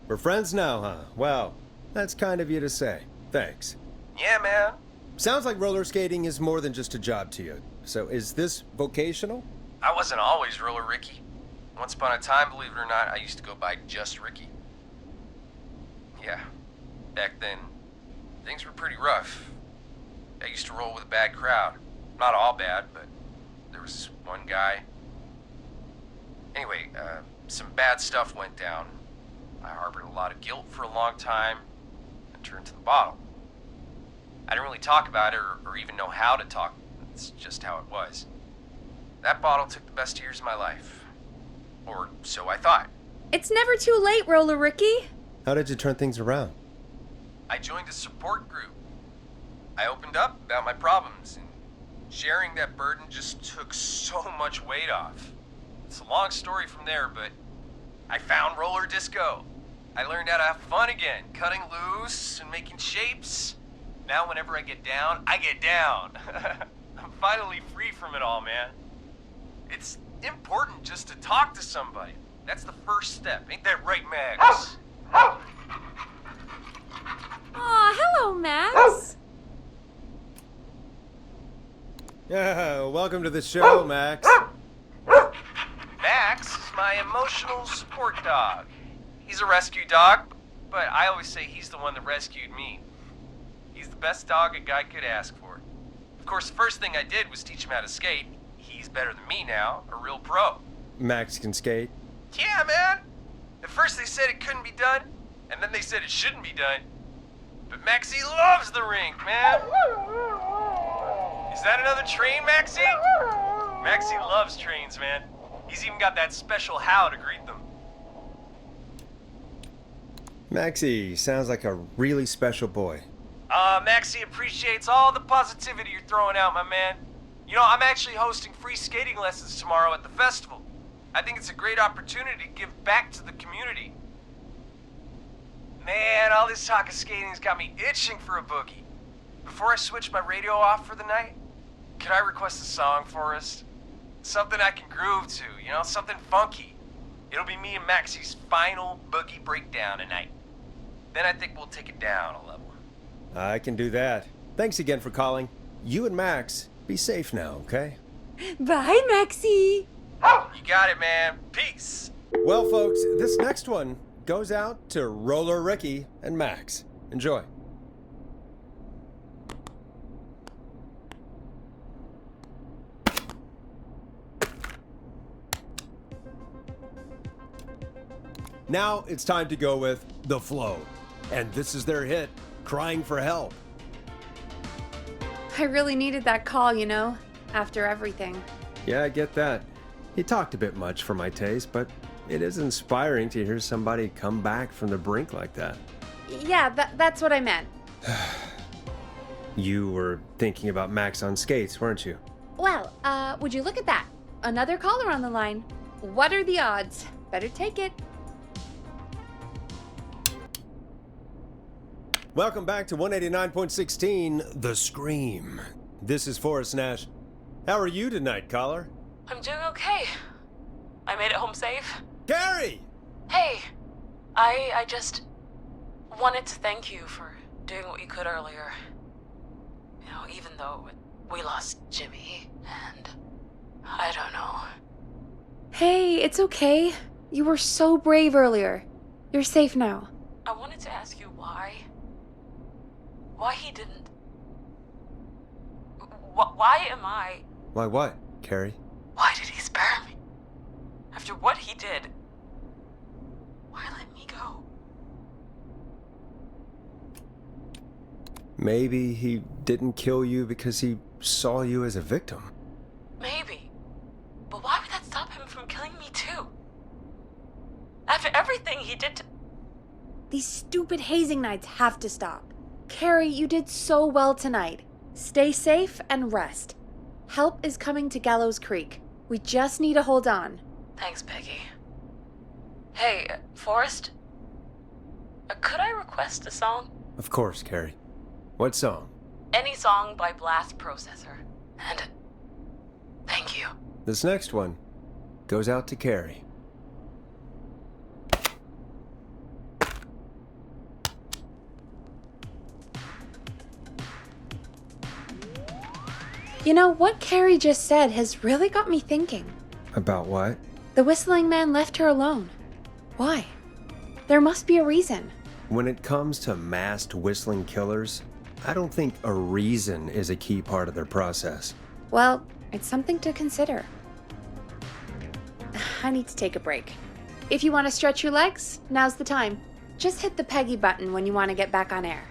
We're friends now, huh? Well, that's kind of you to say. Thanks. Yeah, man. Sounds like roller skating is more than just a job to you. So is this vocational? I wasn't always Roller Ricky. Once upon a time, believe it or not, I used to go by just Ricky. Yeah, back then, things were pretty rough. I used to roll with a bad crowd. Not all bad, but there was this one guy. Anyway, some bad stuff went down. I harbored a lot of guilt for a long time and turned to the bottle. I didn't really talk about it or even know how to talk. It's just how it was. That bottle took the best years of my life. Or so I thought. It's never too late, Roller Ricky. How did you turn things around? I joined a support group. I opened up about my problems, and sharing that burden just took so much weight off. It's a long story from there, but I found roller disco. I learned how to have fun again, cutting loose and making shapes. Now whenever I get down, I get down. I'm finally free from it all, man. It's important just to talk to somebody. That's the first step. Ain't that right, Max? Aw, hello, Max. Yeah, welcome to the show, Max. Max is my emotional support dog. He's a rescue dog, but I always say he's the one that rescued me. He's the best dog a guy could ask for. Of course, the first thing I did was teach him how to skate. He's better than me now, a real pro. Max can skate? Yeah, man. At first they said it couldn't be done, and then they said it shouldn't be done. But Maxy loves the rink, man. Is that another train, Maxy? Maxy loves trains, man. He's even got that special how to greet them. Maxy sounds like a really special boy. Maxy appreciates all the positivity you're throwing out, my man. You know, I'm actually hosting free skating lessons tomorrow at the festival. I think it's a great opportunity to give back to the community. Man, all this talk of skating's got me itching for a boogie. Before I switch my radio off for the night, could I request a song for us? Something I can groove to, you know, something funky. It'll be me and Maxy's final boogie breakdown tonight. Then I think we'll take it down a level. I can do that. Thanks again for calling. You and Max, be safe now, okay? Bye, Maxy. You got it, man. Peace. Well, folks, this next one goes out to Roller Ricky and Max. Enjoy. Now it's time to go with The Flow. And this is their hit, Crying for Help. I really needed that call, you know, after everything. Yeah, I get that. He talked a bit much for my taste, but it is inspiring to hear somebody come back from the brink like that. Yeah, that's what I meant. You were thinking about Max on skates, weren't you? Well, would you look at that? Another caller on the line. What are the odds? Better take it. Welcome back to 189.16, The Scream. This is Forrest Nash. How are you tonight, caller? I'm doing okay. I made it home safe. Carrie! Hey, I just wanted to thank you for doing what you could earlier. You know, even though we lost Jimmy, and I don't know. Hey, it's okay. You were so brave earlier. You're safe now. I wanted to ask you why he didn't... Why am I... Why what, Carrie? Why did he spare me? After what he did, why let me go? Maybe he didn't kill you because he saw you as a victim. Maybe. But why would that stop him from killing me too? After everything he did to... These stupid hazing nights have to stop. Carrie, you did so well tonight. Stay safe and rest. Help is coming to Gallows Creek. We just need to hold on. Thanks, Peggy. Hey, Forrest? Could I request a song? Of course, Carrie. What song? any song by Blast Processor. And thank you. This next one goes out to Carrie. You know, what Carrie just said has really got me thinking. About what? The whistling man left her alone. Why? There must be a reason. When it comes to masked whistling killers, I don't think a reason is a key part of their process. Well, it's something to consider. I need to take a break. If you want to stretch your legs, now's the time. Just hit the Peggy button when you want to get back on air.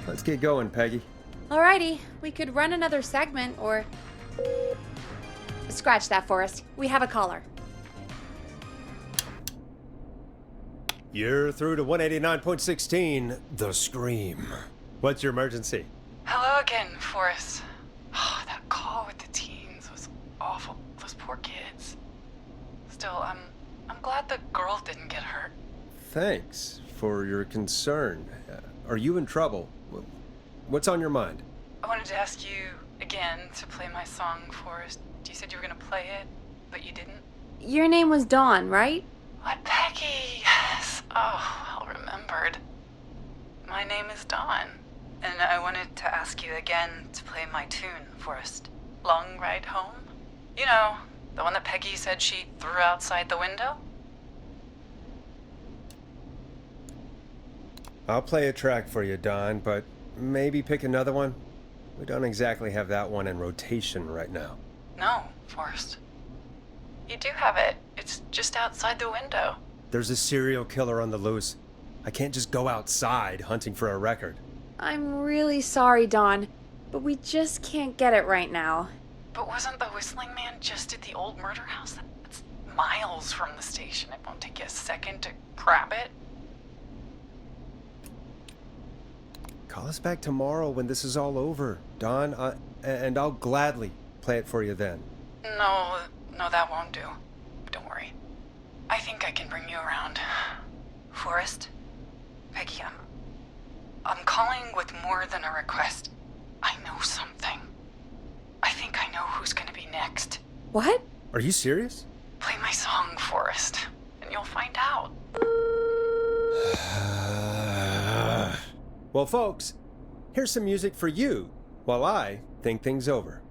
Let's get going, Peggy. Alrighty, we could run another segment or... Scratch that, Forrest. We have a caller. You're through to 189.16, The Scream. What's your emergency? Hello again, Forrest. Oh, that call with the teens was awful. Those poor kids. Still, I'm glad the girl didn't get hurt. Thanks for your concern. Are you in trouble? What's on your mind? I wanted to ask you again to play my song, Forrest. You said you were gonna play it, but you didn't. Your name was Dawn, right? What, Peggy? Yes. Oh, well remembered. My name is Dawn, and I wanted to ask you again to play my tune, Forrest. Long Ride Home? You know, the one that Peggy said she threw outside the window? I'll play a track for you, Don, but maybe pick another one. We don't exactly have that one in rotation right now. No, Forrest. You do have it. It's just outside the window. There's a serial killer on the loose. I can't just go outside hunting for a record. I'm really sorry, Dawn, but we just can't get it right now. But wasn't the whistling man just at the old murder house? That's miles from the station. It won't take you a second to grab it. Call us back tomorrow when this is all over, Don, and I'll gladly play it for you then. No, that won't do. Don't worry. I think I can bring you around. Forrest? Peggy, I'm calling with more than a request. I know something. I think I know who's gonna be next. What? Are you serious? Play my song, Forrest, and you'll find out. Well, folks, here's some music for you while I think things over.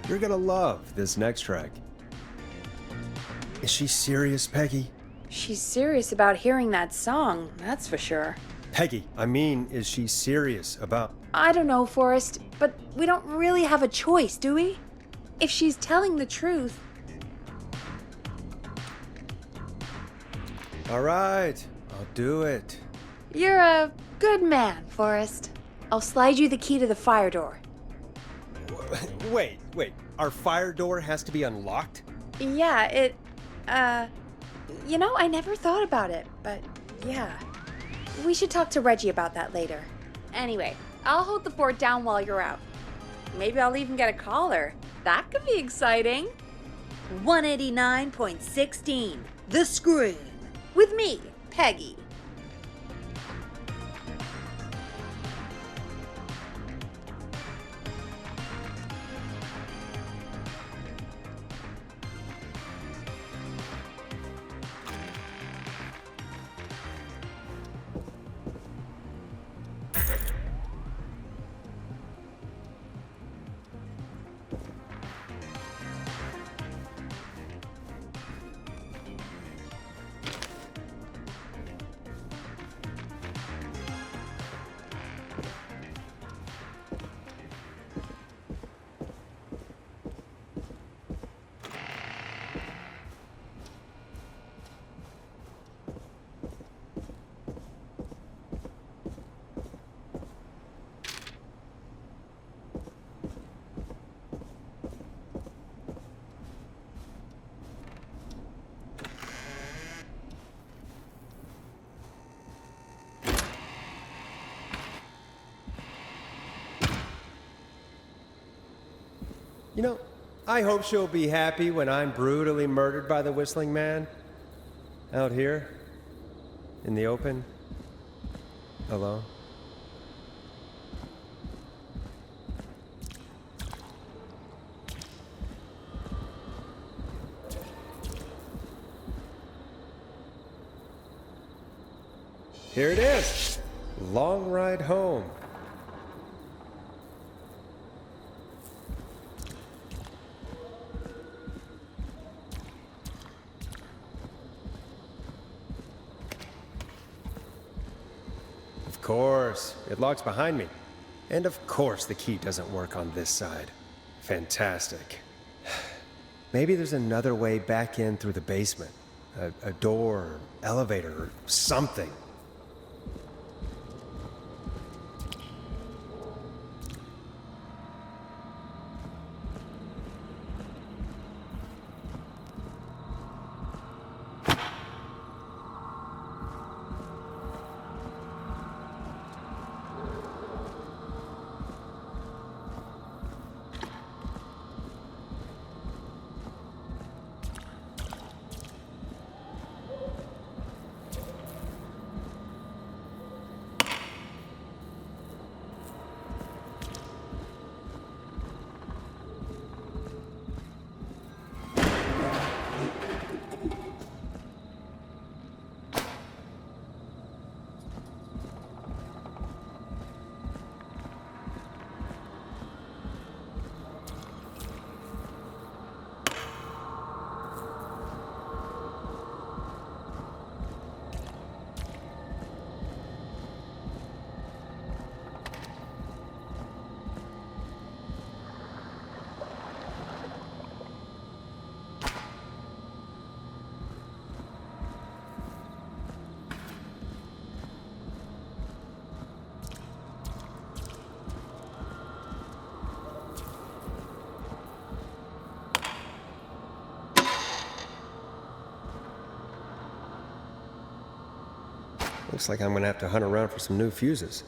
You're gonna love this next track. Is she serious, Peggy? She's serious about hearing that song, that's for sure. Peggy, I mean, is she serious about... I don't know, Forrest, but we don't really have a choice, do we? If she's telling the truth... All right, I'll do it. You're a good man, Forrest. I'll slide you the key to the fire door. Wait. Our fire door has to be unlocked? Yeah, you know, I never thought about it, but yeah. We should talk to Reggie about that later. Anyway, I'll hold the fort down while you're out. Maybe I'll even get a caller. That could be exciting. 189.16, The Scream. With me, Peggy. You know, I hope she'll be happy when I'm brutally murdered by the Whistling Man. Out here, in the open, alone. Here it is. Long ride home. Of course, it locks behind me. And of course the key doesn't work on this side. Fantastic. Maybe there's another way back in through the basement. A door, elevator, or something. Looks like I'm gonna have to hunt around for some new fuses.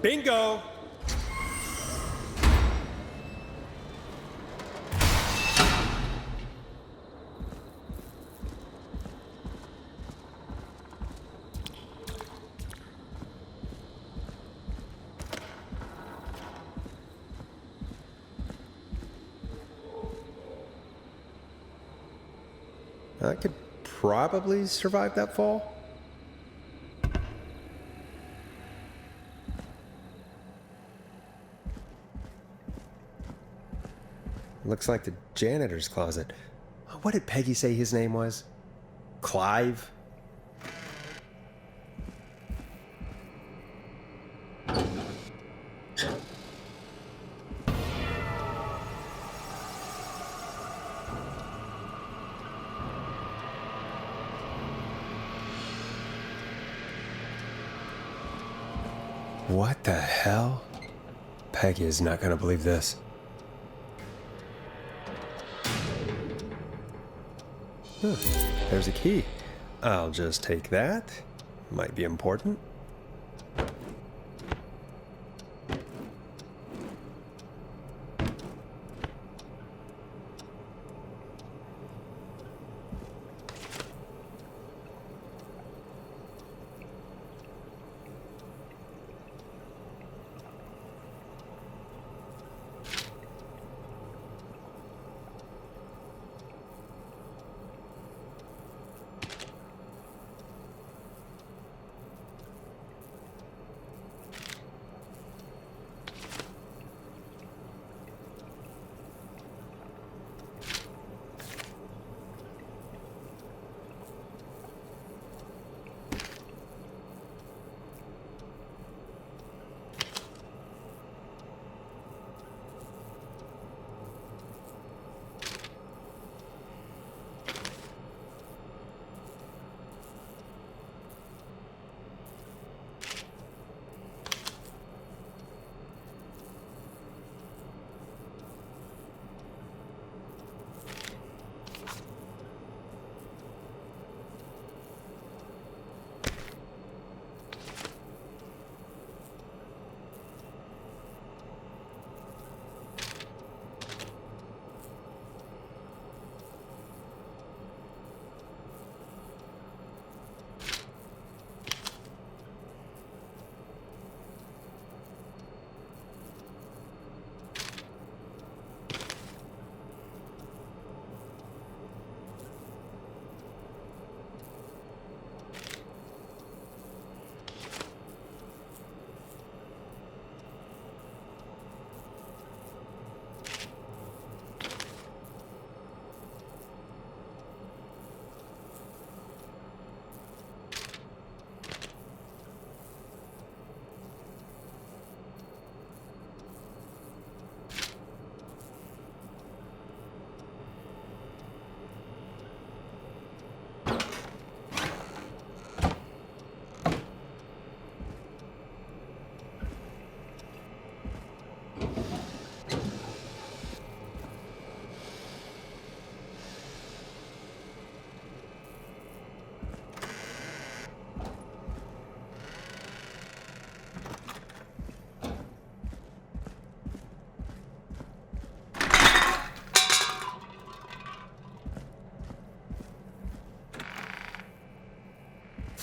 Bingo! I could probably survive that fall. Looks like the janitor's closet. What did Peggy say his name was? Clive? What the hell? Peggy is not gonna believe this. Huh, there's a key. I'll just take that. Might be important.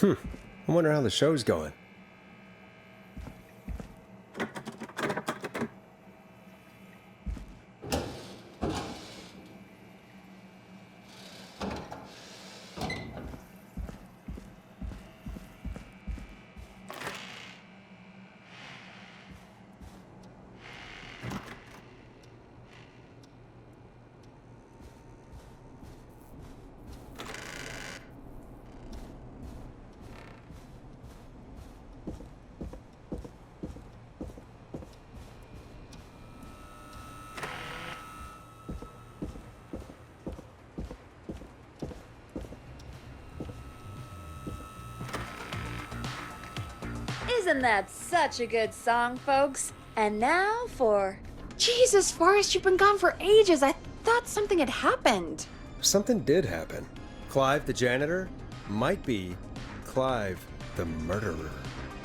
I wonder how the show's going. Isn't that such a good song, folks? And now for... Jesus, Forrest, you've been gone for ages. I thought something had happened. Something did happen. Clive, the janitor, might be Clive, the murderer.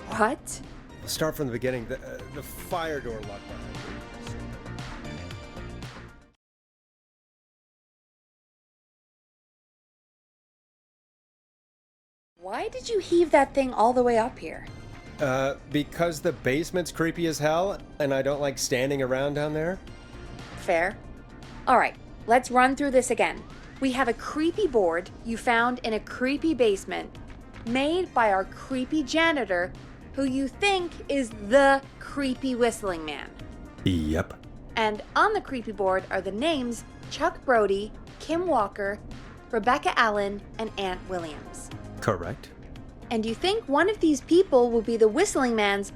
What? Let's start from the beginning. The fire door locked behind you. Why did you heave that thing all the way up here? Because the basement's creepy as hell, and I don't like standing around down there. Fair. Alright, let's run through this again. We have a creepy board you found in a creepy basement, made by our creepy janitor, who you think is the creepy whistling man. Yep. And on the creepy board are the names Chuck Brody, Kim Walker, Rebecca Allen, and Aunt Williams. Correct. And you think one of these people will be the whistling man's,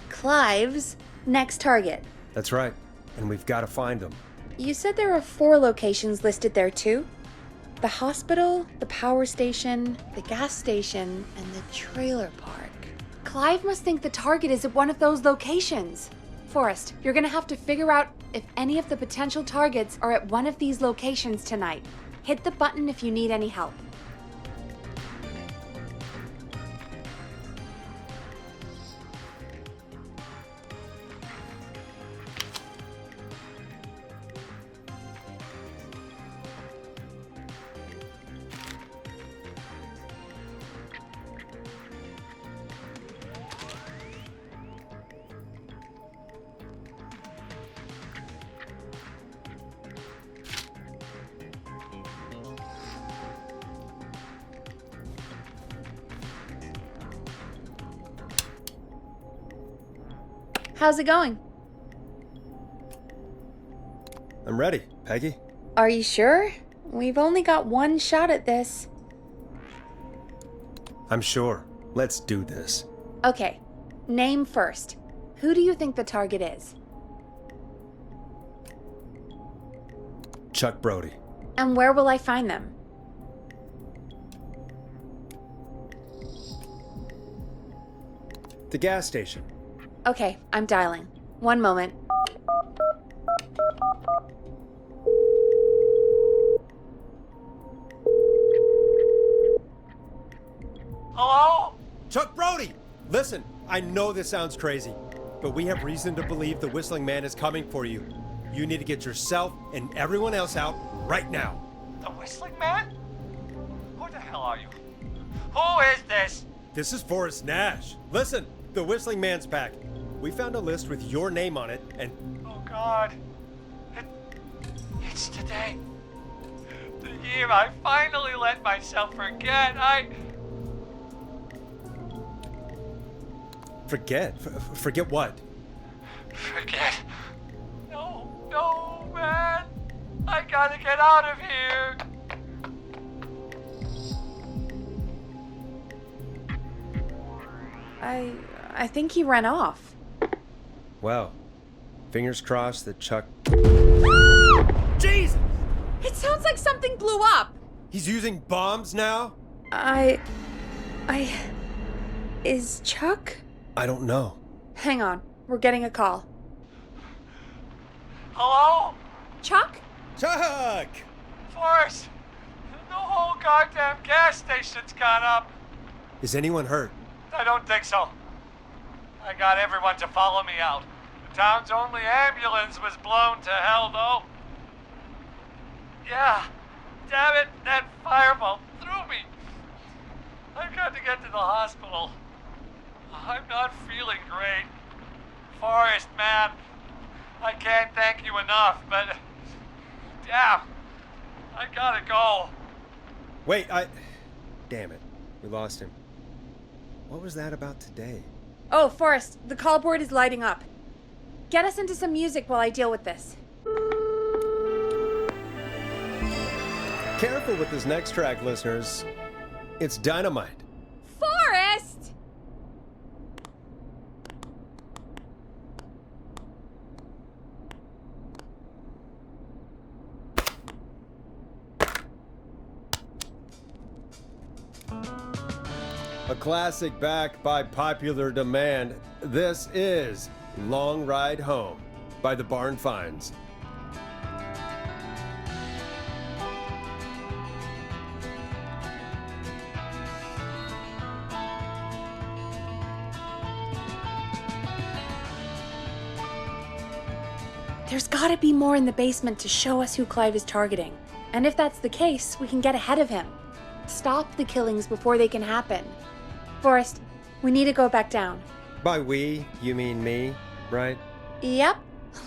Clive's, next target. That's right. And we've got to find them. You said there are 4 locations listed there too? The hospital, the power station, the gas station, and the trailer park. Clive must think the target is at one of those locations. Forrest, you're gonna have to figure out if any of the potential targets are at one of these locations tonight. Hit the button if you need any help. How's it going? I'm ready, Peggy. Are you sure? We've only got one shot at this. I'm sure. Let's do this. Okay, name first. Who do you think the target is? Chuck Brody. And where will I find them? The gas station. Okay, I'm dialing. One moment. Hello? Chuck Brody! Listen, I know this sounds crazy, but we have reason to believe the Whistling Man is coming for you. You need to get yourself and everyone else out right now. The Whistling Man? Who the hell are you? Who is this? This is Forrest Nash. Listen, the Whistling Man's back. We found a list with your name on it, and... Oh, God. It's today. The year I finally let myself forget. Forget? Forget what? Forget. No, man. I gotta get out of here. I think he ran off. Well, fingers crossed that Chuck... Jesus! It sounds like something blew up! He's using bombs now? Is Chuck? I don't know. Hang on, we're getting a call. Hello? Chuck? Chuck! Forrest, the whole goddamn gas station's gone up. Is anyone hurt? I don't think so. I got everyone to follow me out. The town's only ambulance was blown to hell, though. Yeah, damn it, that fireball threw me. I've got to get to the hospital. I'm not feeling great. Forrest, man, I can't thank you enough, but... Damn, I gotta go. Wait, Damn it. We lost him. What was that about today? Oh, Forrest, the call board is lighting up. Get us into some music while I deal with this. Careful with this next track, listeners. It's dynamite. Forrest! A classic backed by popular demand. This is Long Ride Home by the Barn Finds. There's gotta be more in the basement to show us who Clive is targeting. And if that's the case, we can get ahead of him. Stop the killings before they can happen. Forrest, we need to go back down. By we, you mean me, right? Yep.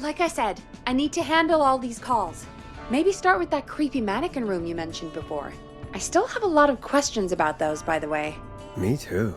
Like I said, I need to handle all these calls. Maybe start with that creepy mannequin room you mentioned before. I still have a lot of questions about those, by the way. Me too.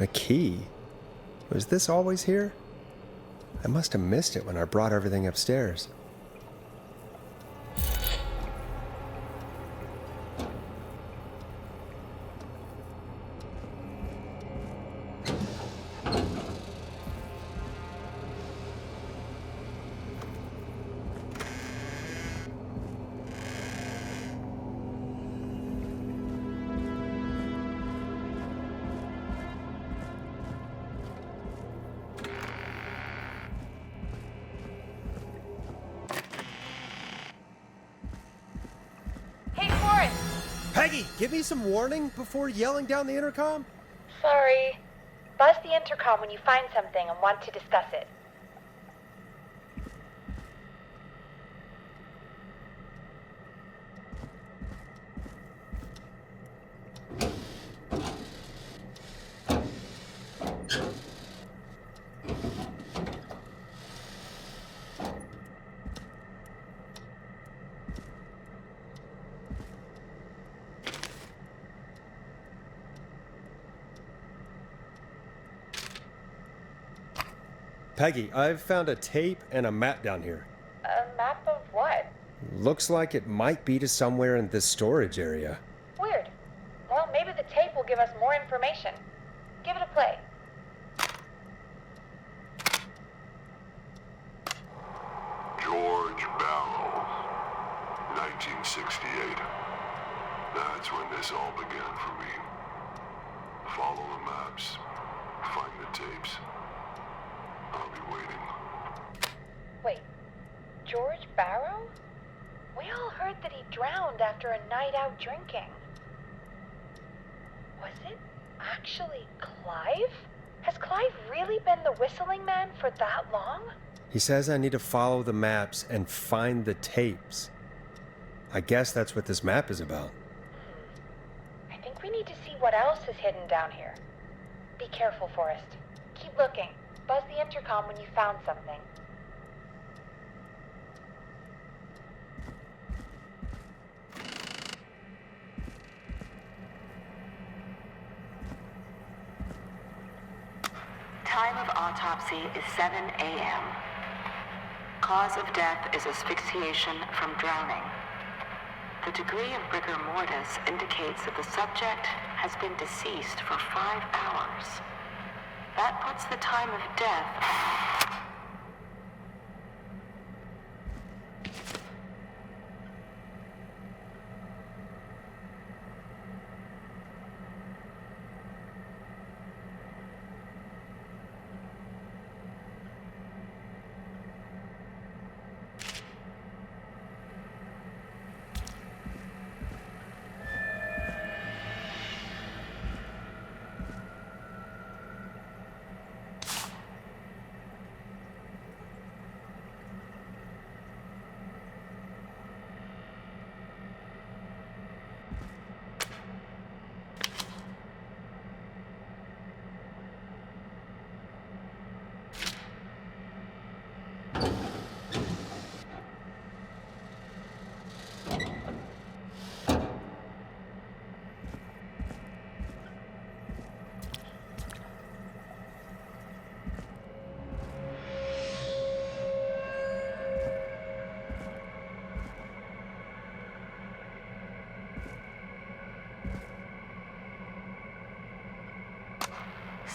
A key? Was this always here? I must have missed it when I brought everything upstairs. Peggy, give me some warning before yelling down the intercom. Sorry. Buzz the intercom when you find something and want to discuss it. Peggy, I've found a tape and a map down here. A map of what? Looks like it might be to somewhere in this storage area. Weird. Well, maybe the tape will give us more information. Give it a play. George Barrow, 1968. That's when this all began for me. Follow the maps. Find the tapes. I'll be waiting. Wait, George Barrow? We all heard that he drowned after a night out drinking. Was it actually Clive? Has Clive really been the whistling man for that long? He says I need to follow the maps and find the tapes. I guess that's what this map is about. I think we need to see what else is hidden down here. Be careful, Forrest. Keep looking. Buzz the intercom when you found something. Time of autopsy is 7 a.m. cause of death is asphyxiation from drowning. The degree of rigor mortis indicates that the subject has been deceased for 5 hours. That puts the time of death...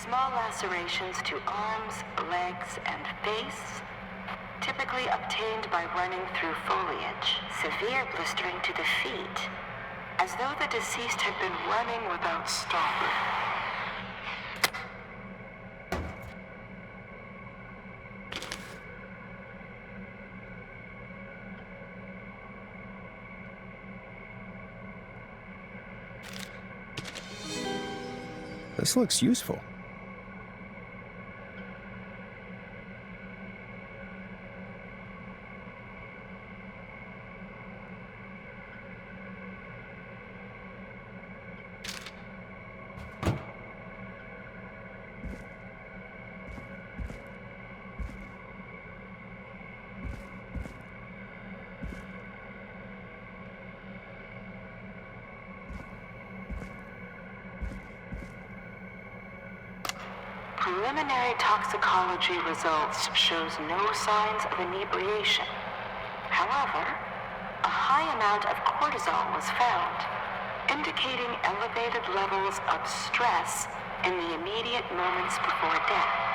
Small lacerations to arms, legs, and face, typically obtained by running through foliage. Severe blistering to the feet, as though the deceased had been running without stopping. This looks useful. Preliminary toxicology results shows no signs of inebriation. However, a high amount of cortisol was found, indicating elevated levels of stress in the immediate moments before death.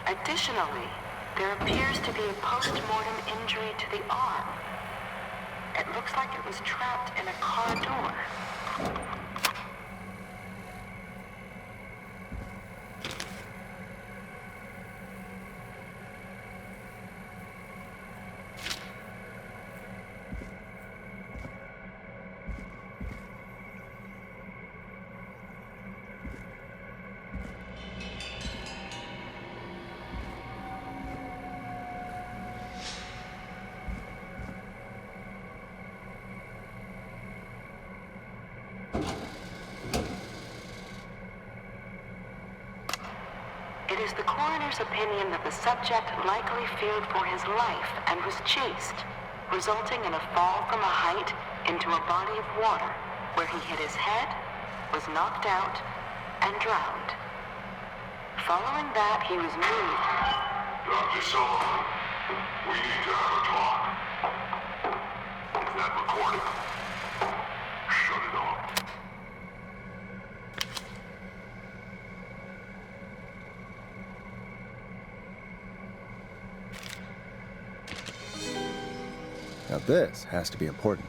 Additionally, there appears to be a post-mortem injury to the arm. It looks like it was trapped in a car door. It is the coroner's opinion that the subject likely feared for his life and was chased, resulting in a fall from a height into a body of water, where he hit his head, was knocked out, and drowned. Following that, he was moved. Dr. Sullivan, we need to have a talk. That recording. Shut it off. Now this has to be important.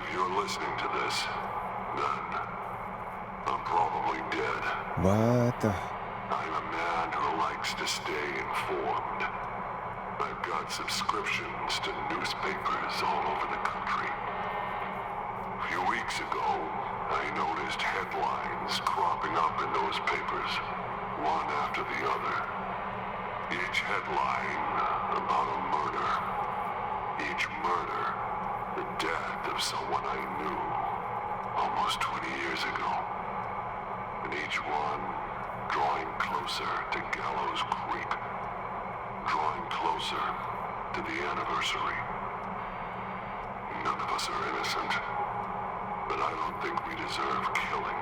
If you're listening to this, then I'm probably dead. What the? I'm a man who likes to stay informed. I've got subscriptions to newspapers all over the country. A few weeks ago, I noticed headlines cropping up in those papers, one after the other. Each headline about a murder. Each murder, the death of someone I knew almost 20 years ago. And each one drawing closer to Gallows Creek. Drawing closer to the anniversary. None of us are innocent, but I don't think we deserve killing.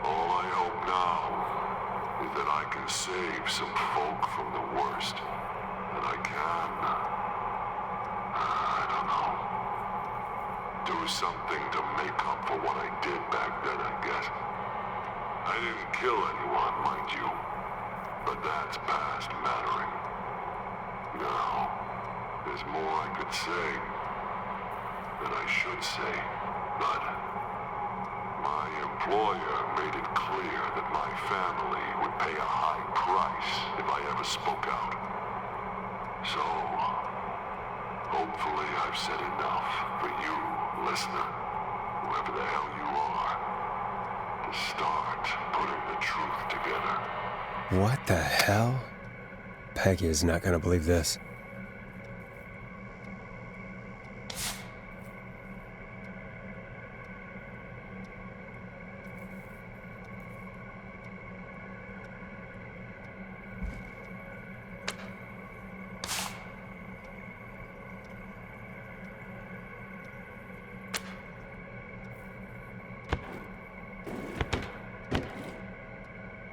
All I hope now is that I can save some folk from the worst, and I can, I don't know, do something to make up for what I did back then, I guess. I didn't kill anyone, mind you, but that's past mattering. Now, there's more I could say than I should say, but my employer made it clear that my family would pay a high price if I ever spoke out. So, hopefully I've said enough for you, listener, whoever the hell you are, to start putting the truth together. What the hell? Peggy is not gonna believe this.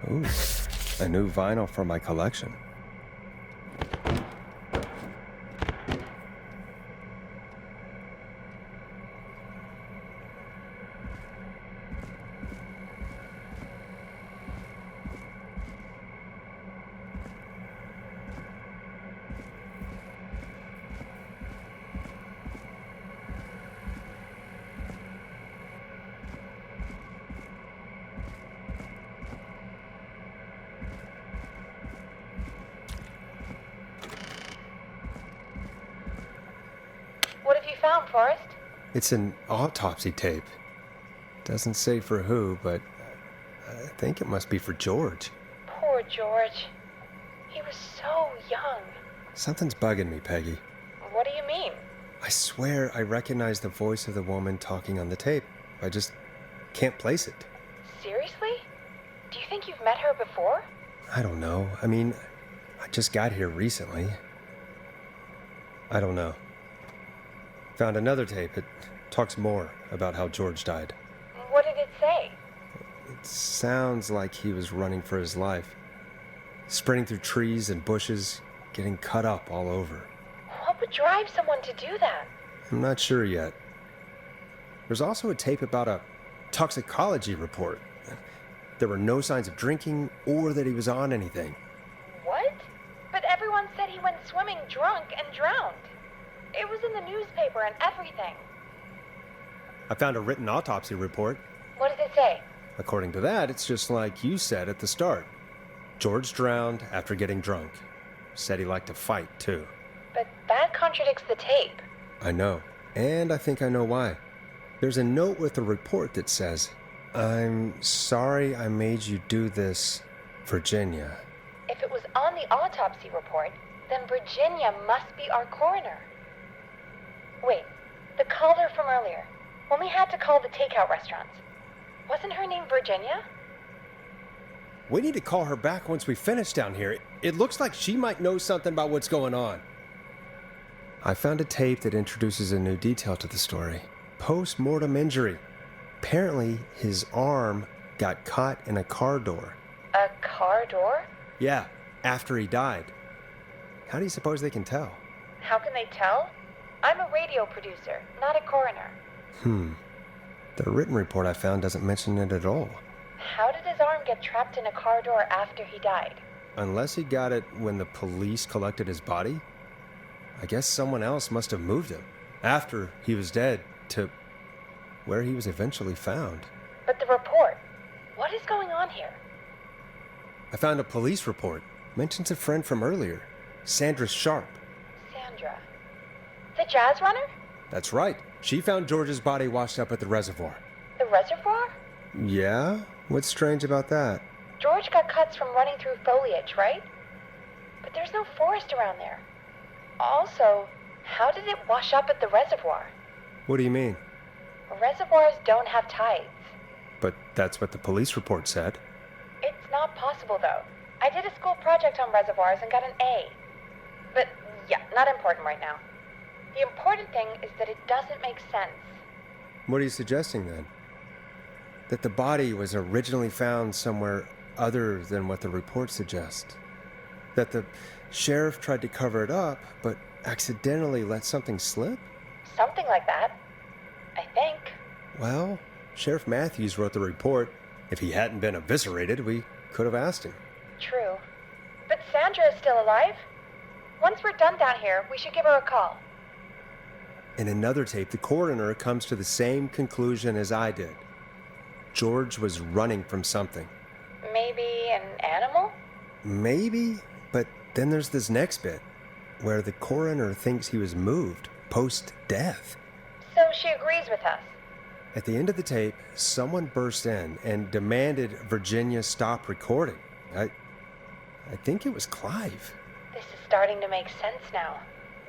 Ooh, a new vinyl for my collection. What have you found, Forrest? It's an autopsy tape. Doesn't say for who, but I think it must be for George. Poor George. He was so young. Something's bugging me, Peggy. What do you mean? I swear I recognize the voice of the woman talking on the tape. I just can't place it. Seriously? Do you think you've met her before? I don't know. I mean, I just got here recently. I don't know. Found another tape. It talks more about how George died. What did it say? It sounds like he was running for his life. Sprinting through trees and bushes, getting cut up all over. What would drive someone to do that? I'm not sure yet. There's also a tape about a toxicology report. There were no signs of drinking or that he was on anything. What? But everyone said he went swimming drunk and drowned. It was in the newspaper and everything. I found a written autopsy report. What does it say? According to that, it's just like you said at the start. George drowned after getting drunk. Said he liked to fight, too. But that contradicts the tape. I know. And I think I know why. There's a note with the report that says, "I'm sorry I made you do this, Virginia." If it was on the autopsy report, then Virginia must be our coroner. Wait, the caller from earlier, when we had to call the takeout restaurants, wasn't her name Virginia? We need to call her back once we finish down here. It looks like she might know something about what's going on. I found a tape that introduces a new detail to the story. Post-mortem injury. Apparently, his arm got caught in a car door. A car door? Yeah, after he died. How do you suppose they can tell? How can they tell? I'm a radio producer, not a coroner. The written report I found doesn't mention it at all. How did his arm get trapped in a car door after he died? Unless he got it when the police collected his body? I guess someone else must have moved him. After he was dead, to where he was eventually found. But the report, what is going on here? I found a police report. Mentions a friend from earlier, Sandra Sharp. Sandra? The jazz runner? That's right. She found George's body washed up at the reservoir. The reservoir? Yeah? What's strange about that? George got cuts from running through foliage, right? But there's no forest around there. Also, how did it wash up at the reservoir? What do you mean? Reservoirs don't have tides. But that's what the police report said. It's not possible, though. I did a school project on reservoirs and got an A. But, yeah, not important right now. The important thing is that it doesn't make sense. What are you suggesting, then? That the body was originally found somewhere other than what the report suggests? That the sheriff tried to cover it up, but accidentally let something slip? Something like that. I think. Well, Sheriff Matthews wrote the report. If he hadn't been eviscerated, we could have asked him. True. But Sandra is still alive? Once we're done down here, we should give her a call. In another tape, the coroner comes to the same conclusion as I did. George was running from something. Maybe an animal? Maybe, but then there's this next bit, where the coroner thinks he was moved post-death. So she agrees with us. At the end of the tape, someone burst in and demanded Virginia stop recording. I think it was Clive. This is starting to make sense now.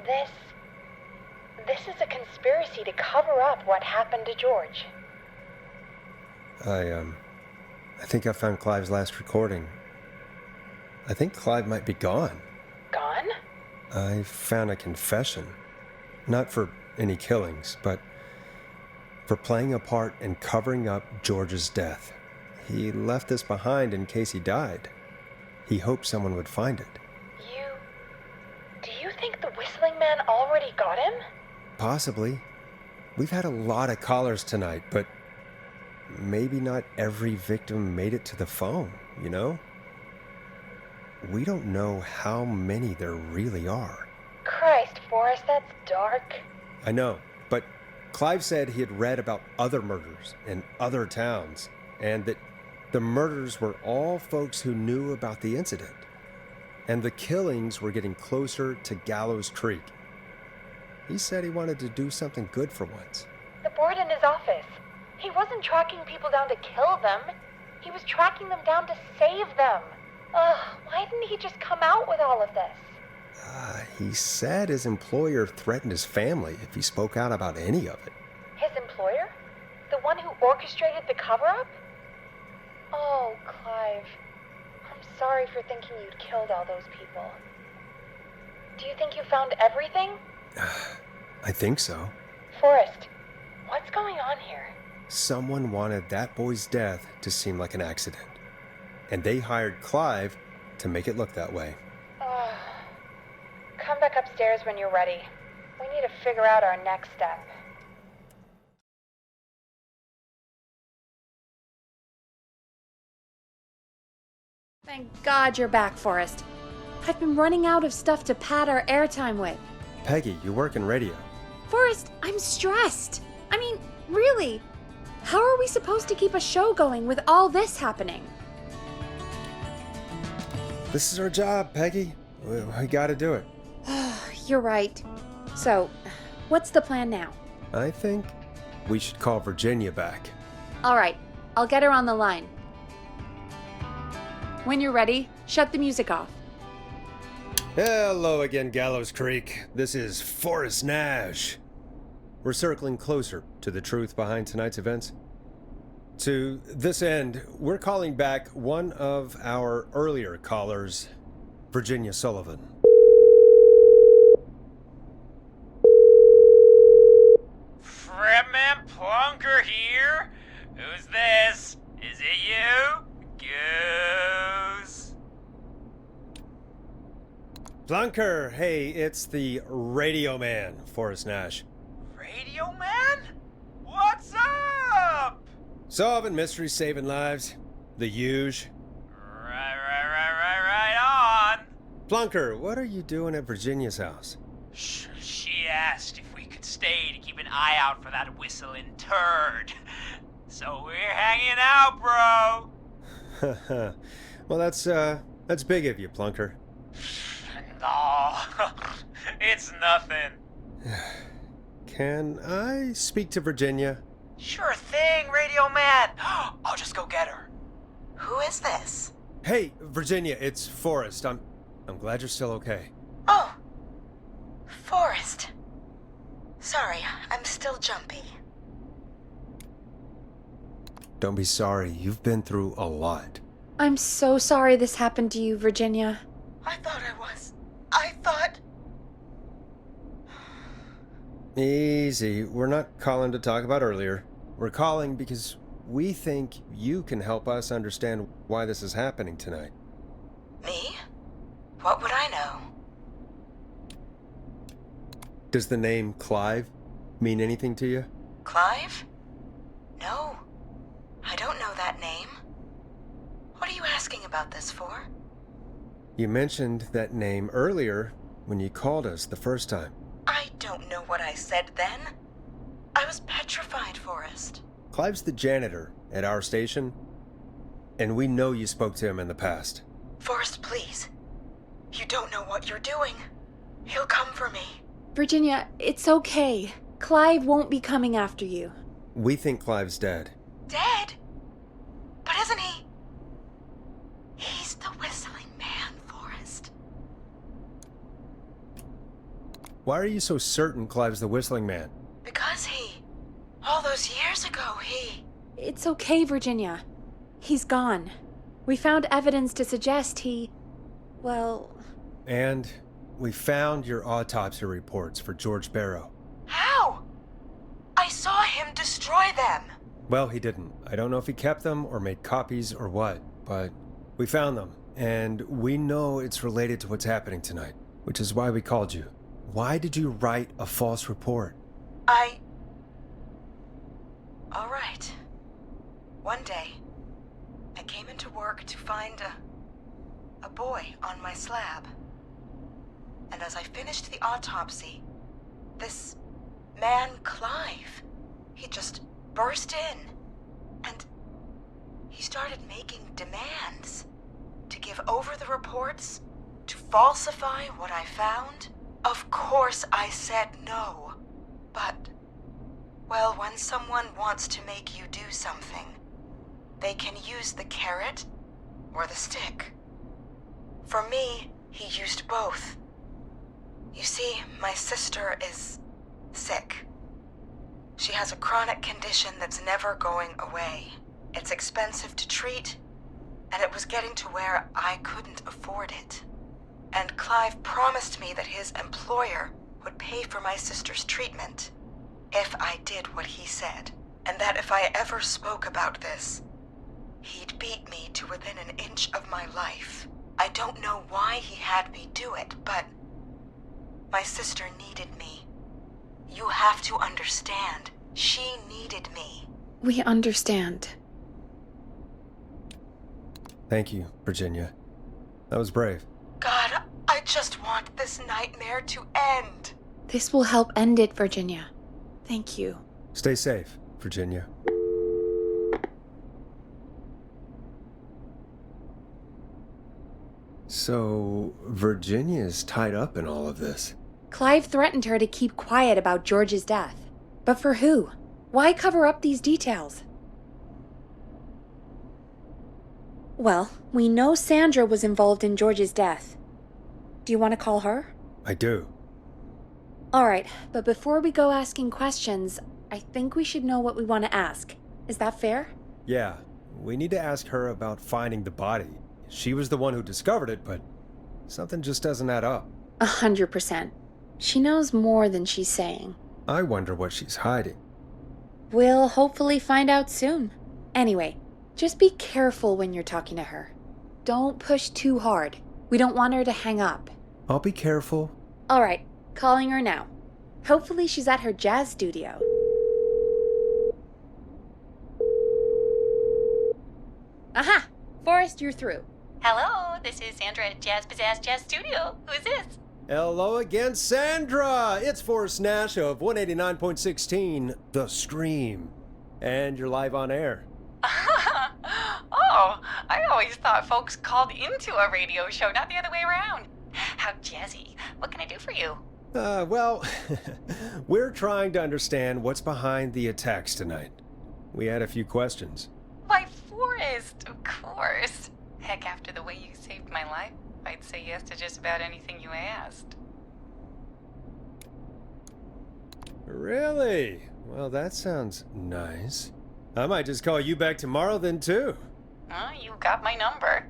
This is a conspiracy to cover up what happened to George. I think I found Clive's last recording. I think Clive might be gone. Gone? I found a confession. Not for any killings, but for playing a part in covering up George's death. He left this behind in case he died. He hoped someone would find it. Do you think the whistling man already got him? Possibly. We've had a lot of callers tonight, but maybe not every victim made it to the phone, you know? We don't know how many there really are. Christ, Forrest, that's dark. I know, but Clive said he had read about other murders in other towns, and that the murders were all folks who knew about the incident. And the killings were getting closer to Gallows Creek. He said he wanted to do something good for once. The board in his office. He wasn't tracking people down to kill them. He was tracking them down to save them. Why didn't he just come out with all of this? He said his employer threatened his family if he spoke out about any of it. His employer? The one who orchestrated the cover-up? Oh, Clive. I'm sorry for thinking you'd killed all those people. Do you think you found everything? I think so. Forrest, what's going on here? Someone wanted that boy's death to seem like an accident. And they hired Clive to make it look that way. Come back upstairs when you're ready. We need to figure out our next step. Thank God you're back, Forrest. I've been running out of stuff to pad our airtime with. Peggy, you work in radio. Forrest, I'm stressed. I mean, really, how are we supposed to keep a show going with all this happening? This is our job, Peggy. We gotta do it. You're right. So, what's the plan now? I think we should call Virginia back. All right, I'll get her on the line. When you're ready, shut the music off. Hello again, Gallows Creek. This is Forrest Nash. We're circling closer to the truth behind tonight's events. To this end, we're calling back one of our earlier callers, Virginia Sullivan. Fretman Plunker here? Who's this? Is it you? Goose? Plunker, hey, it's the Radio Man, Forrest Nash. Radio Man? What's up? Solving mysteries, saving lives. The huge. Right on. Plunker, what are you doing at Virginia's house? She asked if we could could stay to keep an eye out for that whistling turd. So we're hanging out, bro. Well, that's big of you, Plunker. No, it's nothing. Can I speak to Virginia? Sure thing, Radio Man. I'll just go get her. Who is this? Hey, Virginia, it's Forrest. I'm glad you're still okay. Oh, Forrest. Sorry, I'm still jumpy. Don't be sorry. You've been through a lot. I'm so sorry this happened to you, Virginia. I thought I was. I thought... Easy. We're not calling to talk about earlier. We're calling because we think you can help us understand why this is happening tonight. Me? What would I know? Does the name Clive mean anything to you? Clive? No. I don't know that name. What are you asking about this for? You mentioned that name earlier when you called us the first time. I don't know what I said then. I was petrified, Forrest. Clive's the janitor at our station, and we know you spoke to him in the past. Forrest, please. You don't know what you're doing. He'll come for me. Virginia, it's okay. Clive won't be coming after you. We think Clive's dead. Dead? But isn't he? He's the whistling man, Forrest. Why are you so certain Clive's the whistling man? Because all those years ago, It's okay, Virginia. He's gone. We found evidence to suggest well... And we found your autopsy reports for George Barrow. How? I saw him destroy them. Well, he didn't. I don't know if he kept them or made copies or what, but we found them, and we know it's related to what's happening tonight, which is why we called you. Why did you write a false report? All right. One day, I came into work to find a boy on my slab. And as I finished the autopsy, this man, Clive, he just burst in. And he started making demands to give over the reports, to falsify what I found. Of course I said no. But, well, when someone wants to make you do something, they can use the carrot or the stick. For me, he used both. You see, my sister is sick. She has a chronic condition that's never going away. It's expensive to treat, and it was getting to where I couldn't afford it. And Clive promised me that his employer would pay for my sister's treatment if I did what he said, and that if I ever spoke about this, he'd beat me to within an inch of my life. I don't know why he had me do it, but my sister needed me. You have to understand, she needed me. We understand. Thank you, Virginia. That was brave. God, I just want this nightmare to end. This will help end it, Virginia. Thank you. Stay safe, Virginia. So, Virginia's tied up in all of this. Clive threatened her to keep quiet about George's death. But for who? Why cover up these details? Well, we know Sandra was involved in George's death. Do you want to call her? I do. Alright, but before we go asking questions, I think we should know what we want to ask. Is that fair? Yeah, we need to ask her about finding the body. She was the one who discovered it, but something just doesn't add up. 100%. She knows more than she's saying. I wonder what she's hiding. We'll hopefully find out soon. Anyway, just be careful when you're talking to her. Don't push too hard. We don't want her to hang up. I'll be careful. Alright, calling her now. Hopefully she's at her jazz studio. Aha! Forrest, you're through. Hello, this is Sandra at Jazz Pizzazz Jazz Studio. Who is this? Hello again, Sandra! It's Forrest Nash of 189.16, The Scream. And you're live on air. Oh, I always thought folks called into a radio show, not the other way around. How jazzy. What can I do for you? Well, we're trying to understand what's behind the attacks tonight. We had a few questions. Why, Forrest, of course. Heck, after the way you saved my life, I'd say yes to just about anything you asked. Really? Well, that sounds nice. I might just call you back tomorrow then, too. Well, you got my number.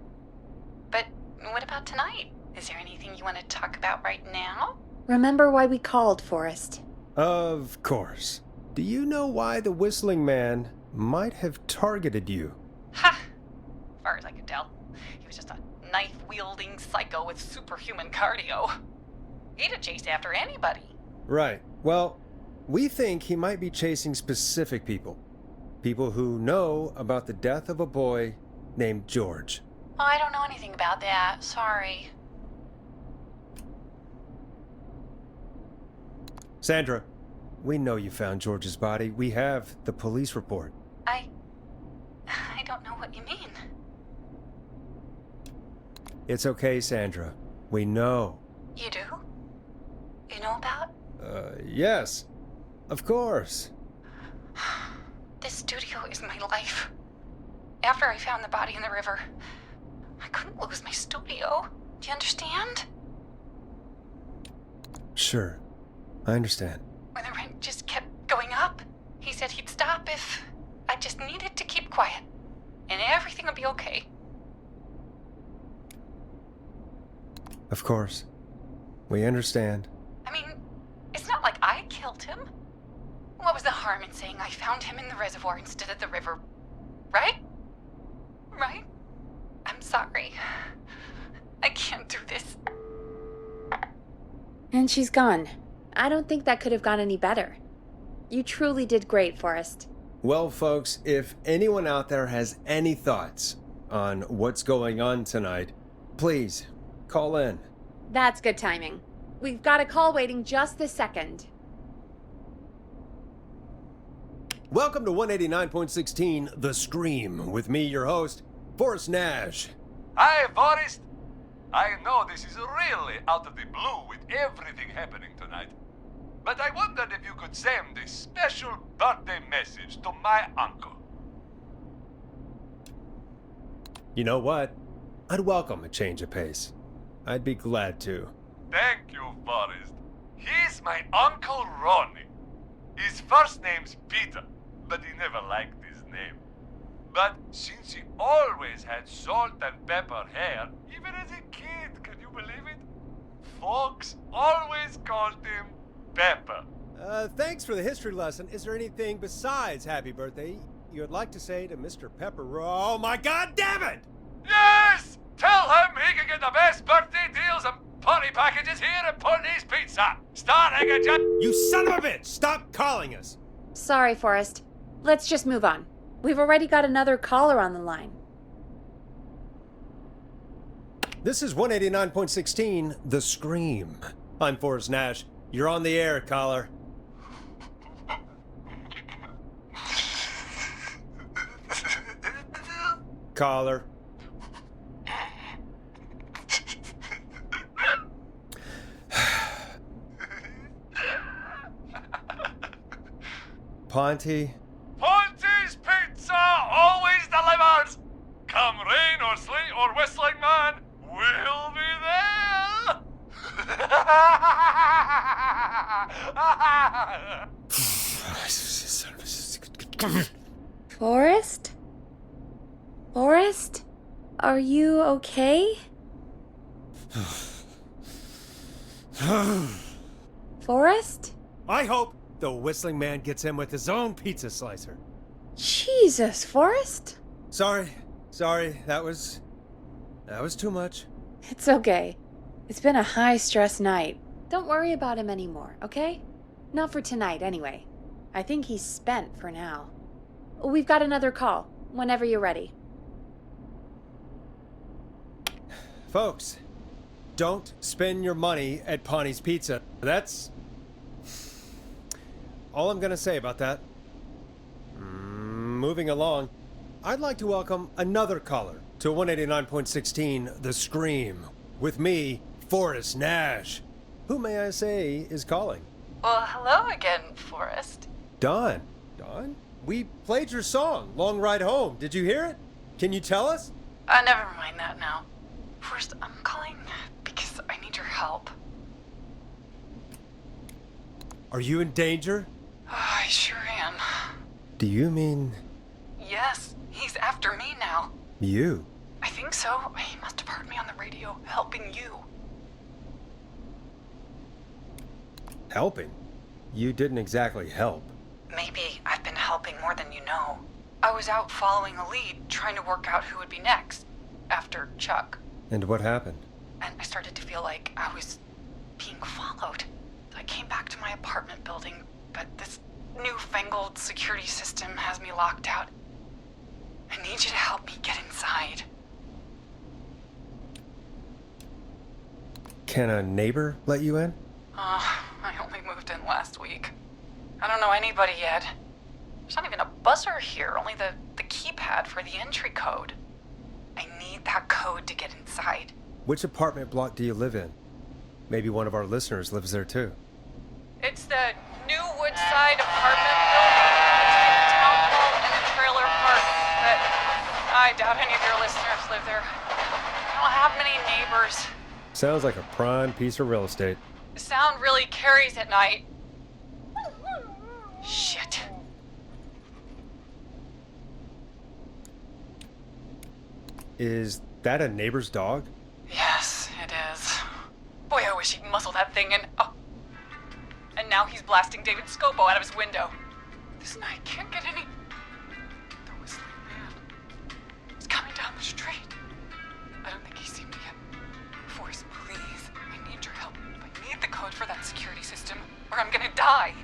But what about tonight? Is there anything you want to talk about right now? Remember why we called, Forrest? Of course. Do you know why the Whistling Man might have targeted you? Ha! As far as I could tell, he was just a knife-wielding psycho with superhuman cardio. He'd have chased after anybody. Right. Well, we think he might be chasing specific people. People who know about the death of a boy named George. Oh, I don't know anything about that. Sorry. Sandra, we know you found George's body. We have the police report. I don't know what you mean. It's okay, Sandra. We know. You do? You know about? Yes. Of course. This studio is my life. After I found the body in the river, I couldn't lose my studio. Do you understand? Sure. I understand. When the rent just kept going up, he said he'd stop if I just needed to keep quiet. And everything would be okay. Of course. We understand. I mean, it's not like I killed him. What was the harm in saying I found him in the reservoir instead of the river? Right? Right? I'm sorry. I can't do this. And she's gone. I don't think that could have gone any better. You truly did great, Forrest. Well, folks, if anyone out there has any thoughts on what's going on tonight, please call in. That's good timing. We've got a call waiting just this second. Welcome to 189.16, The Scream, with me, your host, Forrest Nash. Hi, Forrest. I know this is really out of the blue with everything happening tonight, but I wondered if you could send a special birthday message to my uncle. You know what? I'd welcome a change of pace. I'd be glad to. Thank you, Forrest. He's my Uncle Ronnie. His first name's Peter, but he never liked his name. But since he always had salt and pepper hair, even as a kid, can you believe it? Folks always called him Pepper. Thanks for the history lesson. Is there anything besides happy birthday you would like to say to Mr. Pepper? Oh my god damn it! Yes! Tell him he can get the best birthday deals and party packages here at Putney's Pizza. Starting at You son of a bitch! Stop calling us! Sorry, Forrest. Let's just move on. We've already got another caller on the line. This is 189.16, The Scream. I'm Forrest Nash. You're on the air, caller. Caller. Ponty. Ponty's Pizza always delivers. Come rain or sleet or whistling man, we'll be there. Forrest? Forrest? Are you okay? Forrest? I hope the Whistling Man gets him with his own pizza slicer. Jesus, Forrest? Sorry. That was too much. It's okay. It's been a high-stress night. Don't worry about him anymore, okay? Not for tonight, anyway. I think he's spent for now. We've got another call, whenever you're ready. Folks, don't spend your money at Pawnee Pizza. That's all I'm gonna say about that. Moving along, I'd like to welcome another caller to 189.16 The Scream with me, Forrest Nash. Who may I say is calling? Well, hello again, Forrest. Don. Don? We played your song, Long Ride Home. Did you hear it? Can you tell us? Never mind that now. First, I'm calling because I need your help. Are you in danger? I sure am. Do you mean... Yes, he's after me now. you? I think so. He must have heard me on the radio helping you. Helping? You didn't exactly help. Maybe I've been helping more than you know. I was out following a lead, trying to work out who would be next, after Chuck. And what happened? And I started to feel like I was being followed. I came back to my apartment building, but this newfangled security system has me locked out. I need you to help me get inside. Can a neighbor let you in? I only moved in last week. I don't know anybody yet. There's not even a buzzer here, only the keypad for the entry code. I need that code to get inside. Which apartment block do you live in? Maybe one of our listeners lives there too. It's the new Woodside apartment building between the town hall and the trailer park. But I doubt any of your listeners live there. I don't have many neighbors. Sounds like a prime piece of real estate. The sound really carries at night. Shit. Is that a neighbor's dog? Yes, it is. Boy, I wish he'd muzzle that thing and... Oh. And now he's blasting David Scopo out of his window. This night can't get any... The whistling man. He's coming down the street. I don't think he's seen me yet. Forrest, please. I need your help. I need the code for that security system, or I'm gonna die.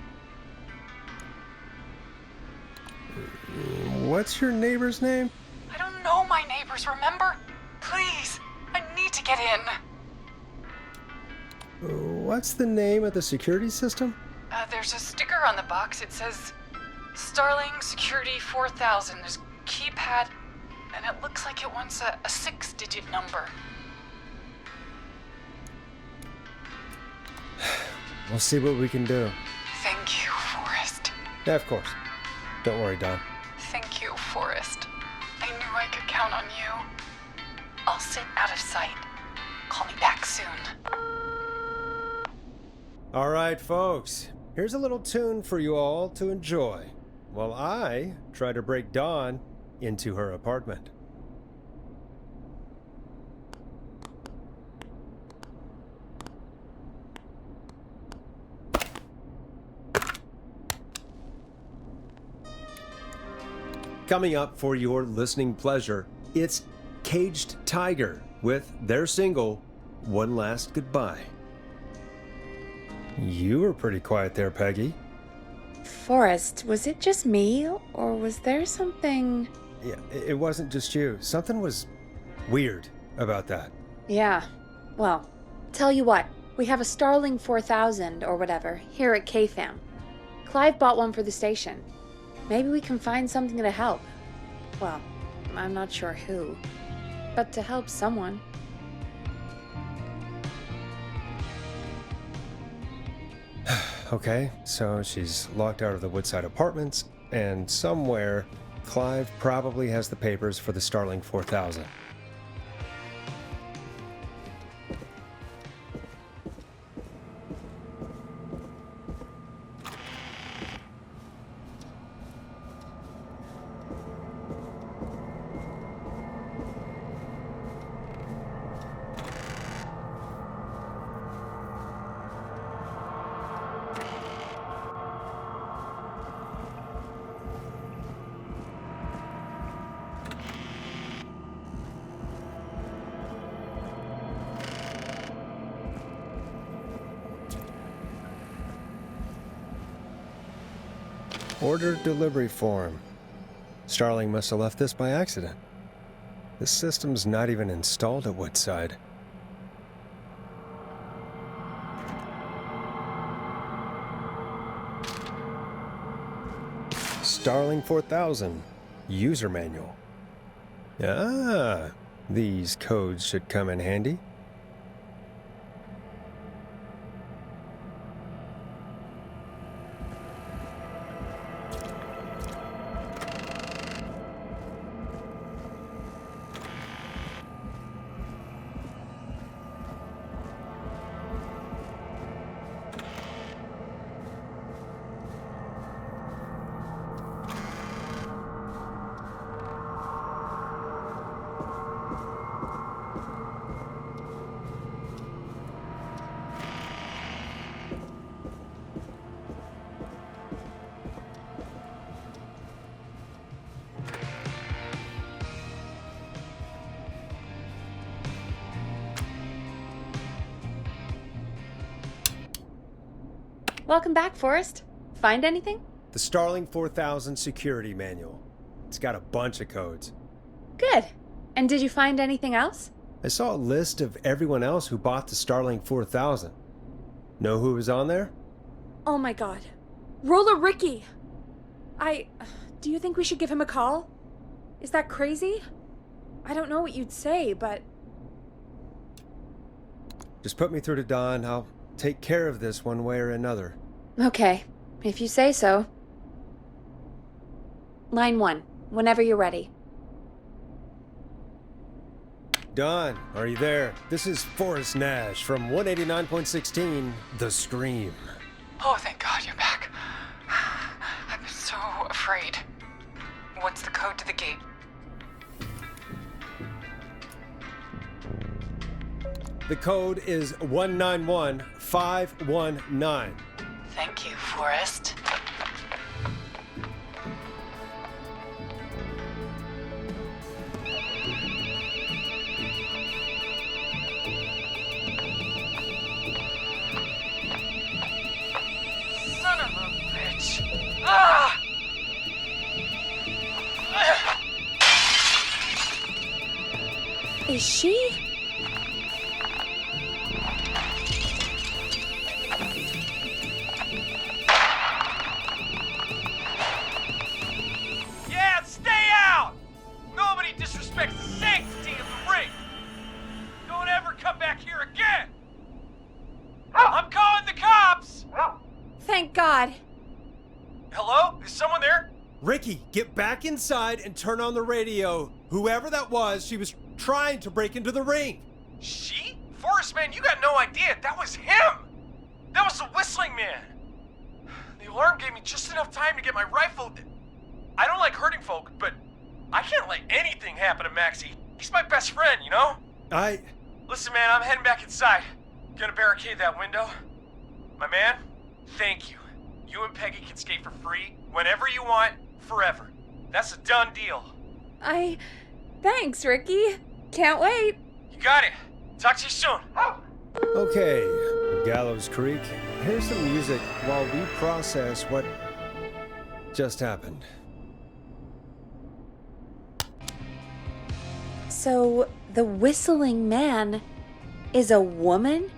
What's your neighbor's name? I don't know my neighbors, remember? Please, I need to get in. What's the name of the security system? There's a sticker on the box. It says Starling Security 4000. There's a keypad, and it looks like it wants a 6-digit number. We'll see what we can do. Thank you, Forrest. Yeah, of course. Don't worry, Don. Thank you, Forrest. I knew I could count on you. I'll sit out of sight. Call me back soon. All right, folks. Here's a little tune for you all to enjoy while I try to break Dawn into her apartment. Coming up for your listening pleasure, it's Caged Tiger with their single, One Last Goodbye. You were pretty quiet there, Peggy. Forrest, was it just me, or was there something... Yeah, it wasn't just you. Something was weird about that. Yeah. Well, tell you what, we have a Starling 4000 or whatever here at KFAM. Clive bought one for the station. Maybe we can find something to help. Well, I'm not sure who, but to help someone. Okay, so she's locked out of the Woodside Apartments, and somewhere, Clive probably has the papers for the Starling 4000. Order delivery form. Starling must have left this by accident. The system's not even installed at Woodside. Starling 4000. User manual. Ah, these codes should come in handy. Welcome back, Forrest. Find anything? The Starling 4000 security manual. It's got a bunch of codes. Good. And did you find anything else? I saw a list of everyone else who bought the Starling 4000. Know who was on there? Oh my god. Roller Ricky! Do you think we should give him a call? Is that crazy? I don't know what you'd say, but... Just put me through to Don. I'll take care of this one way or another. Okay, if you say so. Line 1, whenever you're ready. Don, are you there? This is Forrest Nash from 189.16, The Scream. Oh, thank God you're back. I'm so afraid. What's the code to the gate? The code is 191519. Thank you, Forrest. Son of a bitch. Ah! Is she? Yeah, stay out! Nobody disrespects the sanctity of the ring. Don't ever come back here again. I'm calling the cops! Thank God. Hello? Is someone there? Ricky, get back inside and turn on the radio. Whoever that was, she was trying to break into the ring. She? Forrest, man, you got no idea. That was him! That was the whistling man! The alarm gave me just enough time to get my rifle. I don't like hurting folk, but I can't let anything happen to Maxy. He's my best friend, you know? Listen, man, I'm heading back inside. Gonna barricade that window. My man, thank you. You and Peggy can skate for free, whenever you want, forever. That's a done deal. Thanks, Ricky. Can't wait. You got it. Talk to you soon. Okay, Gallows Creek, here's some music while we process what just happened. So, the whistling man is a woman?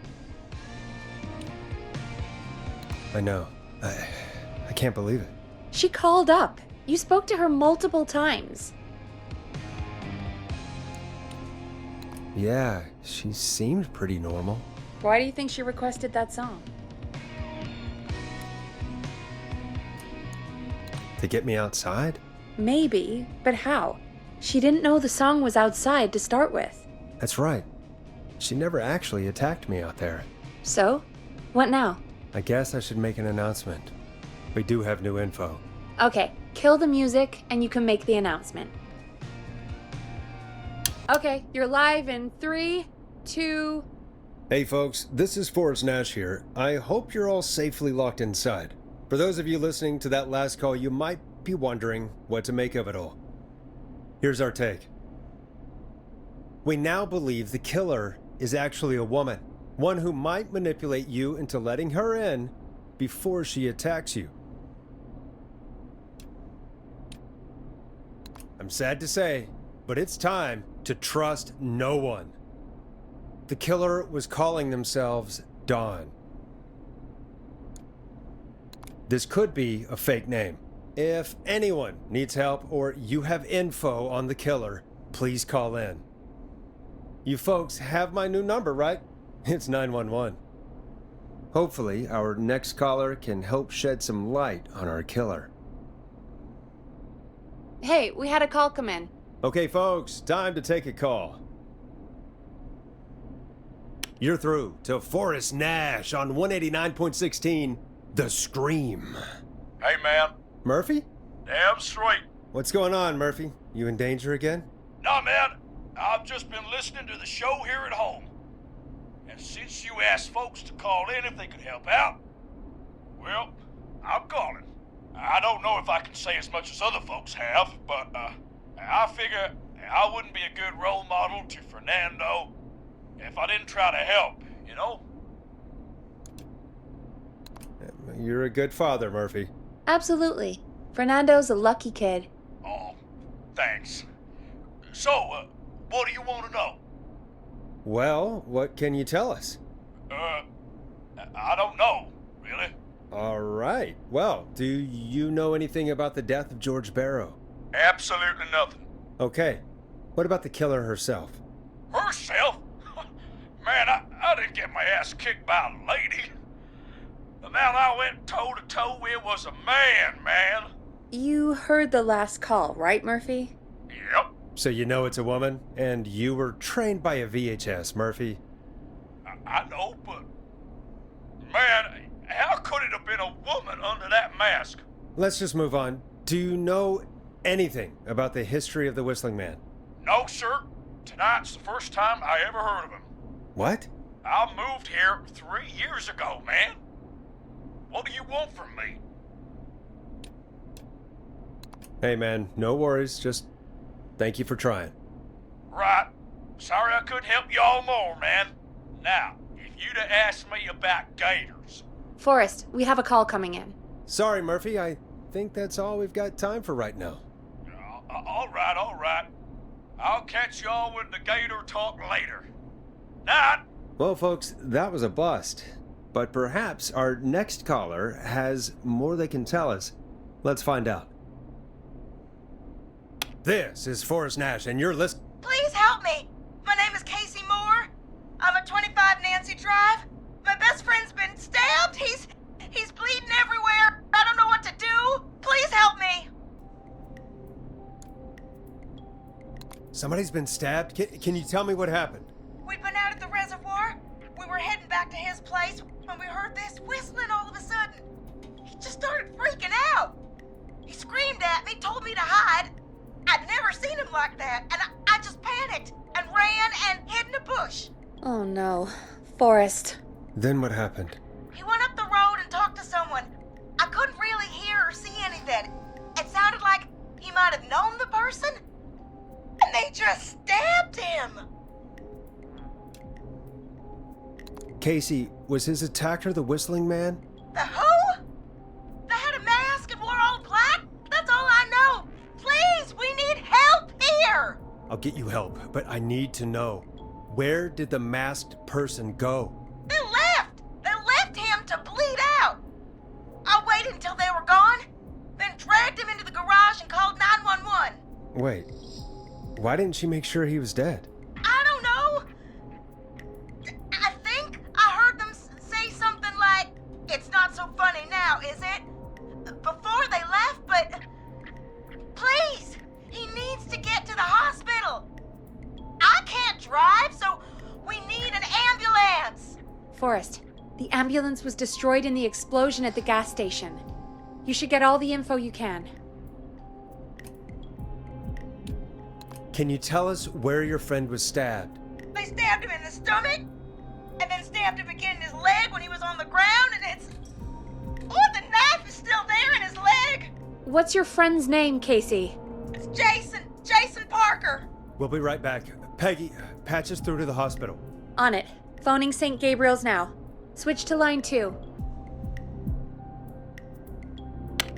I know. I can't believe it. She called up. You spoke to her multiple times. Yeah, she seemed pretty normal. Why do you think she requested that song? To get me outside? Maybe, but how? She didn't know the song was outside to start with. That's right. She never actually attacked me out there. So? What now? I guess I should make an announcement. We do have new info. Okay, kill the music and you can make the announcement. Okay, you're live in 3, 2... Hey folks, this is Forrest Nash here. I hope you're all safely locked inside. For those of you listening to that last call, you might be wondering what to make of it all. Here's our take. We now believe the killer is actually a woman. One who might manipulate you into letting her in before she attacks you. I'm sad to say, but it's time to trust no one. The killer was calling themselves Dawn. This could be a fake name. If anyone needs help or you have info on the killer, please call in. You folks have my new number, right? It's 911. Hopefully, our next caller can help shed some light on our killer. Hey, we had a call come in. Okay, folks, time to take a call. You're through to Forrest Nash on 189.16, The Scream. Hey, man. Murphy? Damn straight. What's going on, Murphy? You in danger again? Nah, man. I've just been listening to the show here at home. And since you asked folks to call in if they could help out, well, I'm calling. I don't know if I can say as much as other folks have, but I figure I wouldn't be a good role model to Fernando if I didn't try to help, you know? You're a good father, Murphy. Absolutely. Fernando's a lucky kid. Oh, thanks. So, what do you want to know? Well, what can you tell us? I don't know, really. All right. Well, do you know anything about the death of George Barrow? Absolutely nothing. Okay. What about the killer herself? Herself? Man, I didn't get my ass kicked by a lady. The man I went toe-to-toe with was a man. You heard the last call, right, Murphy? Yep. So you know it's a woman, and you were trained by a VHS, Murphy. I know, but... Man, how could it have been a woman under that mask? Let's just move on. Do you know anything about the history of the Whistling Man? No, sir. Tonight's the first time I ever heard of him. What? I moved here 3 years ago, man. What do you want from me? Hey, man, no worries. Just thank you for trying. Right. Sorry I couldn't help y'all more, man. Now, if you'd have asked me about gators... Forrest, we have a call coming in. Sorry, Murphy. I think that's all we've got time for right now. All right. I'll catch y'all with the gator talk later. Night. Well, folks, that was a bust. But perhaps our next caller has more they can tell us. Let's find out. This is Forrest Nash, and you're listening. Please help me. My name is Casey Moore. I'm at 25 Nancy Drive. My best friend's been stabbed. He's bleeding everywhere. I don't know what to do. Please help me. Somebody's been stabbed? Can you tell me what happened? We'd been out at the reservoir. We were heading back to his place when we heard this whistling all of a sudden. He just started freaking out. He screamed at me, told me to hide. I'd never seen him like that, and I just panicked and ran and hid in a bush. Oh no. Forrest. Then what happened? He went up the road and talked to someone. I couldn't really hear or see anything. It sounded like he might have known the person, and they just stabbed him. Casey, was his attacker the Whistling Man? The who? They had a mask and wore all black? That's all I know. Please, we need help here. I'll get you help, but I need to know. Where did the masked person go? They left. They left him to bleed out. I waited until they were gone, then dragged him into the garage and called 911. Wait, why didn't she make sure he was dead? I don't know. I think I heard them say something like, "It's not so funny now, is it?" before they left, but please, he needs to get to the hospital. I can't drive, so we need an ambulance. Forrest, the ambulance was destroyed in the explosion at the gas station. You should get all the info you can. Can you tell us where your friend was stabbed? They stabbed him in the stomach, and then stabbed him again in his leg when he was on the ground, and it's... Oh, the knife is still there in his leg! What's your friend's name, Casey? It's Jason Parker. We'll be right back. Peggy, patch us through to the hospital. On it. Phoning St. Gabriel's now. Switch to line 2.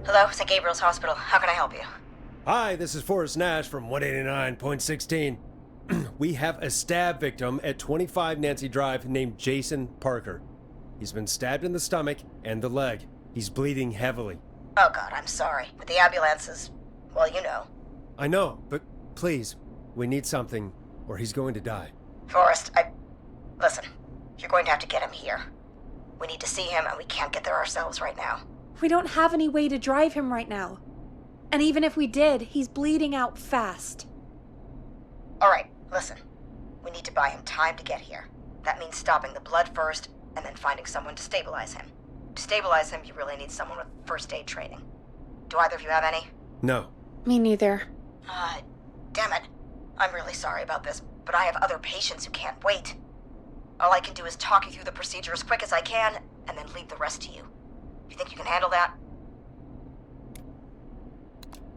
Hello, St. Gabriel's Hospital. How can I help you? Hi, this is Forrest Nash from 189.16. We have a stab victim at 25 Nancy Drive named Jason Parker. He's been stabbed in the stomach and the leg. He's bleeding heavily. Oh God, I'm sorry. With the ambulances, well, you know. I know, but please, we need something, or he's going to die. Forrest, Listen, you're going to have to get him here. We need to see him, and we can't get there ourselves right now. We don't have any way to drive him right now. And even if we did, he's bleeding out fast. Alright, listen. We need to buy him time to get here. That means stopping the blood first, and then finding someone to stabilize him. To stabilize him, you really need someone with first aid training. Do either of you have any? No. Me neither. Damn it. I'm really sorry about this, but I have other patients who can't wait. All I can do is talk you through the procedure as quick as I can, and then leave the rest to you. You think you can handle that?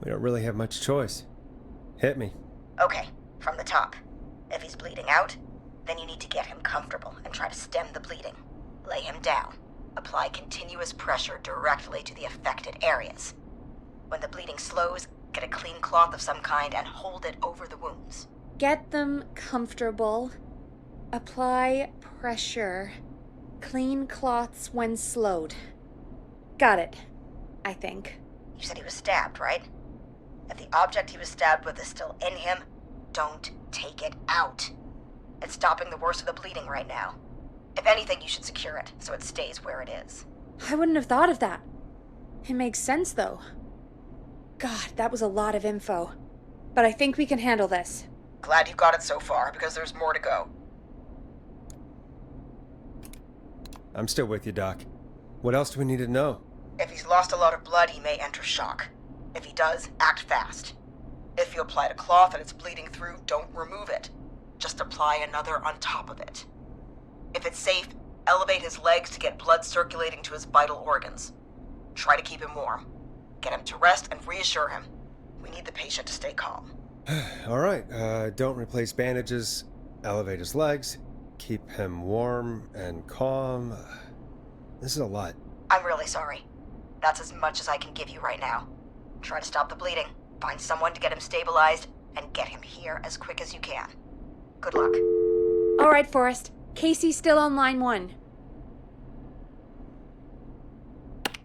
We don't really have much choice. Hit me. Okay, from the top. If he's bleeding out, then you need to get him comfortable and try to stem the bleeding. Lay him down. Apply continuous pressure directly to the affected areas. When the bleeding slows, get a clean cloth of some kind and hold it over the wounds. Get them comfortable. Apply pressure. Clean cloths when slowed. Got it, I think. You said he was stabbed, right? If the object he was stabbed with is still in him, don't take it out. It's stopping the worst of the bleeding right now. If anything, you should secure it so it stays where it is. I wouldn't have thought of that. It makes sense, though. God, that was a lot of info. But I think we can handle this. Glad you got it so far, because there's more to go. I'm still with you, Doc. What else do we need to know? If he's lost a lot of blood, he may enter shock. If he does, act fast. If you applied a cloth and it's bleeding through, don't remove it. Just apply another on top of it. If it's safe, elevate his legs to get blood circulating to his vital organs. Try to keep him warm. Get him to rest and reassure him. We need the patient to stay calm. All right, don't replace bandages, elevate his legs, keep him warm and calm. This is a lot. I'm really sorry. That's as much as I can give you right now. Try to stop the bleeding, find someone to get him stabilized, and get him here as quick as you can. Good luck. All right, Forrest. Casey's still on line 1.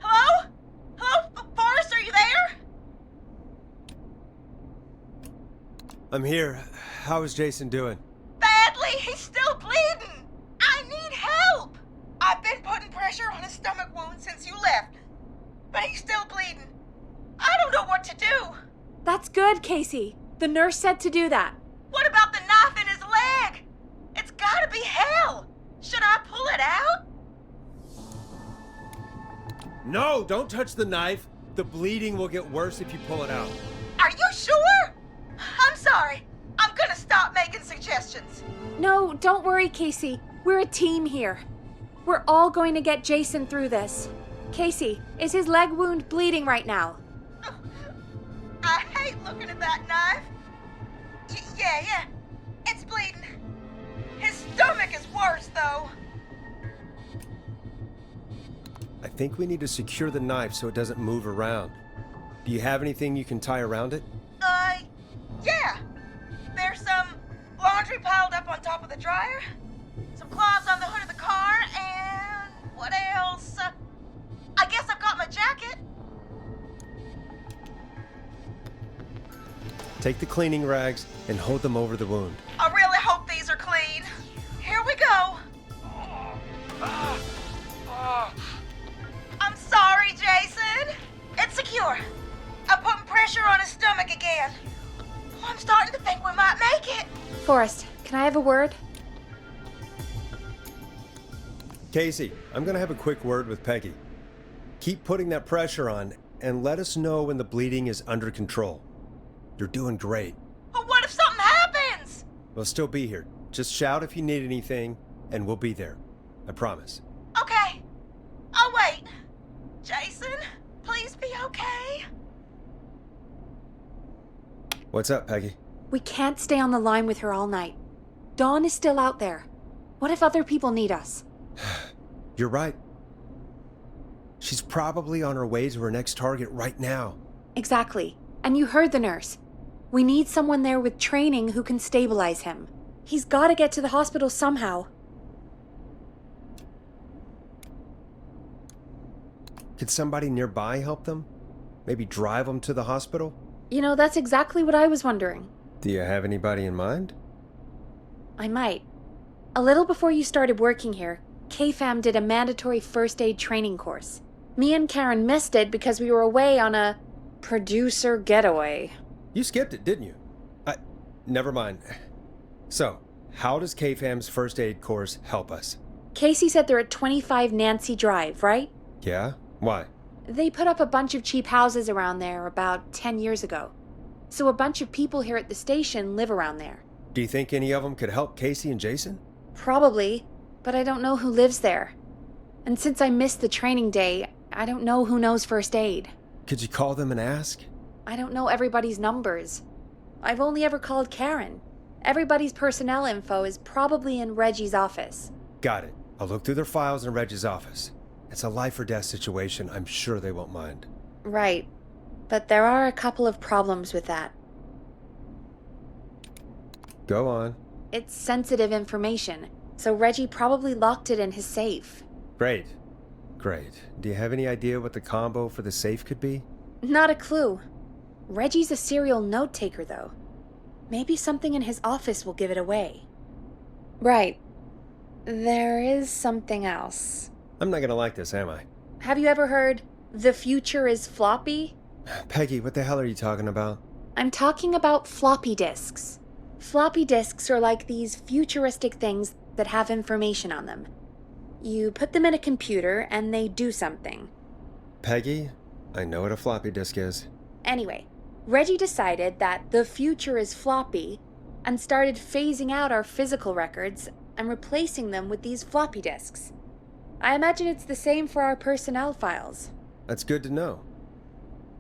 Hello? Hello? Forrest, are you there? I'm here. How is Jason doing? Badly. He's still bleeding. I need help. I've been putting pressure on his stomach wound since you left, but he's still bleeding. I don't know what to do. That's good, Casey. The nurse said to do that. What about the knife in his leg? It's gotta be hell. Should I pull it out? No, don't touch the knife. The bleeding will get worse if you pull it out. Are you sure? I'm sorry. I'm gonna stop making suggestions. No, don't worry, Casey. We're a team here. We're all going to get Jason through this. Casey, is his leg wound bleeding right now? I hate looking at that knife. Yeah. It's bleeding. His stomach is worse, though. I think we need to secure the knife so it doesn't move around. Do you have anything you can tie around it? Yeah. There's some laundry piled up on top of the dryer, some cloths on the hood of the car, and what else? I guess I've got my jacket. Take the cleaning rags and hold them over the wound. I really hope these are clean. Here we go. I'm sorry, Jason. It's secure. I'm putting pressure on his stomach again. I'm starting to think we might make it. Forrest, can I have a word? Casey, I'm gonna have a quick word with Peggy. Keep putting that pressure on and let us know when the bleeding is under control. You're doing great. But what if something happens? We'll still be here. Just shout if you need anything, and we'll be there. I promise. Okay. I'll wait. Jason, please be okay. What's up, Peggy? We can't stay on the line with her all night. Dawn is still out there. What if other people need us? You're right. She's probably on her way to her next target right now. Exactly. And you heard the nurse. We need someone there with training who can stabilize him. He's got to get to the hospital somehow. Could somebody nearby help them? Maybe drive them to the hospital? You know, that's exactly what I was wondering. Do you have anybody in mind? I might. A little before you started working here, KFAM did a mandatory first aid training course. Me and Karen missed it because we were away on a producer getaway. You skipped it, didn't you? Never mind. So, how does KFAM's first aid course help us? Casey said they're at 25 Nancy Drive, right? Yeah? Why? They put up a bunch of cheap houses around there about 10 years ago. So a bunch of people here at the station live around there. Do you think any of them could help Casey and Jason? Probably, but I don't know who lives there. And since I missed the training day, I don't know who knows first aid. Could you call them and ask? I don't know everybody's numbers. I've only ever called Karen. Everybody's personnel info is probably in Reggie's office. Got it. I'll look through their files in Reggie's office. It's a life or death situation. I'm sure they won't mind. Right. But there are a couple of problems with that. Go on. It's sensitive information, so Reggie probably locked it in his safe. Great. Do you have any idea what the combo for the safe could be? Not a clue. Reggie's a serial note-taker, though. Maybe something in his office will give it away. Right. There is something else. I'm not gonna like this, am I? Have you ever heard, "The future is floppy"? Peggy, what the hell are you talking about? I'm talking about floppy disks. Floppy disks are like these futuristic things that have information on them. You put them in a computer and they do something. Peggy, I know what a floppy disk is. Anyway, Reggie decided that the future is floppy and started phasing out our physical records and replacing them with these floppy disks. I imagine it's the same for our personnel files. That's good to know.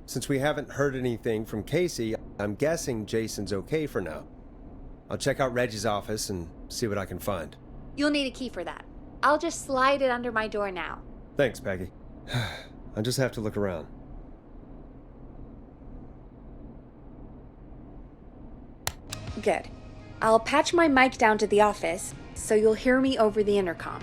Since we haven't heard anything from Casey, I'm guessing Jason's okay for now. I'll check out Reggie's office and see what I can find. You'll need a key for that. I'll just slide it under my door now. Thanks, Peggy. I just have to look around. Good. I'll patch my mic down to the office, so you'll hear me over the intercom.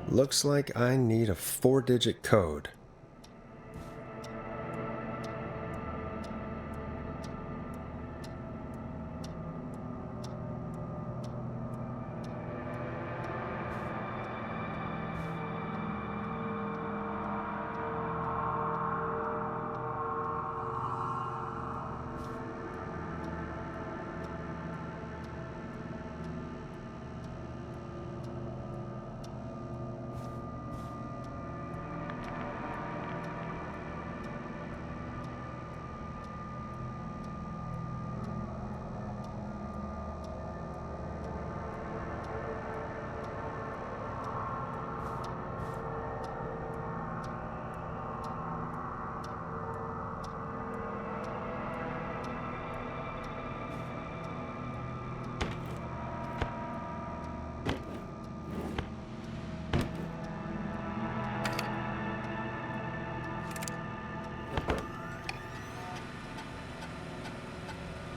Looks like I need a 4-digit code.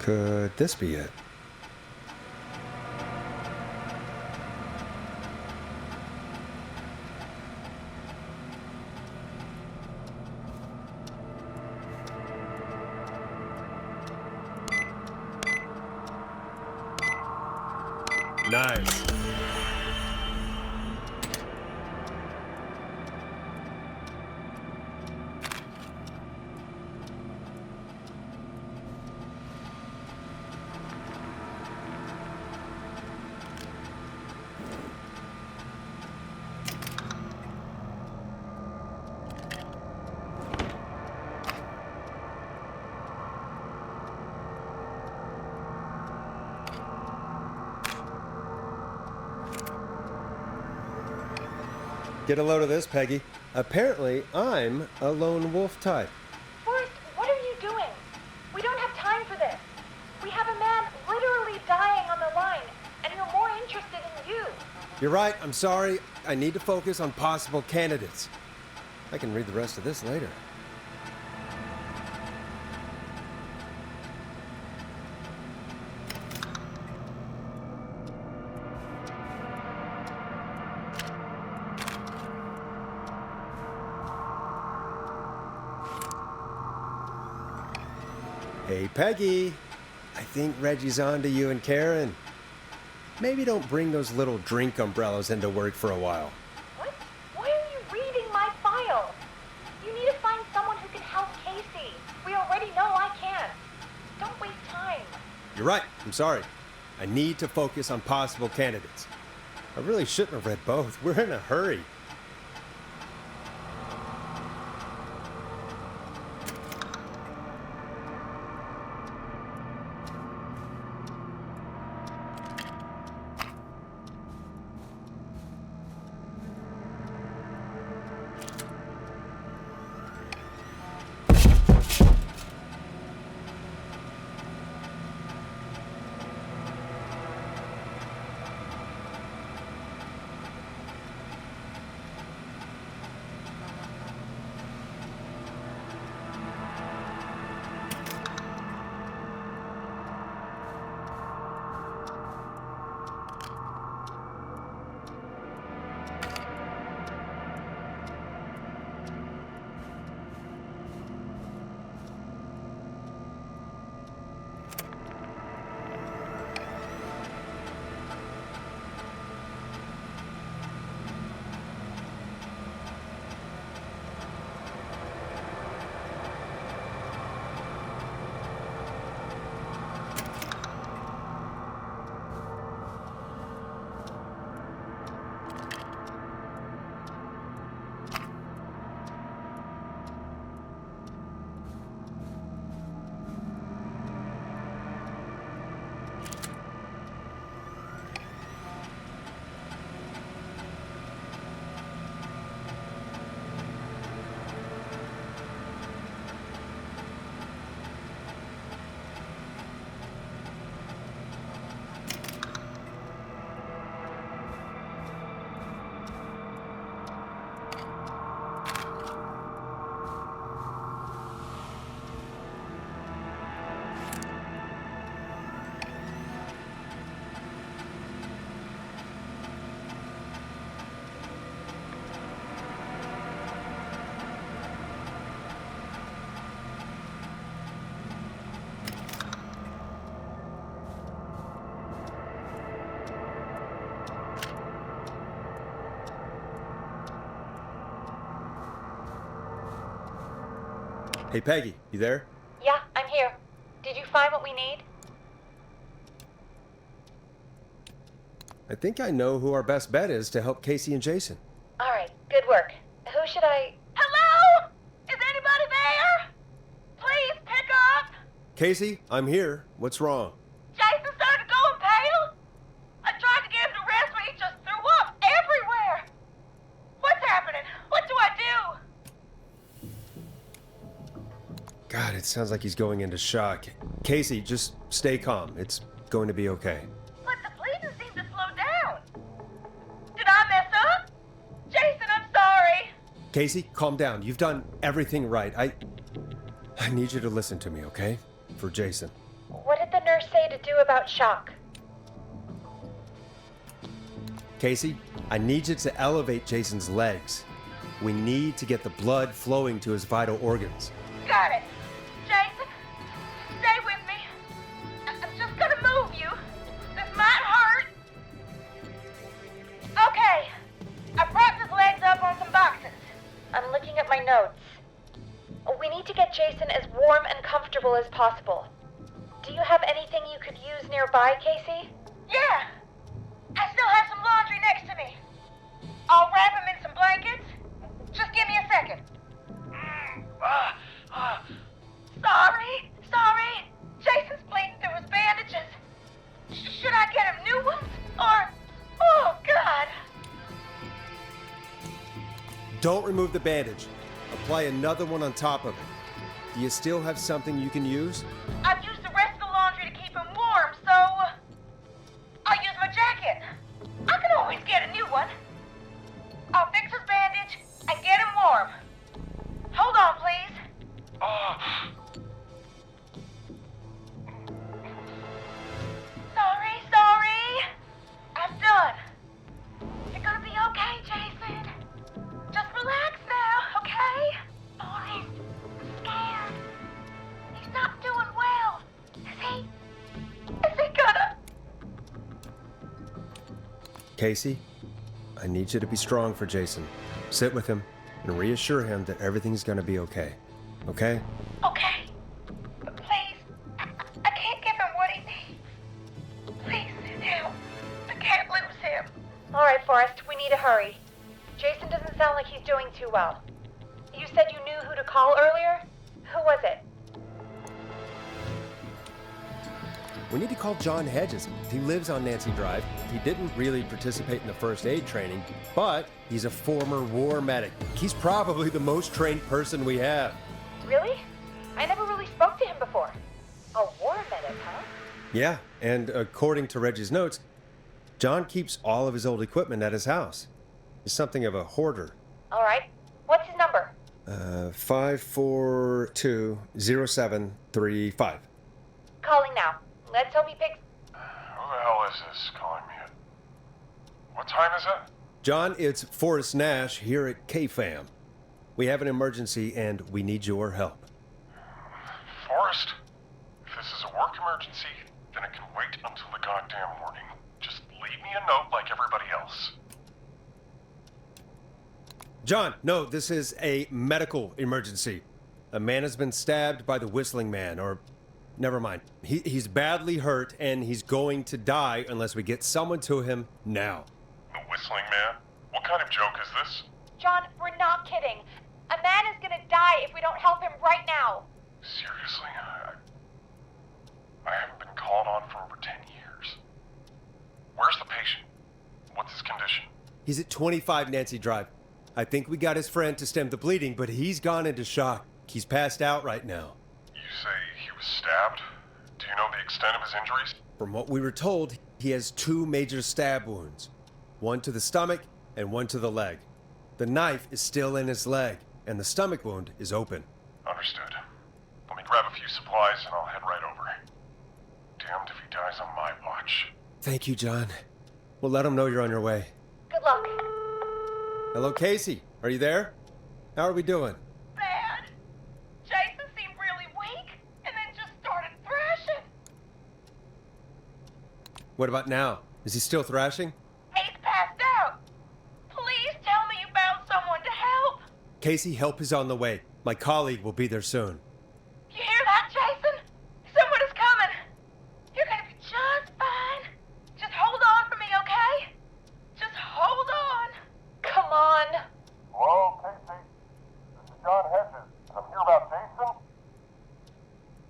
Could this be it? Nice. Get a load of this, Peggy. Apparently, I'm a lone wolf type. Forrest, what are you doing? We don't have time for this. We have a man literally dying on the line, and we're more interested in you. You're right, I'm sorry. I need to focus on possible candidates. I can read the rest of this later. Hey, Peggy. I think Reggie's on to you and Karen. Maybe don't bring those little drink umbrellas into work for a while. What? Why are you reading my file? You need to find someone who can help Casey. We already know I can. Don't waste time. You're right. I'm sorry. I need to focus on possible candidates. I really shouldn't have read both. We're in a hurry. Hey, Peggy, you there? Yeah, I'm here. Did you find what we need? I think I know who our best bet is to help Casey and Jason. All right, good work. Who should I... Hello? Is anybody there? Please pick up. Casey, I'm here. What's wrong? Jason started going pale. I tried to get him to rest, but he just threw up everywhere. What's happening? What do I do? God, it sounds like he's going into shock. Casey, just stay calm. It's going to be okay. But the bleeding seemed to slow down. Did I mess up? Jason, I'm sorry. Casey, calm down. You've done everything right. I need you to listen to me, okay? For Jason. What did the nurse say to do about shock? Casey, I need you to elevate Jason's legs. We need to get the blood flowing to his vital organs. Got it. Jason, stay with me. I'm just gonna move you. This might hurt. Okay. I propped his legs up on some boxes. I'm looking at my notes. We need to get Jason as warm and comfortable as possible. Do you have anything you could use nearby, Casey? Yeah. I still have some laundry next to me. I'll wrap him in some blankets. Just give me a second. Sorry. Jason's bleeding through his bandages. Should I get him new ones? Or... Oh, God. Don't remove the bandage. Apply another one on top of it. Do you still have something you can use? I've used the rest of the laundry to keep him warm, so I'll use my jacket. I can always get a new one. I'll fix his bandage and get him warm. Hold on, please. Sorry. I'm done. You're gonna be okay, Jason. Just relax now, okay? Maurice, I'm scared. He's not doing well. Is he gonna? Casey, I need you to be strong for Jason. Sit with him and reassure him that everything's gonna be okay. Okay? Okay. But please, I can't give him what he needs. Please sit down. I can't lose him. All right, Forrest, we need to hurry. Jason doesn't sound like he's doing too well. You said you knew who to call earlier? Who was it? We need to call John Hedges. He lives on Nancy Drive. He didn't really participate in the first aid training, but he's a former war medic. He's probably the most trained person we have. Really? I never really spoke to him before. A war medic, huh? Yeah, and according to Reggie's notes, John keeps all of his old equipment at his house. He's something of a hoarder. All right. What's his number? 5420735. Calling now. Let's hope he picks... Who the hell is this calling me at? What time is it? John, it's Forrest Nash here at KFAM. We have an emergency and we need your help. Forrest? If this is a work emergency, then it can wait until the goddamn morning. Just leave me a note like everybody else. John, no, this is a medical emergency. A man has been stabbed by the Whistling Man, or... Never mind. He's badly hurt, and he's going to die unless we get someone to him now. The Whistling Man? What kind of joke is this? John, we're not kidding. A man is gonna die if we don't help him right now. Seriously? I haven't been called on for over 10 years. Where's the patient? What's his condition? He's at 25 Nancy Drive. I think we got his friend to stem the bleeding, but he's gone into shock. He's passed out right now. You say he was stabbed? Do you know the extent of his injuries? From what we were told, he has 2 major stab wounds. One to the stomach and one to the leg. The knife is still in his leg, and the stomach wound is open. Understood. Let me grab a few supplies and I'll head right over. Damned if he dies on my watch. Thank you, John. We'll let him know you're on your way. Good luck. Hello, Casey. Are you there? How are we doing? Bad. Jason seemed really weak and then just started thrashing. What about now? Is he still thrashing? He's passed out. Please tell me you found someone to help. Casey, help is on the way. My colleague will be there soon. You hear that, Jason? Someone is coming. You're gonna be just fine. Just hold on for me, okay? Just hold on. Come on. Hello, Casey. This is John Hedges. I'm here about Jason.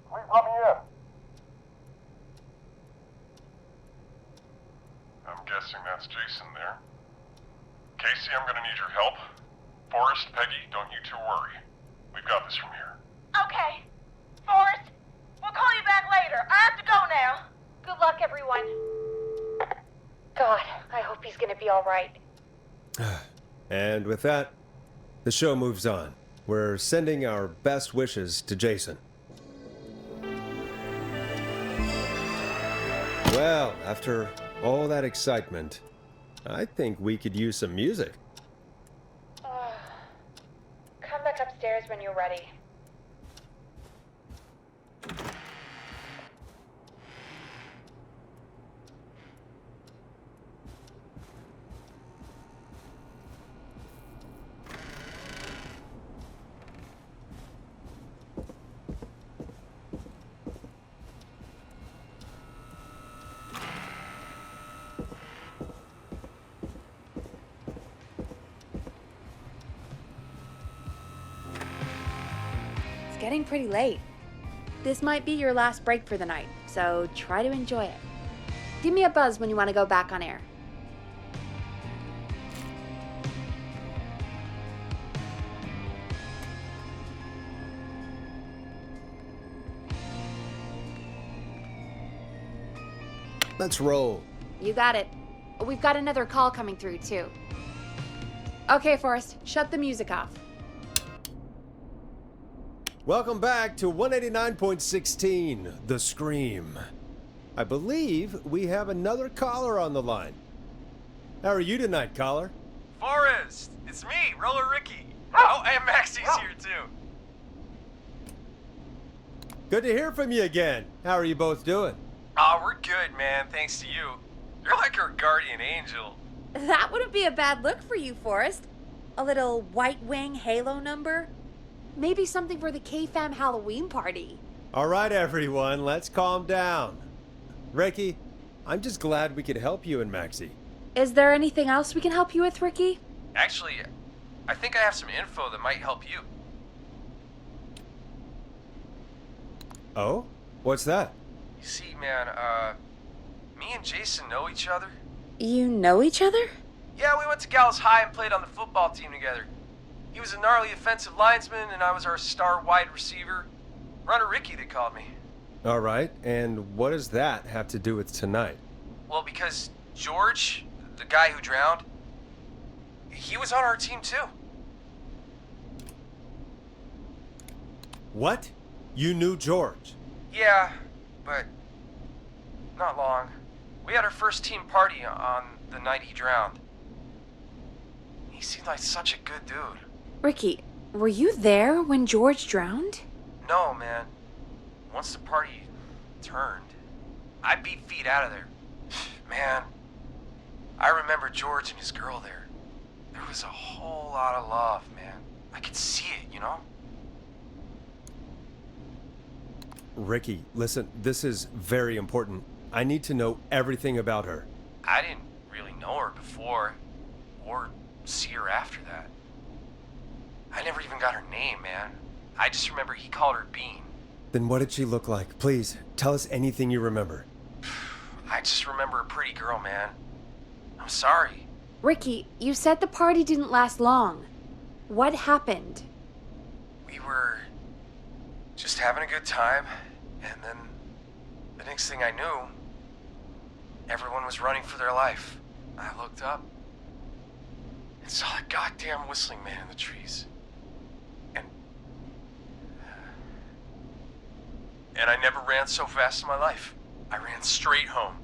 Please let me in. I'm guessing that's Jason there. Casey, I'm gonna need your help. Forrest, Peggy, don't you two worry. We've got this from here. Okay. Forrest, we'll call you back later. I have to go now. Good luck, everyone. God, I hope he's gonna be all right. And with that, the show moves on. We're sending our best wishes to Jason. Well, after all that excitement, I think we could use some music. Come back upstairs when you're ready. It's getting pretty late. This might be your last break for the night, so try to enjoy it. Give me a buzz when you want to go back on air. Let's roll. You got it. We've got another call coming through, too. Okay, Forrest, shut the music off. Welcome back to 189.16, The Scream. I believe we have another caller on the line. How are you tonight, caller? Forrest, it's me, Roller Ricky. Oh, and Maxy's here too. Good to hear from you again. How are you both doing? Oh, we're good, man, thanks to you. You're like our guardian angel. That wouldn't be a bad look for you, Forrest. A little White Wing Halo number? Maybe something for the K-Fam Halloween party. All right, everyone, let's calm down. Ricky, I'm just glad we could help you and Maxy. Is there anything else we can help you with, Ricky? Actually, I think I have some info that might help you. Oh? What's that? You see, man, me and Jason know each other. You know each other? Yeah, we went to Gallows High and played on the football team together. He was a gnarly offensive linesman, and I was our star wide receiver. Runner Ricky, they called me. All right, and what does that have to do with tonight? Well, because George, the guy who drowned, he was on our team too. What? You knew George? Yeah, but not long. We had our first team party on the night he drowned. He seemed like such a good dude. Ricky, were you there when George drowned? No, man. Once the party turned, I beat feet out of there. Man, I remember George and his girl there. There was a whole lot of love, man. I could see it, you know? Ricky, listen, this is very important. I need to know everything about her. I didn't really know her before, or see her after that. I never even got her name, man. I just remember he called her Bean. Then what did she look like? Please, tell us anything you remember. I just remember a pretty girl, man. I'm sorry. Ricky, you said the party didn't last long. What happened? We were just having a good time, and then the next thing I knew, everyone was running for their life. I looked up and saw a goddamn whistling man in the trees. And I never ran so fast in my life. I ran straight home.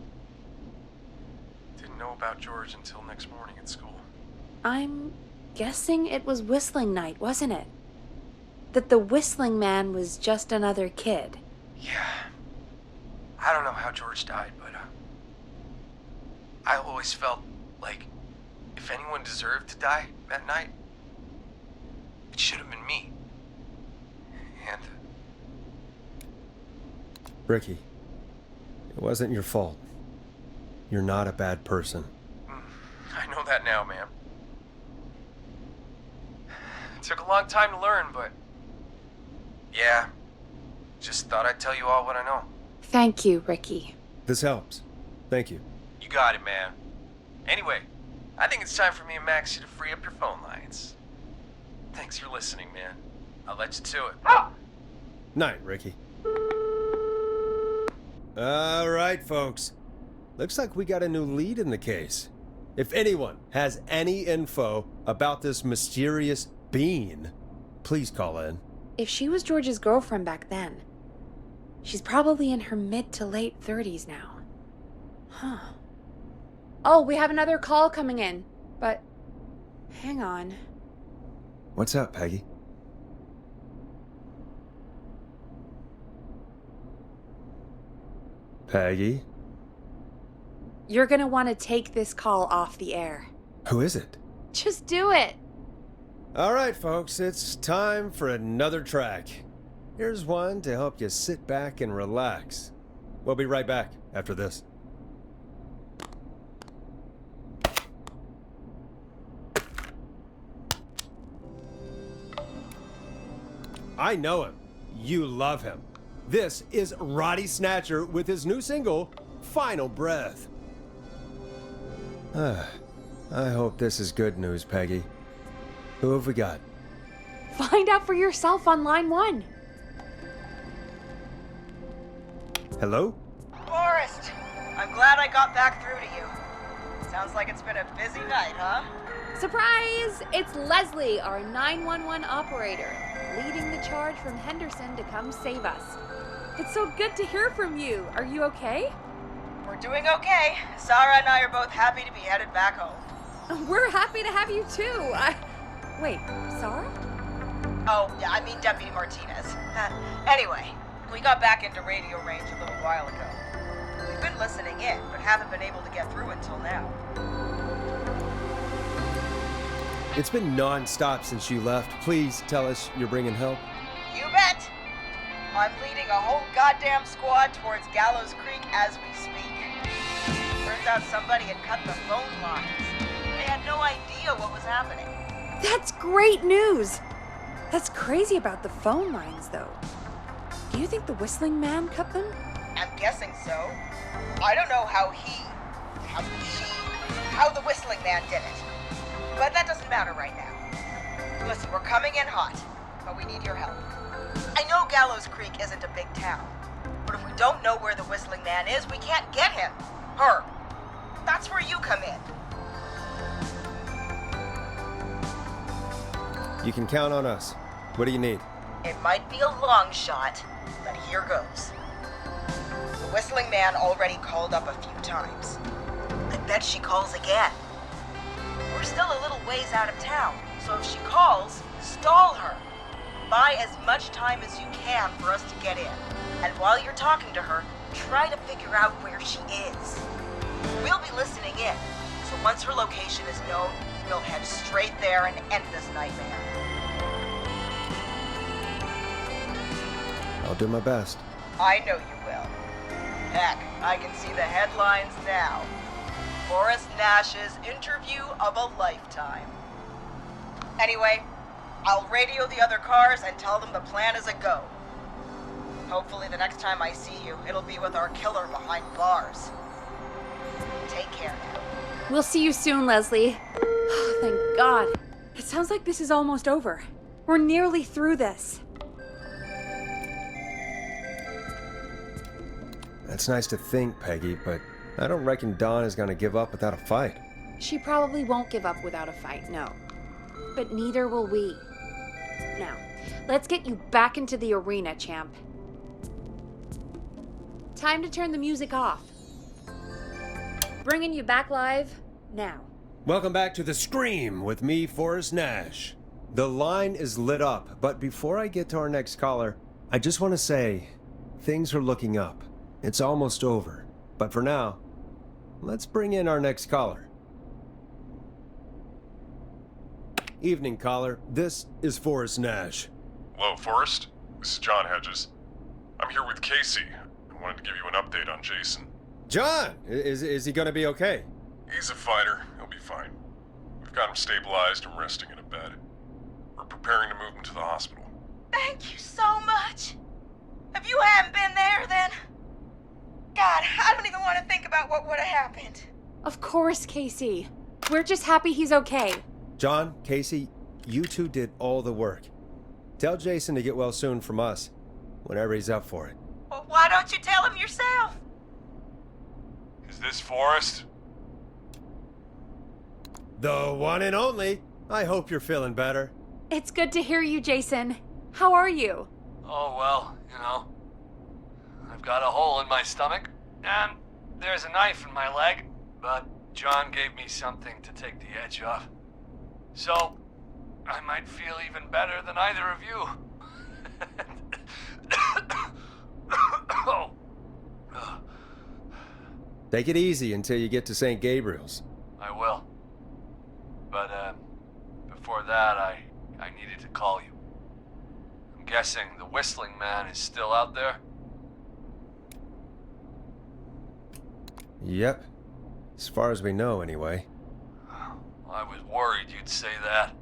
Didn't know about George until next morning at school. I'm guessing it was whistling night, wasn't it? That the whistling man was just another kid. Yeah. I don't know how George died, but I always felt like if anyone deserved to die that night, it should have been me. And Ricky, it wasn't your fault. You're not a bad person. I know that now, man. It took a long time to learn, but yeah, just thought I'd tell you all what I know. Thank you, Ricky. This helps. Thank you. You got it, man. Anyway, I think it's time for me and Maxy to free up your phone lines. Thanks for listening, man. I'll let you to it. Night, Ricky. All right, folks. Looks like we got a new lead in the case. If anyone has any info about this mysterious being, please call in. If she was George's girlfriend back then, she's probably in her mid to late 30s now. Huh. Oh, we have another call coming in, but hang on. What's up, Peggy? Peggy? You're gonna want to take this call off the air. Who is it? Just do it. All right, folks, it's time for another track. Here's one to help you sit back and relax. We'll be right back after this. I know him. You love him. This is Roddy Snatcher with his new single, Final Breath. I hope this is good news, Peggy. Who have we got? Find out for yourself on line 1. Hello? Forrest, I'm glad glad I got back through to you. Sounds like it's been a busy night, huh? Surprise! It's Leslie, our 911 operator, leading the charge from Henderson to come save us. It's so good to hear from you. Are you okay? We're doing okay. Sarah and I are both happy to be headed back home. We're happy to have you too. Wait, Sarah? Oh, yeah, I mean Deputy Martinez. Anyway, we got back into radio range a little while ago. We've been listening in, but haven't been able to get through until now. It's been non-stop since you left. Please tell us you're bringing help. You bet! I'm leading a whole goddamn squad towards Gallows Creek as we speak. Turns out somebody had cut the phone lines. They had no idea what was happening. That's great news! That's crazy about the phone lines, though. Do you think the Whistling Man cut them? I'm guessing so. I don't know how the Whistling Man did it. But that doesn't matter right now. Listen, we're coming in hot, but we need your help. I know Gallows Creek isn't a big town, but if we don't know where the Whistling Man is, we can't get him. Her. That's where you come in. You can count on us. What do you need? It might be a long shot, but here goes. The Whistling Man already called up a few times. I bet she calls again. We're still a little ways out of town, so if she calls, stall her. Buy as much time as you can for us to get in. And while you're talking to her, try to figure out where she is. We'll be listening in, so once her location is known, we'll head straight there and end this nightmare. I'll do my best. I know you will. Heck, I can see the headlines now. Forrest Nash's interview of a lifetime. Anyway, I'll radio the other cars and tell them the plan is a go. Hopefully the next time I see you, it'll be with our killer behind bars. Take care now. We'll see you soon, Leslie. Oh, thank God. It sounds like this is almost over. We're nearly through this. That's nice to think, Peggy, but I don't reckon Dawn is gonna give up without a fight. She probably won't give up without a fight, no. But neither will we. Now, let's get you back into the arena, champ. Time to turn the music off. Bringing you back live now. Welcome back to The Scream with me, Forrest Nash. The line is lit up, but before I get to our next caller, I just want to say, things are looking up. It's almost over. But for now, let's bring in our next caller. Evening, caller. This is Forrest Nash. Hello, Forrest. This is John Hedges. I'm here with Casey. I wanted to give you an update on Jason. John! Is he gonna be okay? He's a fighter. He'll be fine. We've got him stabilized and resting in a bed. We're preparing to move him to the hospital. Thank you so much. If you hadn't been there, then... God, I don't even want to think about what would have happened. Of course, Casey. We're just happy he's okay. John, Casey, you two did all the work. Tell Jason to get well soon from us, whenever he's up for it. Well, why don't you tell him yourself? Is this Forrest? The one and only. I hope you're feeling better. It's good to hear you, Jason. How are you? Oh, well, I've got a hole in my stomach, and there's a knife in my leg, but John gave me something to take the edge off. So, I might feel even better than either of you. Take it easy until you get to St. Gabriel's. I will. But, before that, I needed to call you. I'm guessing the Whistling Man is still out there? Yep. As far as we know, anyway. I was worried you'd say that.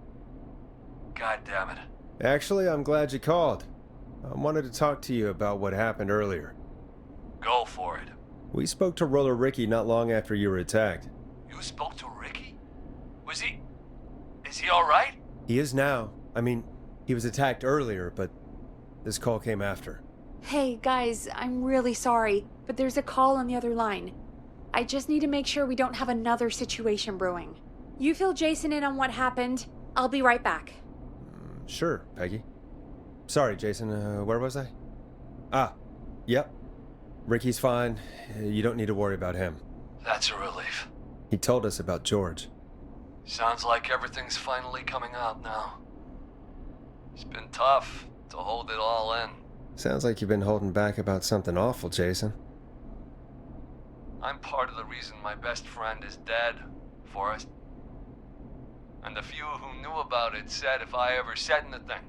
God damn it. Actually, I'm glad you called. I wanted to talk to you about what happened earlier. Go for it. We spoke to Roller Ricky not long after you were attacked. You spoke to Ricky? Is he alright? He is now. I mean, he was attacked earlier, but this call came after. Hey, guys, I'm really sorry, but there's a call on the other line. I just need to make sure we don't have another situation brewing. You fill Jason in on what happened. I'll be right back. Sure, Peggy. Sorry, Jason, where was I? Yep. Ricky's fine. You don't need to worry about him. That's a relief. He told us about George. Sounds like everything's finally coming out now. It's been tough to hold it all in. Sounds like you've been holding back about something awful, Jason. I'm part of the reason my best friend is dead, Forrest. And the few who knew about it said if I ever said anything,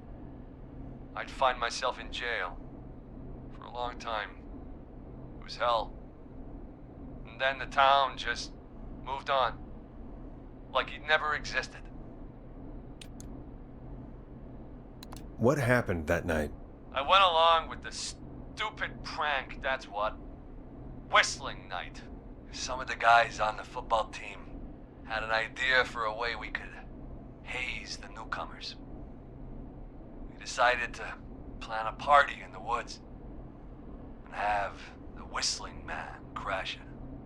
I'd find myself in jail. For a long time. It was hell. And then the town just moved on. Like he'd never existed. What happened that night? I went along with the stupid prank, that's what. Whistling night. Some of the guys on the football team had an idea for a way we could haze the newcomers. We decided to plan a party in the woods and have the Whistling Man crash it.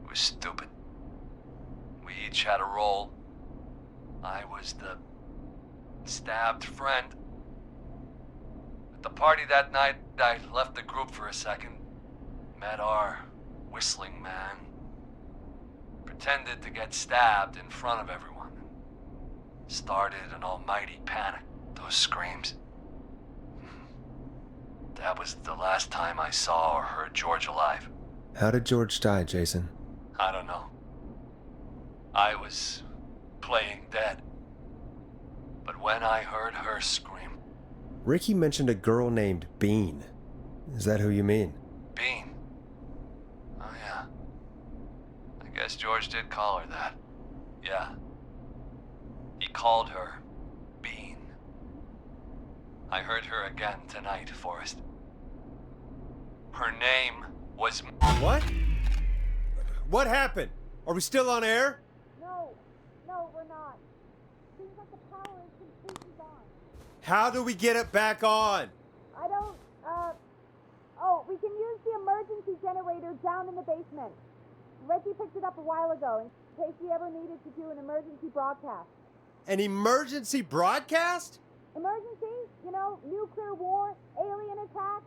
It was stupid. We each had a role. I was the stabbed friend. At the party that night, I left the group for a second, met our Whistling Man, pretended to get stabbed in front of everyone. Started an almighty panic. Those screams. That was the last time I saw or heard George alive. How did George die, Jason? I don't know. I was playing dead. But when I heard her scream... Ricky mentioned a girl named Bean. Is that who you mean? Bean? Oh yeah. I guess George did call her that. Yeah. He called her Bean. I heard her again tonight, Forrest. Her name was... What? What happened? Are we still on air? No, we're not. Seems like the power is completely gone. How do we get it back on? I don't, we can use the emergency generator down in the basement. Reggie picked it up a while ago in case we ever needed to do an emergency broadcast. An emergency broadcast? Emergency? You know, nuclear war, alien attack,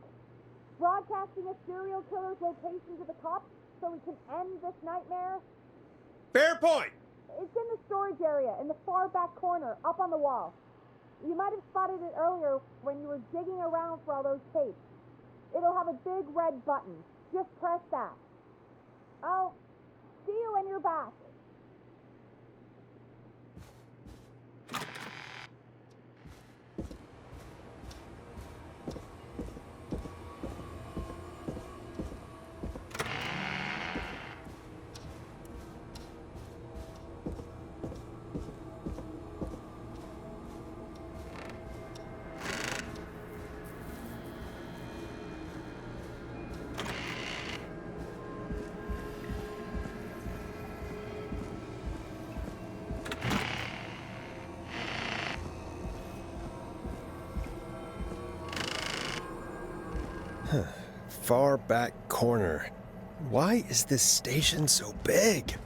broadcasting a serial killer's location to the cops so we can end this nightmare. Fair point! It's in the storage area, in the far back corner, up on the wall. You might have spotted it earlier when you were digging around for all those tapes. It'll have a big red button. Just press that. I'll see you when you're back. Far back corner. Why is this station so big?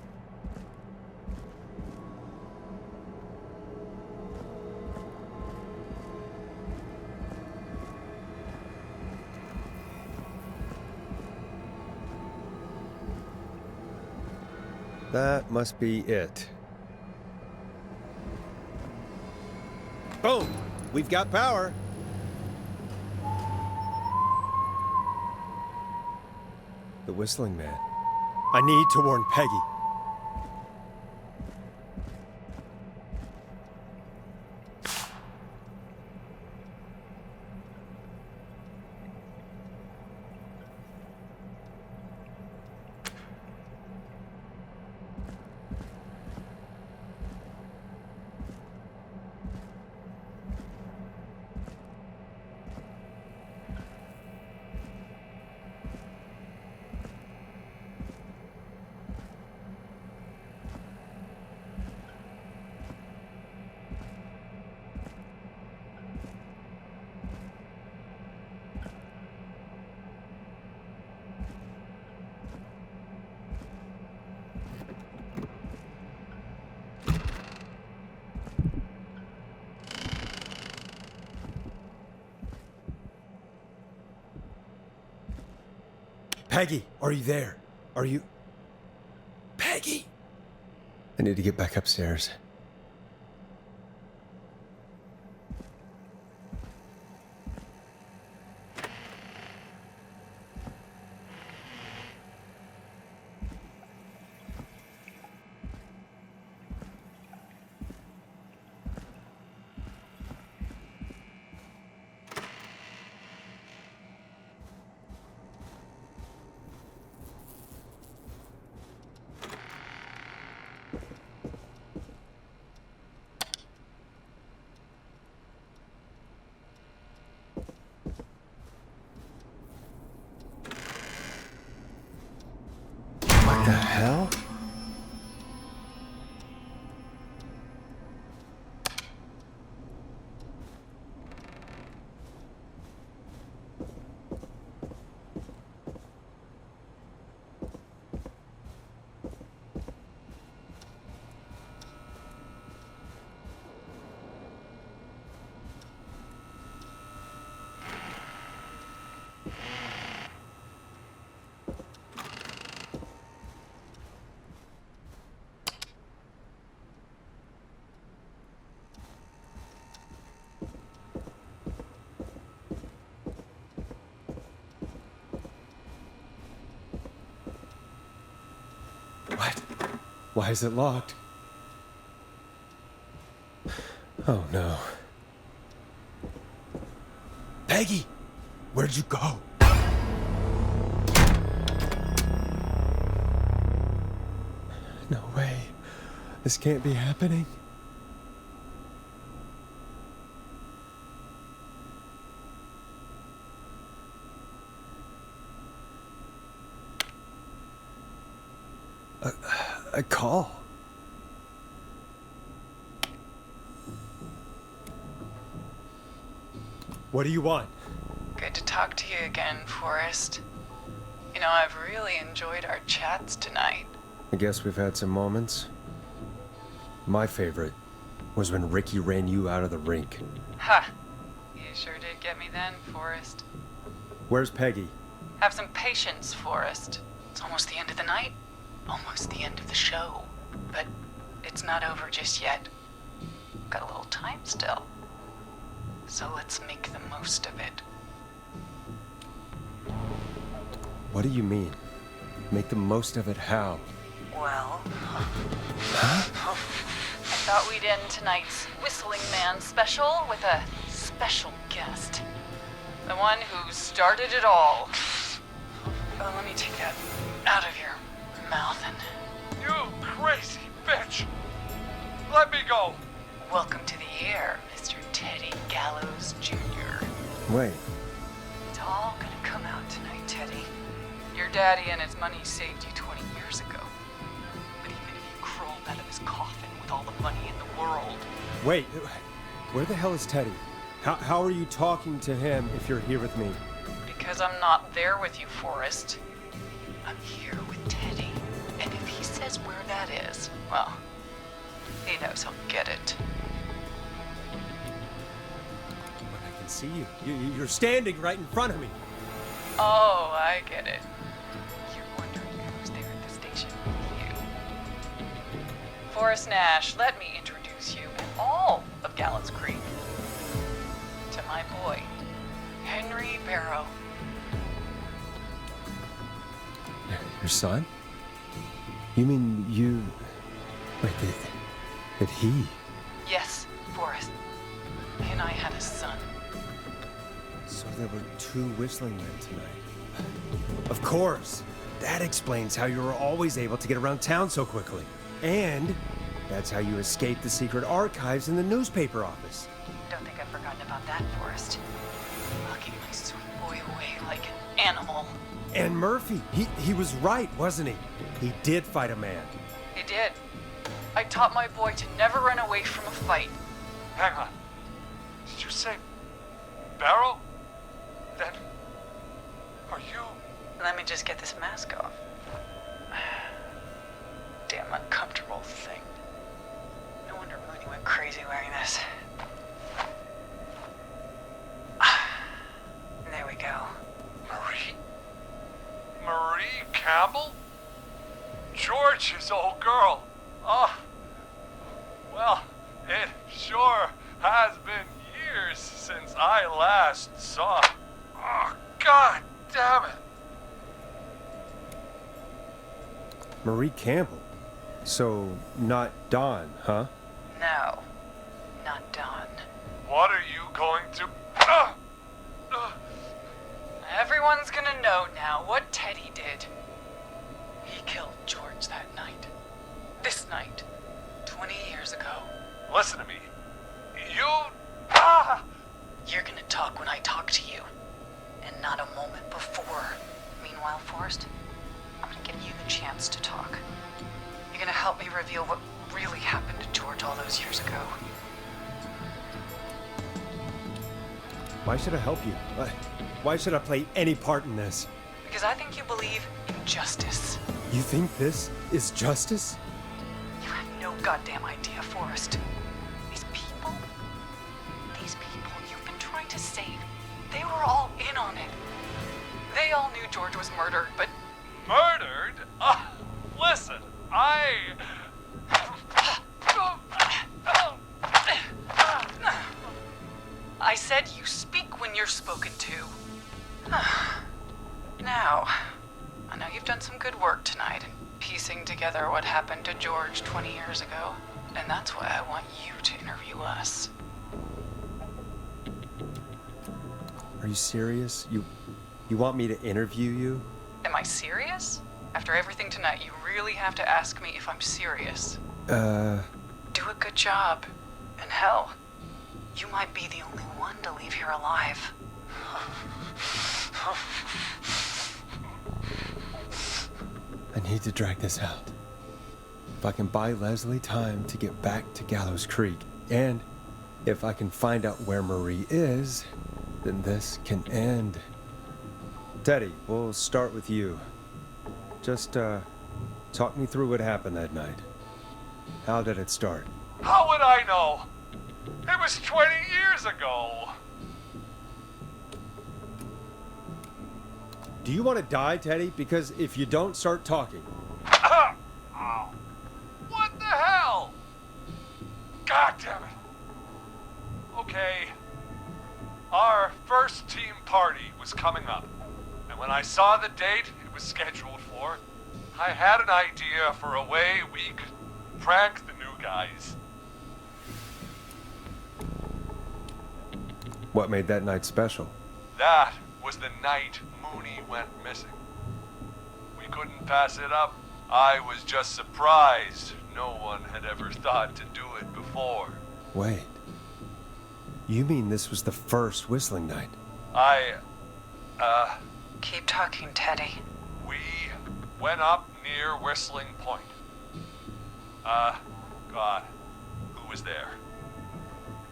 That must be it. Boom! We've got power. The Whistling Man. I need to warn Peggy. Peggy, are you there? Are you... Peggy? I need to get back upstairs. What the hell? What? Why is it locked? Oh no. Peggy! Where'd you go? No way. This can't be happening. A call. What do you want? Good to talk to you again, Forrest. You know, I've really enjoyed our chats tonight. I guess we've had some moments. My favorite was when Ricky ran you out of the rink. Ha! You sure did get me then, Forrest. Where's Peggy? Have some patience, Forrest. It's almost the end of the night. Almost the end of the show. But it's not over just yet. Got a little time still. So let's make the most of it. What do you mean? Make the most of it how? Well... Huh? I thought we'd end tonight's Whistling Man special with a special guest. The one who started it all. Let me take that out of your mouth and... You crazy bitch! Let me go! Welcome to the air, Mr. Teddy Gallows Jr. Wait. It's all gonna come out tonight, Teddy. Your daddy and his money saved you 20 years ago. But even if you crawled out of his coffin with all the money in the world... Wait, where the hell is Teddy? How are you talking to him if you're here with me? Because I'm not there with you, Forrest. I'm here with Teddy. And if he says where that is, well, he knows he'll get it. But I can see you. You're standing right in front of me. Oh, I get it. You're wondering who's there at the station with you. Forrest Nash, let me introduce you and all of Gallows Creek to my boy, Henry Barrow. Your son? You mean you... Wait, did he? Yes, Forrest. He and I had a son. So there were 2 whistling men tonight. Of course. That explains how you were always able to get around town so quickly. And that's how you escaped the secret archives in the newspaper office. Don't think I've forgotten about that, Forrest. Locking my sweet boy away like an animal. And Murphy, he was right, wasn't he? He did fight a man. He did. I taught my boy to never run away from a fight. Hang on. Did you say Barrow? Then are you... Let me just get this mask off. Damn uncomfortable thing. No wonder Mooney went crazy wearing this. There we go. Marie? Marie? last saw... Oh, God damn it. Marie Campbell. So, not Dawn, huh? No, not Dawn. What are you going to... Everyone's gonna know now what Teddy did. He killed George that night. This night. 20 years ago. Listen to me. You... You're gonna talk when I talk to you. And not a moment before. Meanwhile, Forrest, I'm gonna give you the chance to talk. You're gonna help me reveal what really happened to George all those years ago. Why should I help you? Why should I play any part in this? Because I think you believe in justice. You think this is justice? You have no goddamn idea, Forrest. These people you've been trying to save, they were all in on it. They all knew George was murdered, but... Murdered? Listen, I said you speak when you're spoken to. Now, I know you've done some good work tonight in piecing together what happened to George 20 years ago, and that's why I want you to interview us. Are you serious? You want me to interview you? Am I serious? After everything tonight, you really have to ask me if I'm serious. Do a good job. And hell, you might be the only one to leave here alive. I need to drag this out. If I can buy Leslie time to get back to Gallows Creek, and if I can find out where Marie is, then this can end. Teddy, we'll start with you. Just, talk me through what happened that night. How did it start? How would I know? It was 20 years ago. Do you want to die, Teddy? Because if you don't start talking... Ow. What the hell? God damn it. Okay. Our first team party was coming up. And when I saw the date it was scheduled for, I had an idea for a way we could prank the new guys. What made that night special? That was the night Mooney went missing. We couldn't pass it up. I was just surprised no one had ever thought to do it before. Wait. You mean this was the first whistling night? Keep talking, Teddy. We went up near Whistling Point. God, who was there?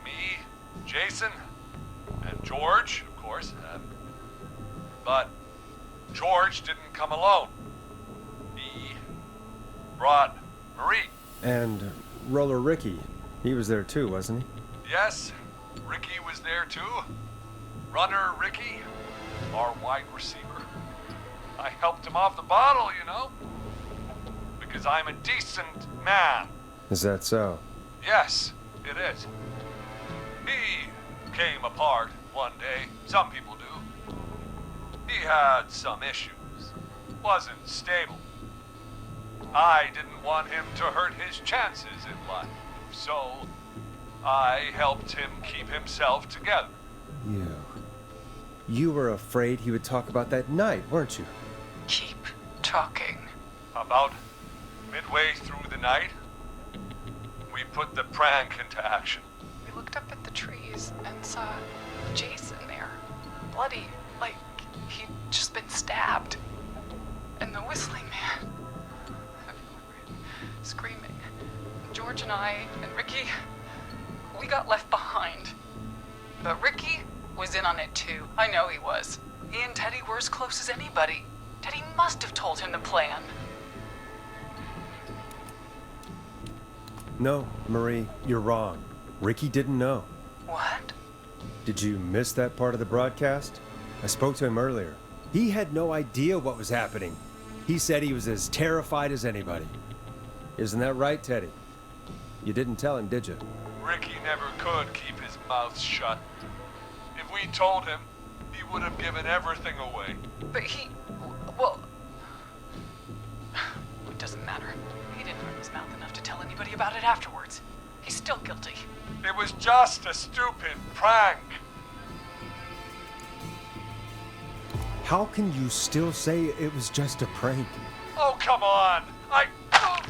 Me, Jason, and George, of course. But George didn't come alone. He brought Marie. And Roller Ricky. He was there too, wasn't he? Yes, Ricky was there too. Runner Ricky, our wide receiver. I helped him off the bottle, you know. Because I'm a decent man. Is that so? Yes, it is. He came apart one day. Some people do. He had some issues. Wasn't stable. I didn't want him to hurt his chances in life. So, I helped him keep himself together. You were afraid he would talk about that night, weren't you? Keep talking. About midway through the night, we put the prank into action. We looked up at the trees and saw Jason there, bloody, like he'd just been stabbed. And the whistling man, screaming. George and I and Ricky, we got left behind. But Ricky was in on it too. I know he was. He and Teddy were as close as anybody. Teddy must have told him the plan. No, Marie, you're wrong. Ricky didn't know. What? Did you miss that part of the broadcast? I spoke to him earlier. He had no idea what was happening. He said he was as terrified as anybody. Isn't that right, Teddy? You didn't tell him, did you? Ricky never could keep his mouth shut. If If we told him, he would have given everything away. But well... It doesn't matter. He didn't run his mouth enough to tell anybody about it afterwards. He's still guilty. It was just a stupid prank. How can you still say it was just a prank? Oh, come on. Oh,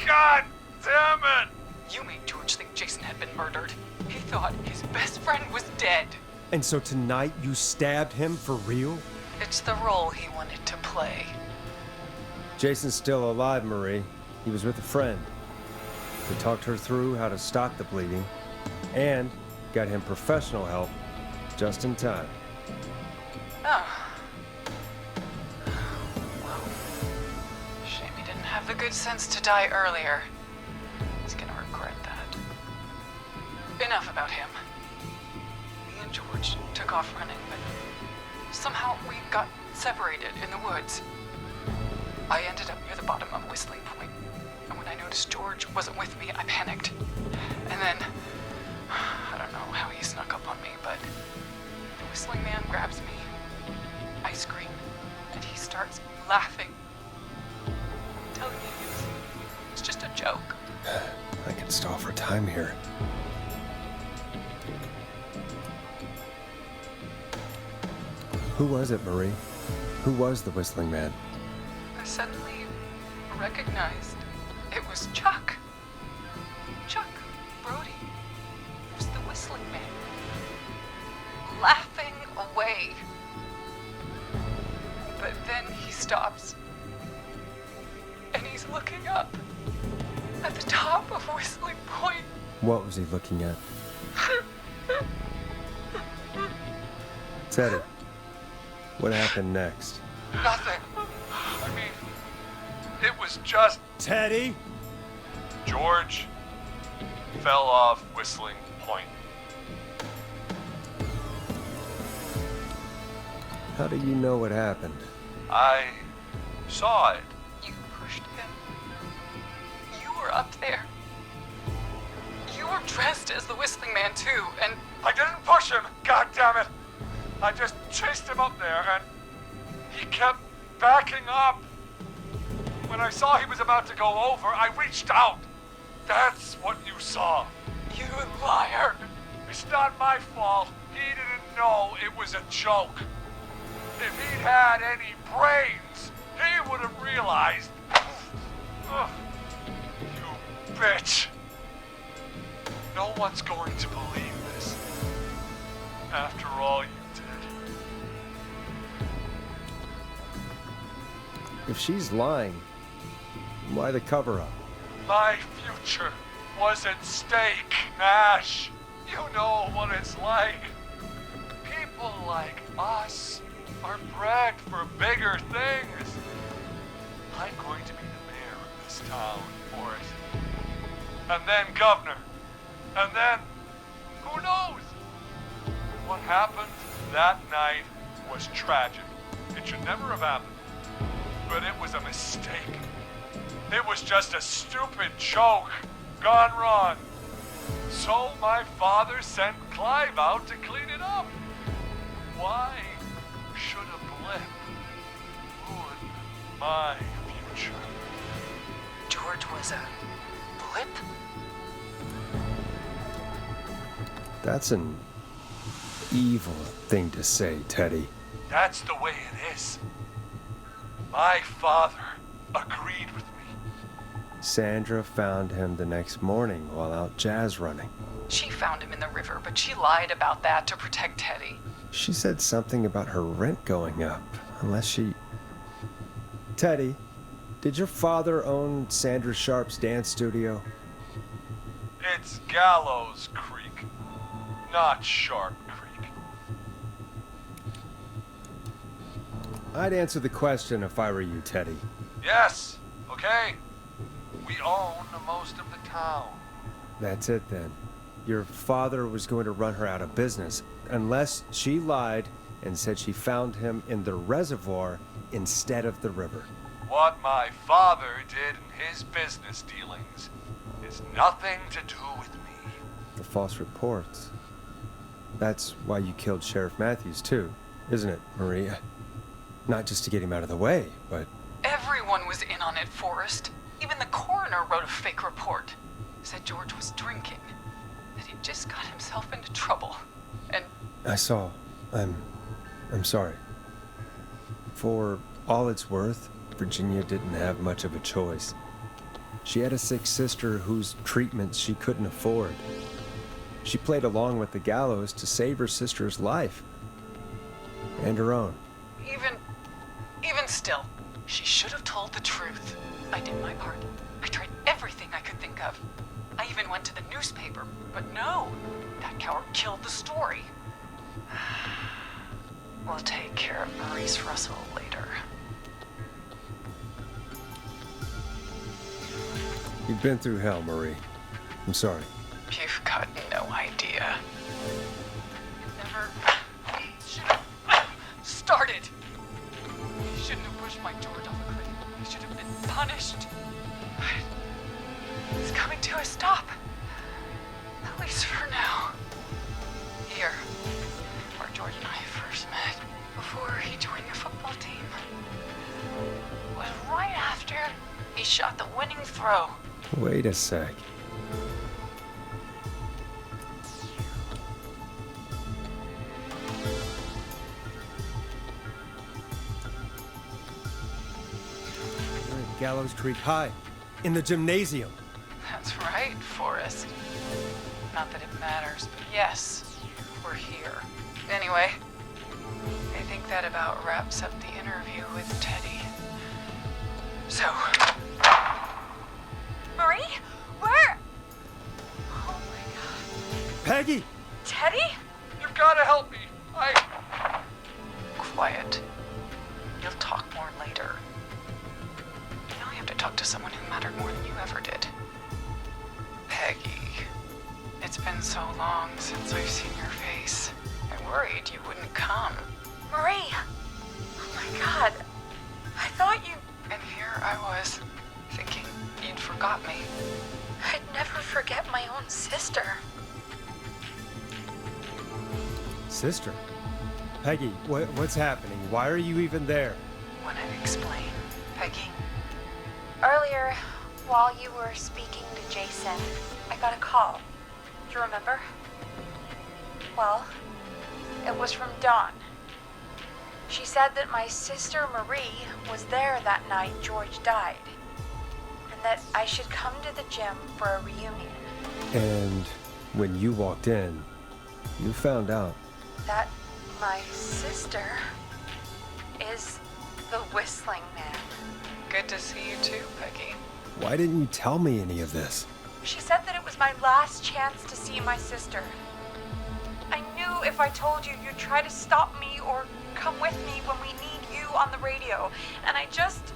God damn it! You made George think Jason had been murdered. He thought his best friend was dead. And so tonight you stabbed him for real? It's the role he wanted to play. Jason's still alive, Marie. He was with a friend. We talked her through how to stop the bleeding and got him professional help just in time. Oh. Well, shame he didn't have the good sense to die earlier. He's gonna regret that. Enough about him. Me and George took off running, but somehow we got separated in the woods. I ended up near the bottom of Whistling Point, and when I noticed George wasn't with me, I panicked. And then, I don't know how he snuck up on me, but the Whistling Man grabs me. I scream, and he starts laughing, telling me it's just a joke. I can stall for time here. Who was it, Marie? Who was the Whistling Man? I suddenly recognized it was Chuck. Chuck Brody. It was the Whistling Man. Laughing away. But then he stops. And he's looking up at the top of Whistling Point. What was he looking at? Teddy, what happened next? Nothing. I mean, it was just... Teddy? George fell off Whistling Point. How do you know what happened? I saw it. You pushed him. You were up there. You were dressed as the Whistling Man too, and... I didn't push him, God damn it! I just chased him up there, and he kept backing up. When I saw he was about to go over, I reached out. That's what you saw. You liar. It's not my fault. He didn't know it was a joke. If he'd had any brains, he would have realized. Ugh. You bitch. No one's going to believe this. After all you did. If she's lying, why the cover-up? My future was at stake, Nash. You know what it's like. People like us are bred for bigger things. I'm going to be the mayor of this town, Maurice. And then governor. And then, who knows? What happened that night was tragic. It should never have happened. But it was a mistake. It was just a stupid joke gone wrong. So my father sent Clive out to clean it up. Why should a blip ruin my future? George was a blip? That's an evil thing to say, Teddy. That's the way it is. My father agreed with me. Sandra found him the next morning while out jazz running. She found him in the river, but she lied about that to protect Teddy. She said something about her rent going up, unless she... Teddy, did your father own Sandra Sharp's dance studio? It's Gallows Creek, not Sharp Creek. I'd answer the question if I were you, Teddy. Yes, okay. We own most of the town. That's it then. Your father was going to run her out of business, unless she lied and said she found him in the reservoir instead of the river. What my father did in his business dealings is nothing to do with me. The false reports. That's why you killed Sheriff Matthews, too, isn't it, Maria? Not just to get him out of the way, but... Everyone was in on it, Forrest. Even the coroner wrote a fake report. Said George was drinking. That he'd just got himself into trouble. And... I saw. I'm sorry. For all it's worth, Virginia didn't have much of a choice. She had a sick sister whose treatments she couldn't afford. She played along with the gallows to save her sister's life. And her own. Even still, she should have told the truth. I did my part. I tried everything I could think of. I even went to the newspaper, but no, that coward killed the story. We'll take care of Maurice Russell later. You've been through hell, Marie. I'm sorry. You've got no idea. It never should have started. He shouldn't have pushed my George off a cliff. He should have been punished. It's coming to a stop. At least for now. Here, where George and I first met, before he joined the football team, was right after he shot the winning throw. Wait a sec. We're at Gallows Creek High, in the gymnasium. That's right, Forrest. Not that it matters, but yes, we're here. Anyway, I think that about wraps up the interview with Teddy. So... Marie? Where? Oh my god. Peggy! Teddy? You've gotta help me. Quiet. You'll talk more later. Now I have to talk to someone who mattered more than you ever did. Peggy. It's been so long since I've seen your face. I worried you wouldn't come. Marie! Oh my god. I thought you... And here I was, thinking you'd forgot me. I'd never forget my own sister. Sister? Peggy, what's happening? Why are you even there? Want to explain, Peggy? Earlier, while you were speaking to Jason, I got a call. Do you remember? Well, it was from Dawn. She said that my sister Marie was there that night George died, and that I should come to the gym for a reunion. And when you walked in, you found out That my sister is the Whistling Man. Good to see you too, Peggy. Why didn't you tell me any of this? She said that it was my last chance to see my sister. I knew if I told you, you'd try to stop me or come with me when we need you on the radio, and I just...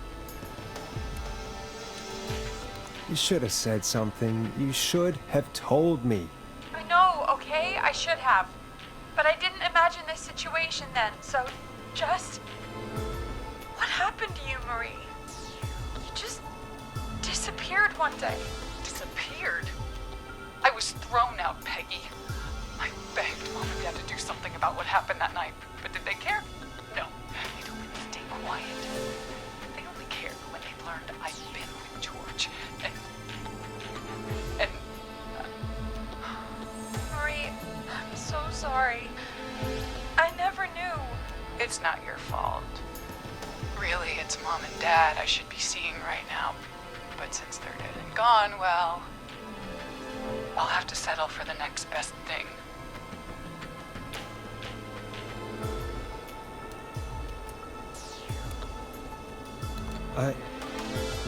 You should have said something. You should have told me. I know, okay? I should have. But I didn't imagine this situation then, so just... What happened to you, Marie? You just disappeared one day. Disappeared? I was thrown out, Peggy. I begged Mom and Dad to do something about what happened that night, but did they care? No. They told me to stay quiet. They only cared when they learned I'd been with George. And... Marie, I'm so sorry. I never knew. It's not your fault. Really, it's Mom and Dad I should be seeing right now. But since they're dead and gone, well... I'll have to settle for the next best thing.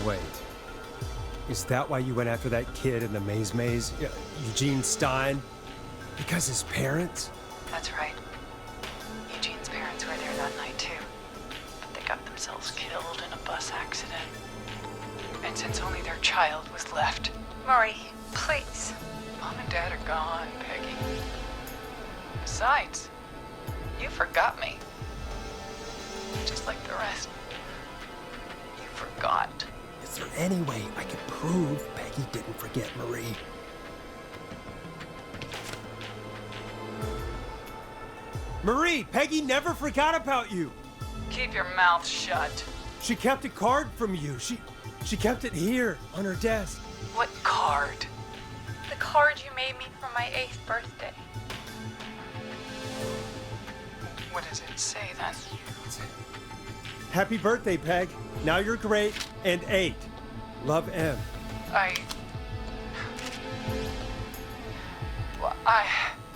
Wait. Is that why you went after that kid in the maze? Eugene Stein? Because his parents? That's right. Eugene's parents were there that night too. But they got themselves killed in a bus accident. And since only their child was left... Marie, please. Mom and Dad are gone, Peggy. Besides, you forgot me. Just like the rest. You forgot. Is there any way I could prove Peggy didn't forget Marie? Marie, Peggy never forgot about you. Keep your mouth shut. She kept a card from you. She kept it here on her desk. What card? The card you made me for my 8th birthday. What does it say then? Happy birthday, Peg. Now you're great and 8. Love, M.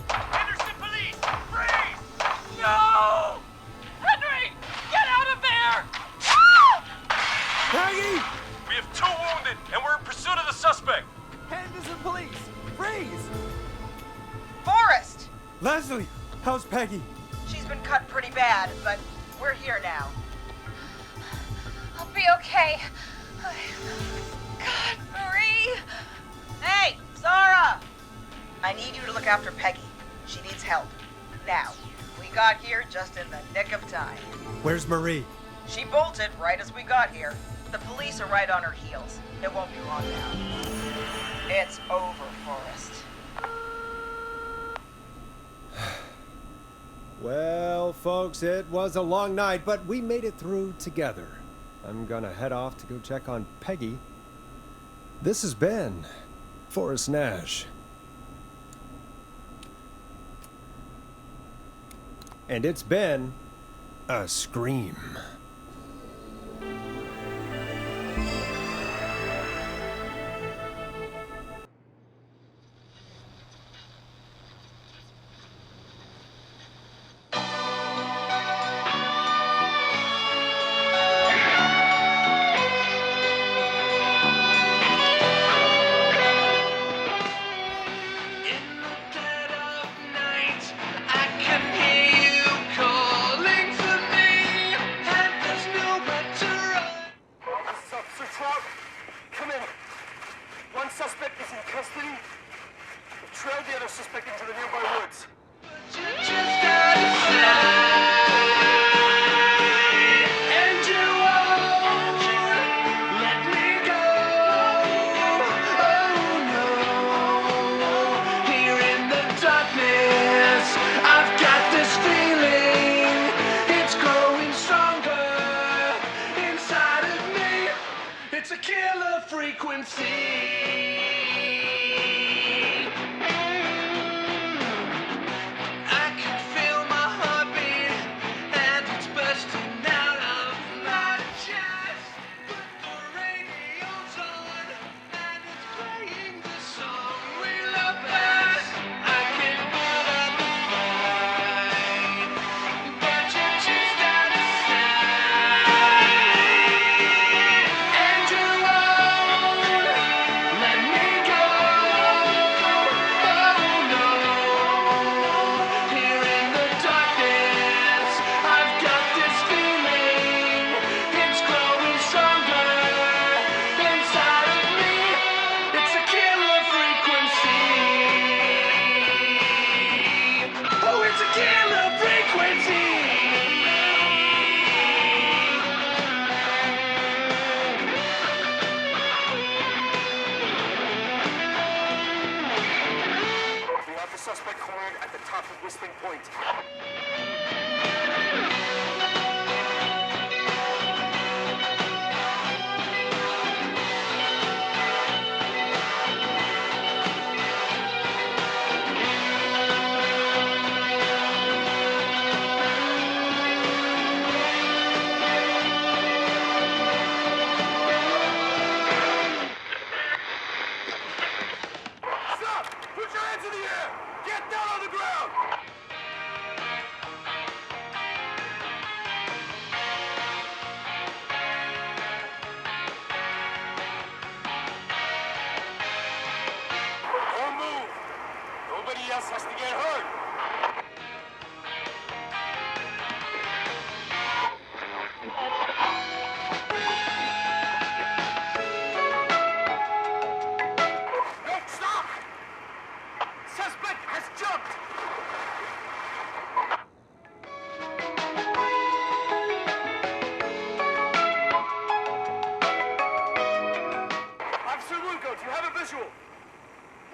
Henderson police! Freeze! No! Henry! Get out of there! Peggy! We have 2 wounded, and we're in pursuit of the suspect. Henderson police! Freeze! Forrest! Leslie, how's Peggy? She's been cut pretty bad, but we're here now. I'll be okay. God, Marie! Hey, Zara! I need you to look after Peggy. She needs help. Now, we got here just in the nick of time. Where's Marie? She bolted right as we got here. The police are right on her heels. It won't be long now. It's over, Forrest. Well, folks, it was a long night, but we made it through together. I'm gonna head off to go check on Peggy. This has been Forrest Nash. And it's been a scream.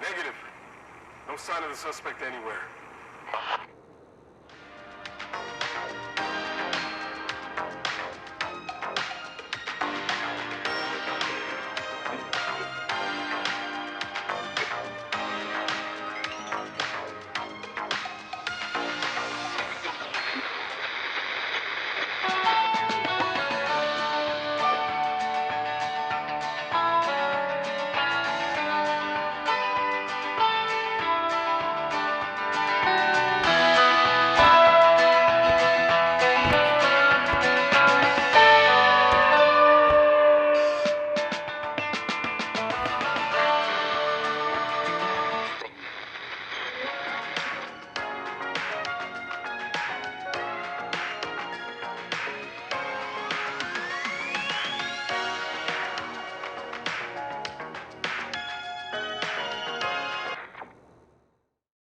Negative. No sign of the suspect anywhere.